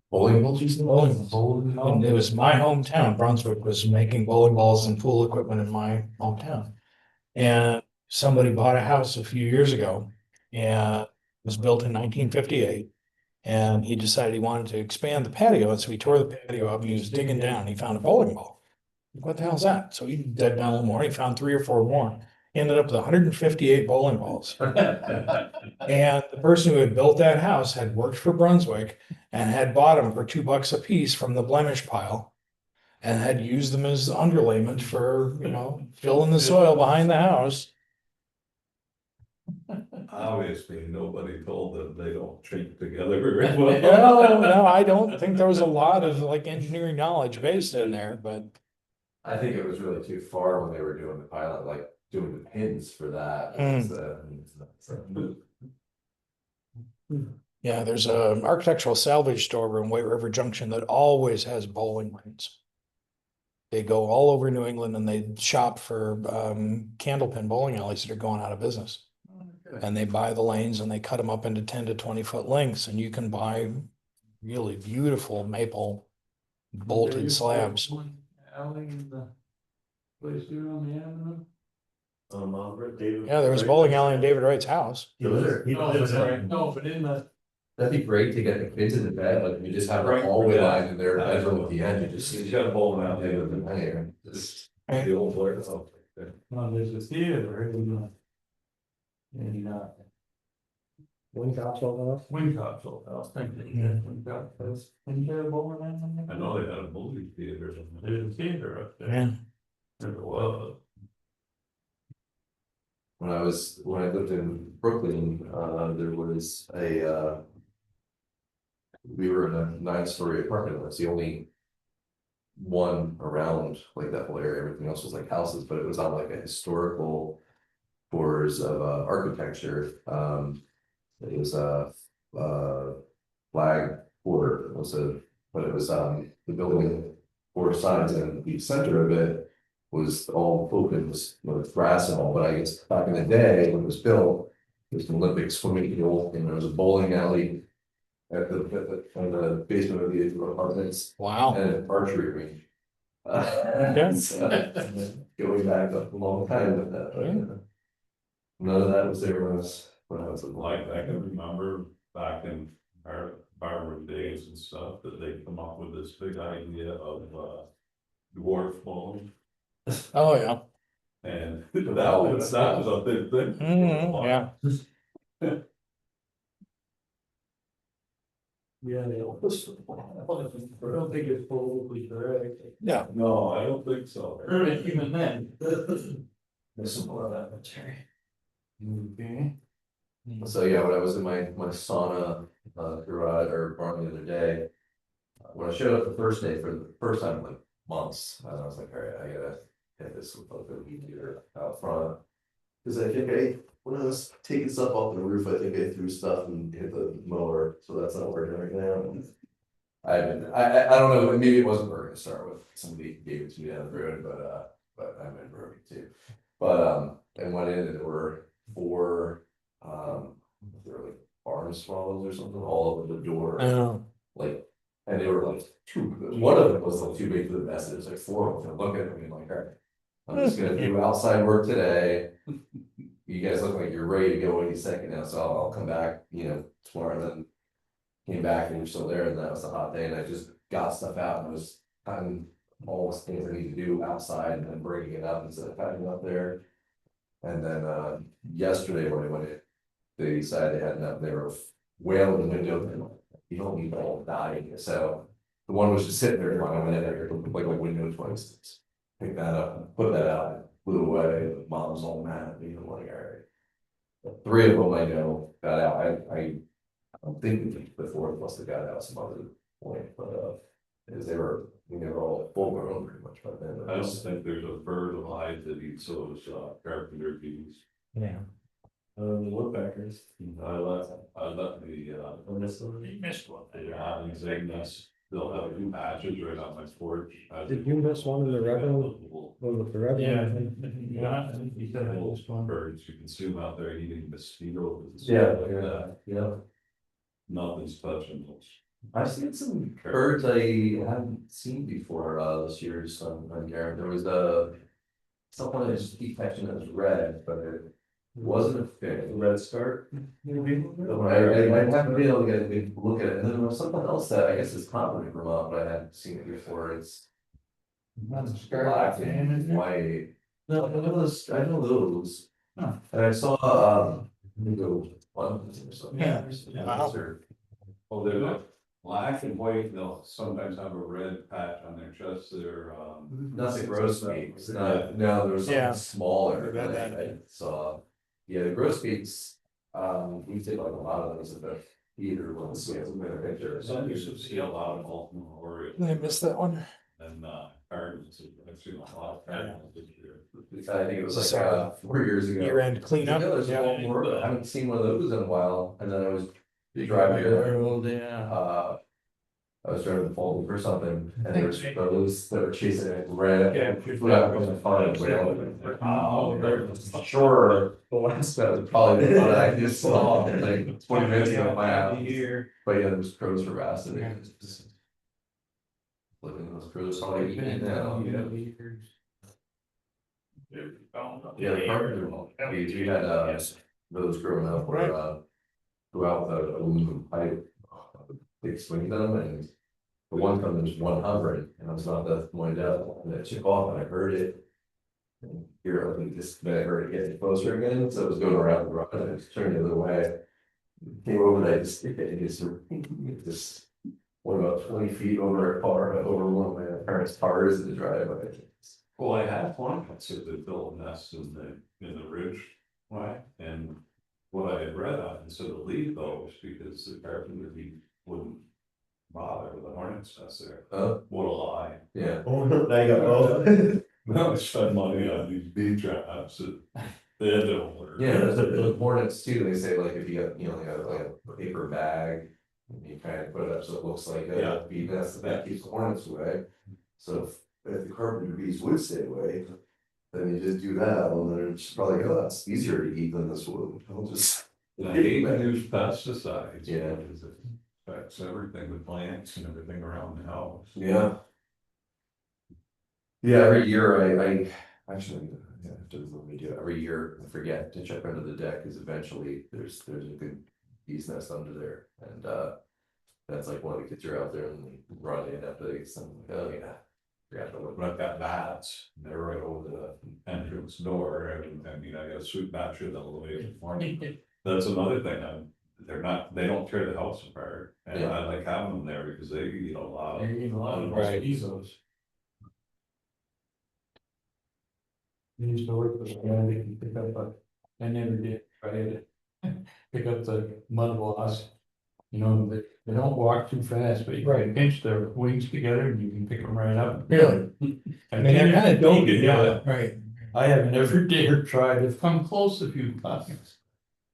Bowling balls, you said? Bowling balls. And it was my hometown, Brunswick was making bowling balls and pool equipment in my hometown. And somebody bought a house a few years ago and it was built in 1958. And he decided he wanted to expand the patio, and so he tore the patio up and he was digging down, he found a bowling ball. What the hell's that? So he dug down a little more, he found 3 or 4 more, ended up with 158 bowling balls. And the person who had built that house had worked for Brunswick and had bought them for $2 a piece from the blemish pile. And had used them as underlayment for, filling the soil behind the house. Obviously, nobody told them they don't treat together very well. No, I don't think there was a lot of engineering knowledge based in there, but. I think it was really too far when they were doing the pilot, like doing the pins for that. Yeah, there's an architectural salvage store in White River Junction that always has bowling lanes. They go all over New England and they shop for candlepin bowling alleys that are going out of business. And they buy the lanes and they cut them up into 10 to 20 foot lengths, and you can buy really beautiful maple bolted slabs. Alley in the place here on the avenue. David. Yeah, there was a bowling alley in David Wright's house. He lives in. No, but in the. That'd be great to get the kids into bed, like you just have a hallway line in their bedroom at the end, you just. He's got a bowling alley. Just. The old place. No, there's a theater in Windcop's old house. Windcop's old house, thank you. Yeah, Windcop has, isn't there a bowling alley? I know they had a movie theater. There's a theater up there. Yeah. There was. When I lived in Brooklyn, there was we were in a 9-story apartment, that's the only one around like that whole area, everything else was like houses, but it was on like a historical tours of architecture. It was a flag border, but it was the building 4 sides, and the center of it was all open with grass and all, but I guess back in the day when it was built, there was an Olympic swimming pool and there was a bowling alley at the basement of the apartments. Wow. And an archery range. So, going back a long time with that, but none of that was there when I was Like, I can remember back in our barber days and stuff, that they come up with this big idea of dwarf bowling. Oh, yeah. And that was a big thing. Yeah. Yeah, they almost, I don't think it's politically correct. Yeah. No, I don't think so. Or even then. There's some more of that material. Okay. So yeah, when I was in my sauna garage or barn the other day, when I showed up the first day for the first time in like months, I was like, all right, I gotta get this with like a weed eater out front. Cause I think when I was taking stuff off the roof, I think I threw stuff and hit the mower, so that's not working right now. I don't know, maybe it wasn't working to start with, somebody gave it to me down the road, but I might have broken it too. But I went in and there were 4 they were like barn swallows or something all over the door. Oh. Like, and they were like one of them was like too big for the mess, it was like 4 of them, looking at me like, all right, I'm just gonna do outside work today. You guys look like you're ready to go any second now, so I'll come back, tomorrow. And then came back and you're still there, and that was a hot day, and I just got stuff out and was cutting all the things I need to do outside and then bringing it up instead of cutting it up there. And then yesterday when I went in, they decided they had enough, they were wailing the window, and you don't need all dying. So the one was just sitting there when I went in there, like a window twice. Pick that up and put that out. flew away, the mom's all mad at me, I'm like, alright. 3 of them I know got out, I don't think the 4th must have got out some other point, but, because they were all full grown pretty much by then. I don't think there's a bird alive that eats those carpenter bees. Yeah. Woodpeckers. I let the On this one. You missed one. islands in this, they'll have 2 patches right on my porch. Did you miss one in the red one? With the red one? Yeah, I think you said it was one. Birds, you can see them out there eating mosquitoes. and stuff Yeah, like that. yeah. Nothing's touching those. I've seen some birds I haven't seen before, this year, just on Garrett, there was someone that just keep catching it as red, but it wasn't a fish. Red Start. I have to be able to get a good look at it, and then there was something else that I guess is common in Vermont, but I hadn't seen it before, it's black and white. No, I know those. Huh. And I saw, let me go, one, or something. Yeah. Those are- Oh, they're like black and white, they'll sometimes have a red patch on their chest, they're Nothing grosbeak, it's not, no, there was Yeah. something smaller, I read that I saw. Yeah, the grosbeaks, we did like a lot of those at the theater, when we had some better pictures. So you should see a lot of Baltimore Orioles. I missed that one. And Cardinals, I've seen a lot of Cardinals this year. I think it was like, Sorry. 4 years ago. Year-end cleanup. Yeah, there's Yeah. one more, but I haven't seen one of those in a while, and then I was driving there, Yeah. I was driving to Fulton for something, and there was those that were chasing it red. Yeah. Flew out from the far away. Oh, they're sure, the last that was probably the one I just saw, like 20 minutes ago at my house. But yeah, those crows harassing me. Looking at those crows, probably eating it now, you know. Yeah, the carpenter, we had, those growing up where, go out with a aluminum pipe. Big swing them, and the one time there's one hovering, and I was about to wind up, and it took off, and I heard it. And here, I think just, then I heard it getting closer again, so it was going around the rock, and I just turned the other way. Came over, and I just, it just went about 20 feet over a car, over one of my parents' cars in the driveway. Well, I had one, that said they built a nest in the ridge, right, and what I had read on, instead of leave those, because the carpenter, he wouldn't bother with the hornet's nest there. What a lie. Yeah. Oh, now you got both. Now I spend money on these bee traps that they don't work. Yeah, the hornets too, they say like if you got, like a paper bag, and you kind of put it up so it looks like Yeah. a bee nest, that keeps the hornets away. So if the carpenter bees would stay away, then you just do that, and then it's probably, oh, that's easier to eat than this would. I'll just. And I hate to use pesticides. Yeah. Because it affects everything, the plants and everything around the house. Yeah. Yeah, every year I actually, I have to let me do it, every year I forget to check under the deck, because eventually there's a good bee's nest under there, and that's like one of the kids are out there and they run in after they get some, oh yeah. Forgot to look. But I've got bats, they're right over the entrance door, and I mean, I got a sweet bat shit all the way in the morning. That's another thing, they don't tear the house apart, and Yeah. I like having them there because they eat a lot of. Right. mosquitoes. I used to work with a guy that can pick up I never did, try to pick up the mud wasp. They don't walk too fast, but you can pinch their wings together and you can pick them right up. Really? I mean, they're kind of Don't big, get it. right? I have never dared try, they've come close a few times.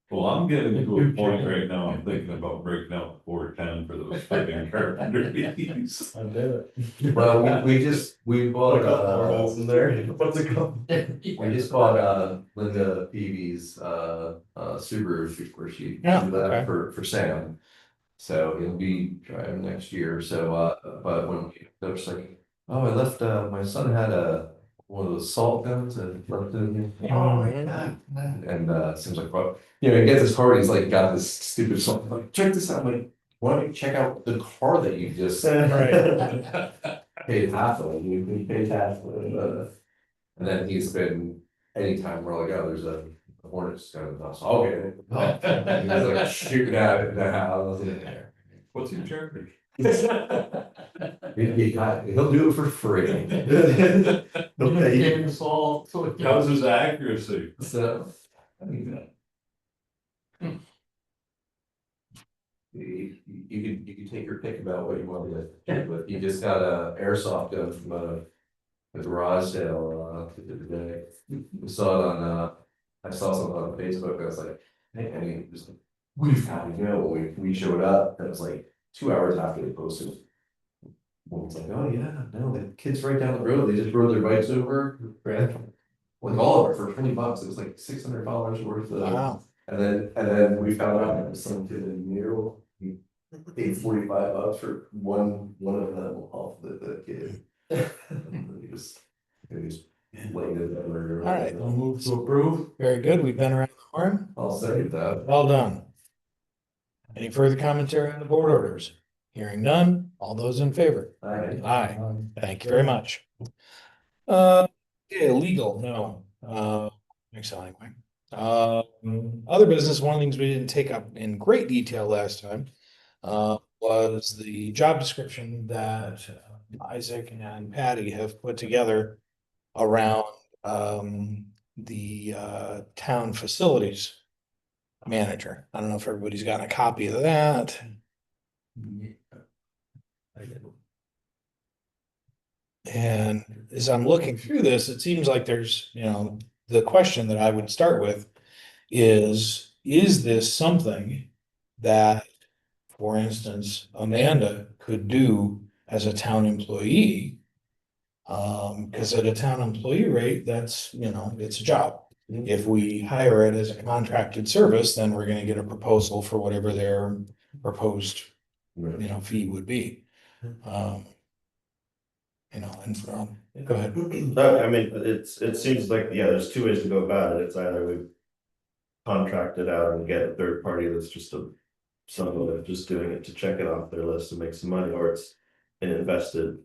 Well, I'm getting to a point right now, I'm thinking about breaking out 410 for those fucking carpenter bees. I'll do it. Well, we bought Holes in there. What's it called? we just bought Linda Peavy's Subaru, where she Yeah, did that okay. for Sam. So he'll be driving next year, so but when they was like, oh, I left, my son had one of those salt guns and left it in here. Oh, yeah. And seems like, well, he gets his car, and he's like got this stupid salt, I'm like, check this out, I'm like, why don't you check out the car that you just Right. paid half of, you paid half of it, and then he's been, anytime we're like, oh, there's a hornet's kind of house, I'll get it. And he's like shooting at it in the house. What's your charge? He'll do it for free. They'll pay you. Getting us all, so it How's his accuracy? So. You can take your pick about what you want to do, but you just got a airsoft gun from a garage sale the other day. We saw it on I saw something on Facebook. I was like, hey, I mean, just we've got, you know, we showed up. And it was like 2 hours after they posted. One's like, oh yeah, no, the kids right down the road, they just rode their bikes over, like all of it for $20. It was like $600 worth of. Wow. And then we found out that some kid in Mural, he paid $45 for one of them off the kid. He was laying it everywhere. All right. I'll move to approve. Very good. We've been around the horn. I'll second that. Well done. Any further commentary on the board orders? Hearing none. All those in favor? Aye. Thank you very much. Yeah, legal, no. Next time, anyway. Other business, one of the things we didn't take up in great detail last time was the job description that Isaac and Patty have put together around the town facilities manager. I don't know if everybody's gotten a copy of that. And as I'm looking through this, it seems like there's, the question that I would start with is this something that, for instance, Amanda could do as a town employee? Because at a town employee rate, that's, it's a job. If we hire it as a contracted service, then we're gonna get a proposal for whatever their proposed, fee would be. Go ahead. I mean, it seems like, yeah, there's two ways to go about it. It's either we contract it out and get a third party that's just someone just doing it to check it off their list and make some money, or it's an invested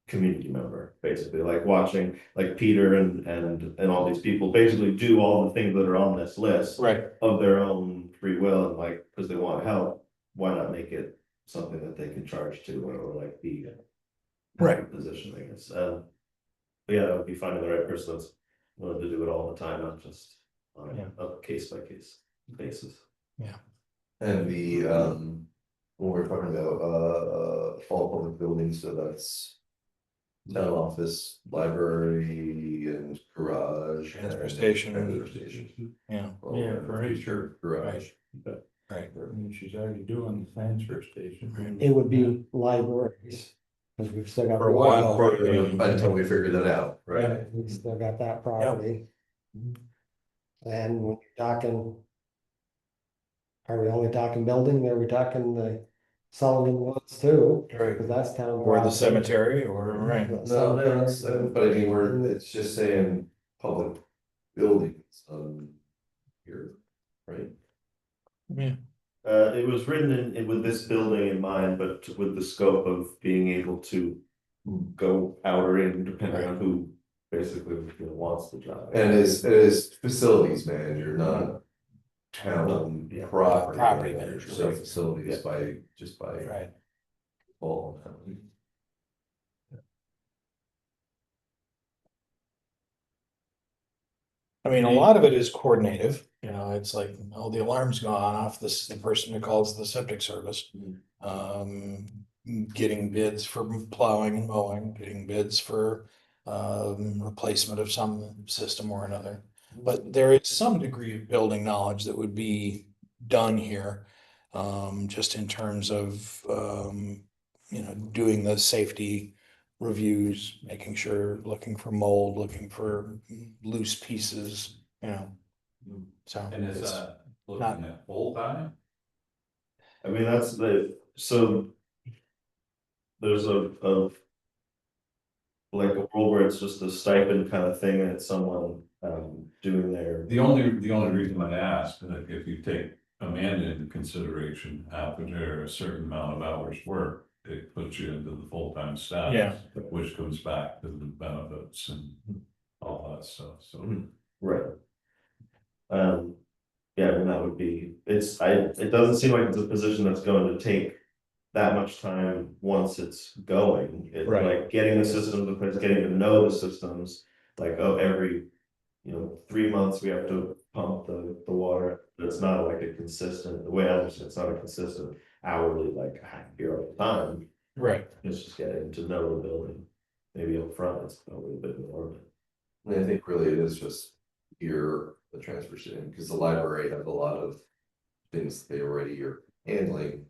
community member, basically, like watching, like Peter and all these people basically do all the things that are on this list. Right. Of their own free will, and like, because they want help, why not make it something that they can charge to, or like be Right. position, I guess. But yeah, it would be finding the right person that's willing to do it all the time, not just on a case by case basis. And the when we're talking about all public buildings, so that's town office, library, and garage, Transfer station. transfer station. Yeah. Yeah, right, sure. Garage. Right. I mean, she's already doing the transfer station. It would be libraries, because we've still got. For a while. Until we figure that out, right? Right, we still got that property. And when you're talking. Are we only talking building, are we talking the Sullivan Woods too? Right. Because that's town. Or the property. cemetery, or, right. No, that's, but I mean, it's just saying public buildings here, right? Yeah. It was written in with this building in mind, but with the scope of being able to go out or in, depending on who basically wants the job. And it is facilities manager, not town property Property manager, manager, so right. facilities by Right. all. I mean, a lot of it is coordinative, it's like, oh, the alarm's gone off, this is the person who calls the septic service. Getting bids for plowing and mowing, getting bids for replacement of some system or another. But there is some degree of building knowledge that would be done here, just in terms of, doing the safety reviews, making sure, looking for mold, looking for loose pieces, so. And is it's that not- looking at full time? I mean, so. There's a like a world where it's just a stipend kind of thing, and it's someone doing their. The only reason I ask, that if you take Amanda into consideration, after a certain amount of hours work, it puts you into the full-time status. Yeah. Which comes back to the benefits and all that stuff, so. Right. Yeah, and that would be, it doesn't seem like it's a position that's going to take that much time once it's going. It's Right. like getting the systems in place, getting to know the systems, like, oh, every, 3 months we have to pump the water. It's not like a consistent, the way I understand, it's not a consistent hourly, like, I have to be here all the time. Right. It's just getting to know the building. Maybe up front, it's a little bit more. And I think really it is just here, the transfer station, because the library has a lot of things they already are handling.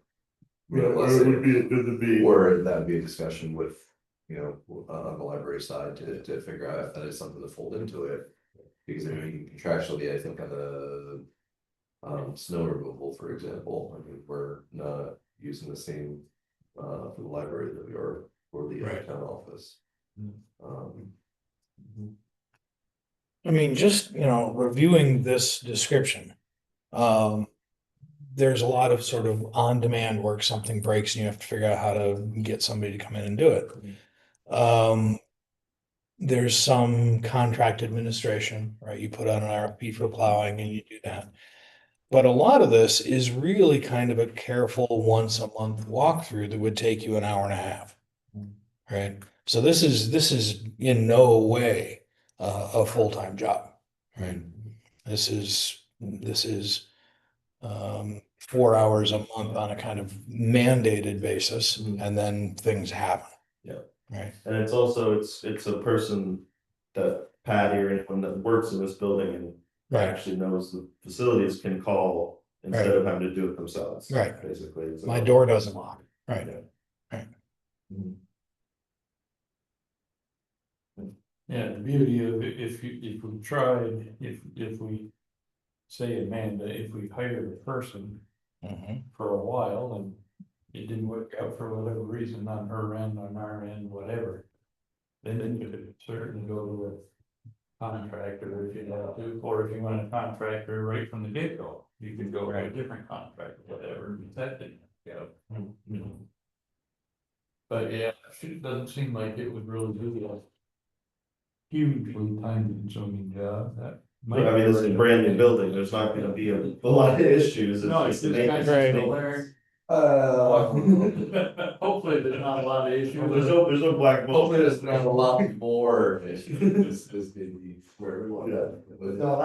It would be good to be. Or that'd be a discussion with, on the library side to figure out if that is something to fold into it. Because I mean, contractually, I think on the snow removal, for example, I mean, we're not using the same for the library that we are for the Right. town office. I mean, just, reviewing this description. There's a lot of sort of on-demand work, something breaks and you have to figure out how to get somebody to come in and do it. There's some contract administration, right? You put out an RFP for plowing and you do that. But a lot of this is really kind of a careful once a month walkthrough that would take you an hour and a half. Right? So this is in no way a full-time job, right? This is 4 hours a month on a kind of mandated basis, and then things happen. Yeah. Right. And it's also, it's a person that Patty or anyone that works in this building and Right. actually knows the facilities can call instead Right. of having to do it themselves. Right. Basically. It's My about- door doesn't lock. Right. Yeah. Right. Mhm. Yeah, the beauty of it, if we tried, if we say, Amanda, if we hired a person Mhm. for a while and it didn't work out for whatever reason on her end, on our end, whatever, then you could certainly go to a contractor if you have to, or if you want a contractor right from the get-go, you could go to a different contractor, whatever, if that didn't work out. But yeah, it doesn't seem like it would really be a hugely time-consuming job. That might I mean, this is a be brand new building. There's not gonna be a lot of issues. No, it's the just maintenance. kind of Right. still there. Uh, Hopefully there's not a lot of issues. There's no black. Hopefully there's not a lot more issues, this could be where we want Yeah. to. No,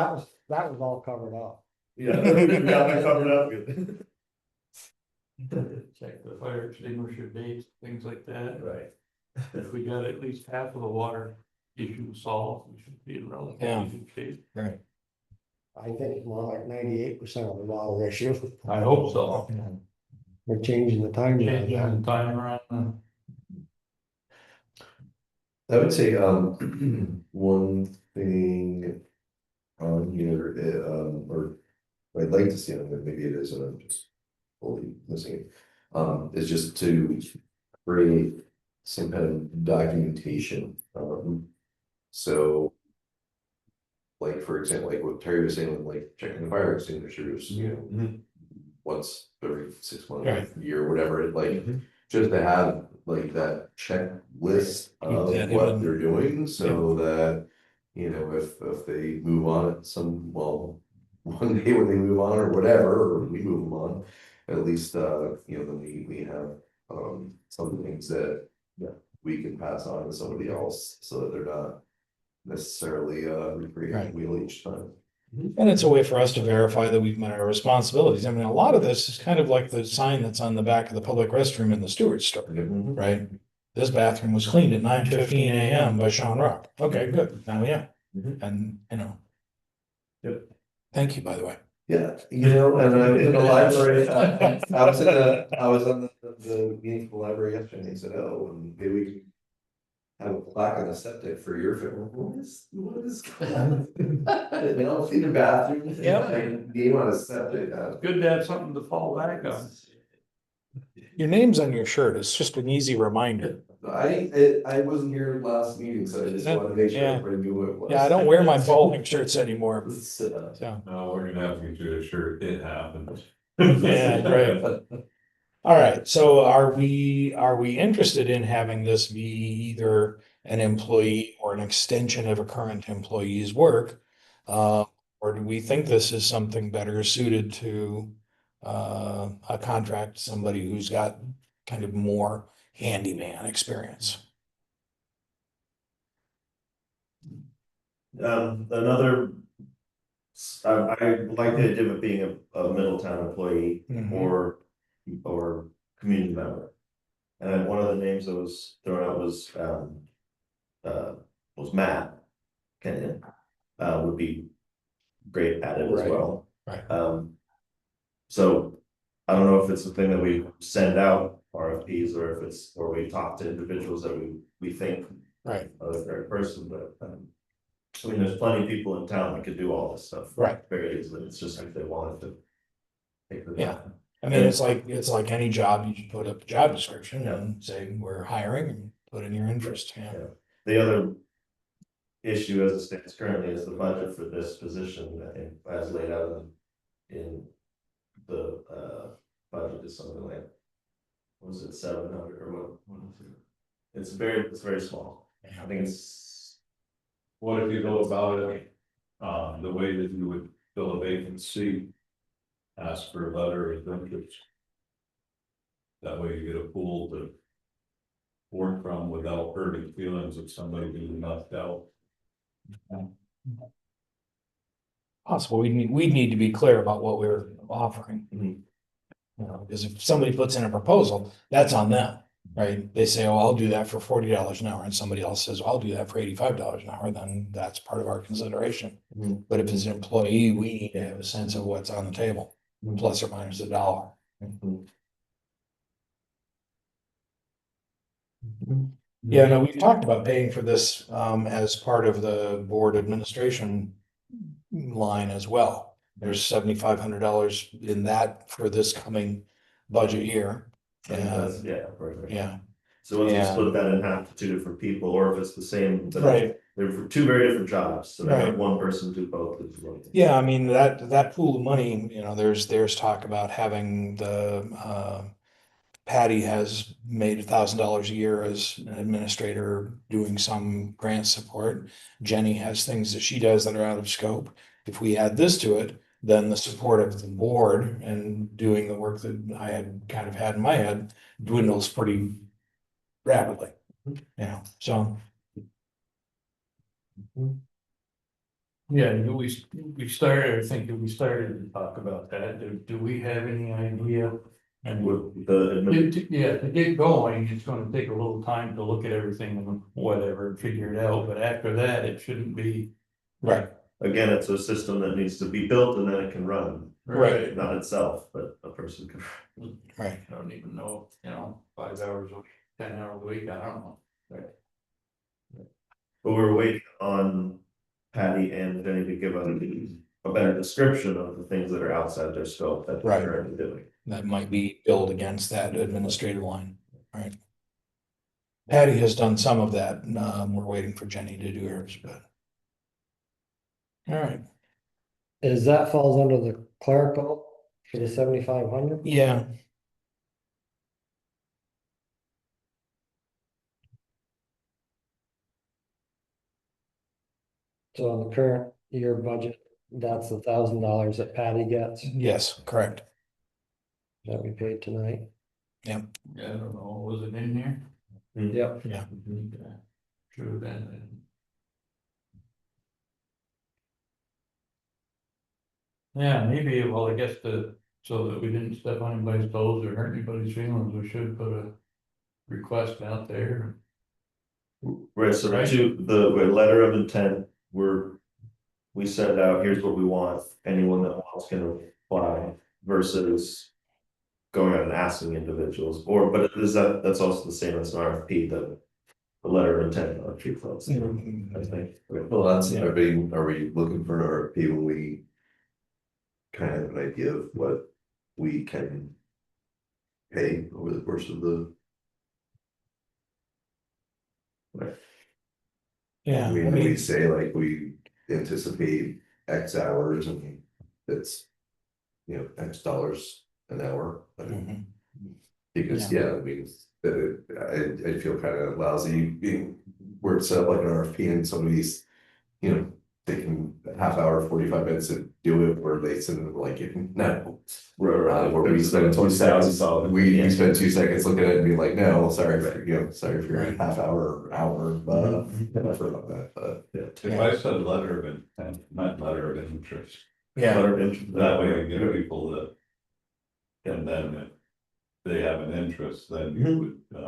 that was all covered up. Yeah, we got it covered up good. Check the fire extinguisher dates, things like that. Right. If we got at least half of the water issue solved, we should be in Yeah. relatively good shape. Right. I think it's more like 98% of the water issue. I hope so. We're changing the time. Changing the time around. I would say, one thing on here, or I'd like to see on there, maybe it is, and I'm just fully missing it. Is just to create some kind of documentation, so. Like, for example, like what Terry was saying, like checking the fire extinguishers, once every 6 months, Right. year, whatever, it like, just to have like that checklist of that what in- they're doing, so that. If they move on at one day when they move on or whatever, or we move them on. At least, then we have, some things that we can pass on to somebody else, so that they're not necessarily recreating Right. the wheel each time. And it's a way for us to verify that we've met our responsibilities. I mean, a lot of this is kind of like the sign that's on the back of the public restroom in the Stewart store, right? This bathroom was cleaned at 9:15 AM by Sean Rock. Okay, good. Now, yeah. And, Yep. Thank you, by the way. Yeah, and I was in the library, I was on the meeting for the library yesterday, and they said, oh, and maybe we can. Have a plaque on the septic for your family. What is? They don't see the bathroom. Yep. Name on a septic. Good to have something to fall back on. Your name's on your shirt. It's just an easy reminder. I wasn't here last meeting, so I just wanted to make sure Yeah. everybody knew what it was. Yeah, I don't wear my bowling shirts anymore. So, So, No, we're gonna have to get you a shirt, it happened. yeah, right. All right, so are we interested in having this be either an employee or an extension of a current employee's work? Or do we think this is something better suited to a contract, somebody who's got kind of more handyman experience. Another. I like the idea of it being a Middletown employee Mhm. or community member. And one of the names that was thrown out was Matt Kenyon, would be great at it as Right, well. right. So I don't know if it's a thing that we send out RFPs or if it's, or we talk to individuals that we think Right, are the correct person, but, I mean, there's plenty of people in town that could do all this stuff. Right. Very easily, it's just if they wanted to. Take the Yeah. time. I mean, it's like any job, you just put up a job description and say, we're hiring, and put in your interest, yeah. Yeah. The other issue as it stands currently is the budget for this position, I think, as laid out in the budget is something like, what was it, 700 or what is it? It's very small. I think it's, What if you go about it, the way that you would fill a vacancy? Ask for a letter of interest. That way you get a pool to work from without hurting feelings of somebody being left out. Possible, we'd need to be clear about what we're offering. Mhm. You know, because if somebody puts in a proposal, that's on them, right? They say, oh, I'll do that for $40 an hour, and somebody else says, I'll do that for $85 an hour, then that's part of our consideration. Mhm. But if it's an employee, we need to have a sense of what's on the table, plus or minus $1. Yeah, no, we've talked about paying for this as part of the board administration line as well. There's $7,500 in that for this coming budget year. And yeah, right. yeah, So once we Yeah. split that in half to two different people, or if it's the same, but right. they're for two very different jobs, so they have Right. one person do both. Yeah, I mean, that pool of money, you know, there's talk about having the Patty has made $1,000 a year as an administrator doing some grant support. Jenny has things that she does that are out of scope. If we add this to it, then the support of the board and doing the work that I had kind of had in my head dwindles pretty rapidly. You know, so Yeah, we started, I think we started to talk about that. Do we have any idea? And With the yeah, to get going, it's gonna take a little time to look at everything and whatever, and figure it out, but after that, it shouldn't be. right, again, it's a system that needs to be built and then it can run, Right. not itself, but a person can. right. I don't even know, 5 hours, 10 hours a week, I don't know. But we're waiting on Patty and Jenny to give us a better description of the things that are outside their scope that Right. they're currently doing. That might be billed against that administrative line, right? Patty has done some of that, we're waiting for Jenny to do hers, but. All right, Is that falls under the clerical for the 7,500? yeah, So on the current year budget, that's $1,000 that Patty gets yes, correct, that we paid tonight. Yeah, I don't know, was it in here? Yep. yeah, Should have been. Yeah, maybe, well, I guess so that we didn't step on anybody's toes or hurt anybody's feelings, we should put a request out there. Right, so Right. the letter of intent, we send out, here's what we want, anyone that wants can apply versus going out and asking individuals, but that's also the same as an RFP, the letter of intent on tree floats, I think. Well, that's, Yeah. are we looking for an RFP when we kind of have an idea of what we can pay over the course of the, yeah, I I mean, we mean, say like we anticipate X hours and it's, X dollars an hour. mhm, Because, yeah, I mean, I feel kind of lousy being, where it's set up like an RFP and somebody's, taking a half hour, 45 minutes to do it, where they send them like, no, Where we spend 2 seconds, we spend 2 seconds looking at it and being like, no, sorry for, sorry for your Right. half hour, effort on that, but. If I said letter of intent, not letter of interest, Yeah, that way I get people that. And then if they have an interest, then you would,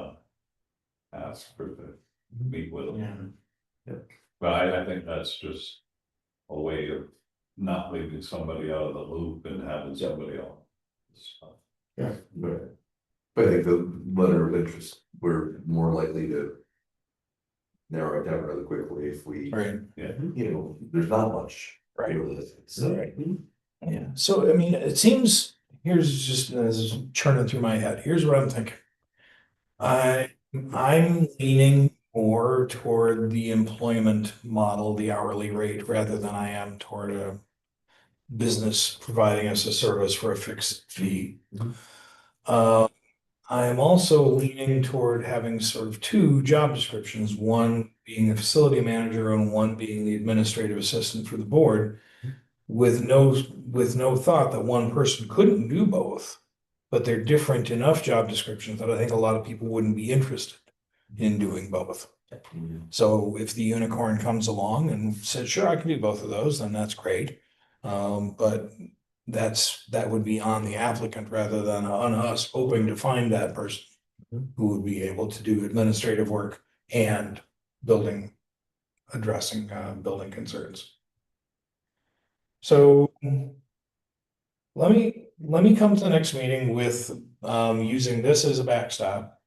ask for the, meet with them. yeah, But I think that's just a way of not leaving somebody out of the loop and having somebody else. Yeah, but I think the letter of interest, we're more likely to. Narrow it down really quickly if we, right, there's not much. Right. Really, so. right. Yeah, so I mean, it seems, here's just, this is churning through my head, here's what I'm thinking. I'm leaning more toward the employment model, the hourly rate, rather than I am toward a business providing us a service for a fixed fee. I am also leaning toward having sort of two job descriptions, one being the facility manager and one being the administrative assistant for the board, with no thought that one person couldn't do both. But they're different enough job descriptions that I think a lot of people wouldn't be interested in doing both. So if the unicorn comes along and says, sure, I can do both of those, then that's great. But that would be on the applicant rather than on us hoping to find that person who would be able to do administrative work and addressing building concerns. So let me come to the next meeting with using this as a backstop,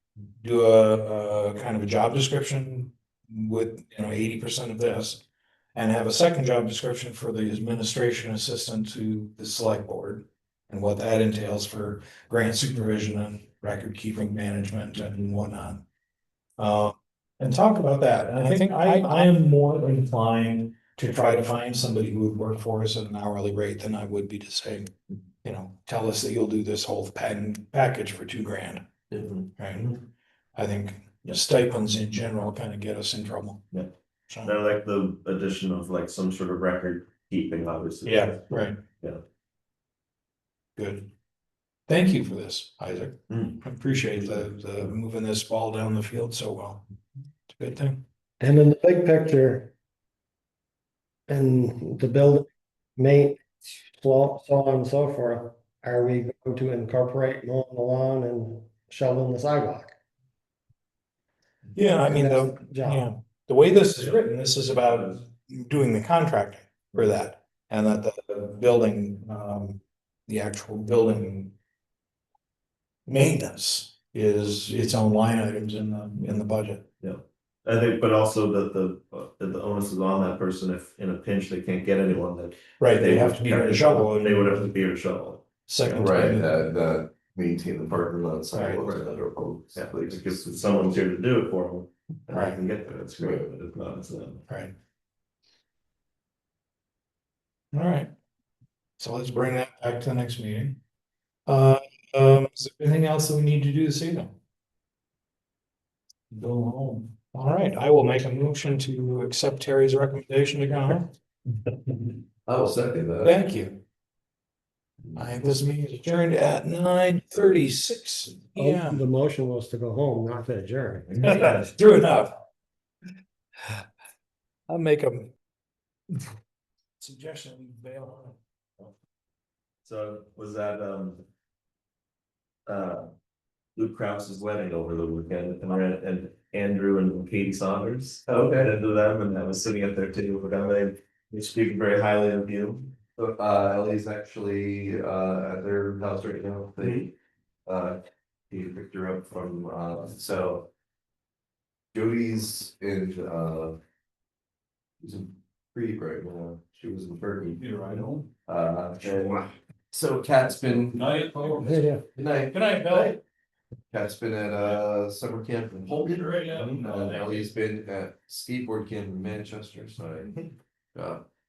do a kind of a job description with 80% of this, and have a second job description for the administration assistant to the select board and what that entails for grant supervision and record keeping management and whatnot. And talk about that. And I think I am more inclined to try to find somebody who would work for us at an hourly rate than I would be to say, tell us that you'll do this whole package for $2,000. Right? I think stipends in general kind of get us in trouble. Yeah. So, I like the addition of like some sort of record keeping, obviously. yeah, right. Yeah. Good. Thank you for this, Isaac. Mm. I appreciate the moving this ball down the field so well. It's a good thing. And in the big picture. And the building, so on and so forth, are we going to incorporate mowing the lawn and shoveling the sidewalk? Yeah, I mean, That's the job. the way this is written, this is about doing the contracting for that. And that the building, the actual building maintenance is its own line items in the budget. Yeah. I think, but also that the onus is on that person if in a pinch they can't get anyone that. Right, they have to be here to shovel. They would have to be here to shovel. Second. Right, that maintain the parking lot sidewalks and other roads. Yeah, because if someone's here to do it for them, and I Right. can get there, it's great, but if not, it's them. Right. All right. So let's bring that back to the next meeting. Is there anything else that we need to do this evening? Go home. All right, I will make a motion to accept Terry's recommendation to go home. I will second that. Thank you. This meeting is adjourned at 9:36. Yeah, The motion was to go home, not to adjourn. true enough. I'll make a suggestion, we bail on. So was that Luke Krause's wedding over the weekend and Andrew and Katie Saunders. Okay. Into them, and I was sitting at their table, but they speak very highly of you. Ellie's actually at their house right now. He picked her up from so Jody's in she's in Crete right now. She was in Turkey. You're right home. And so Kat's been Night. Yeah. good night. Good night, Bill. Kat's been at summer camp in Holden. Right, yeah. Ellie's been at skateboard camp in Manchester, so I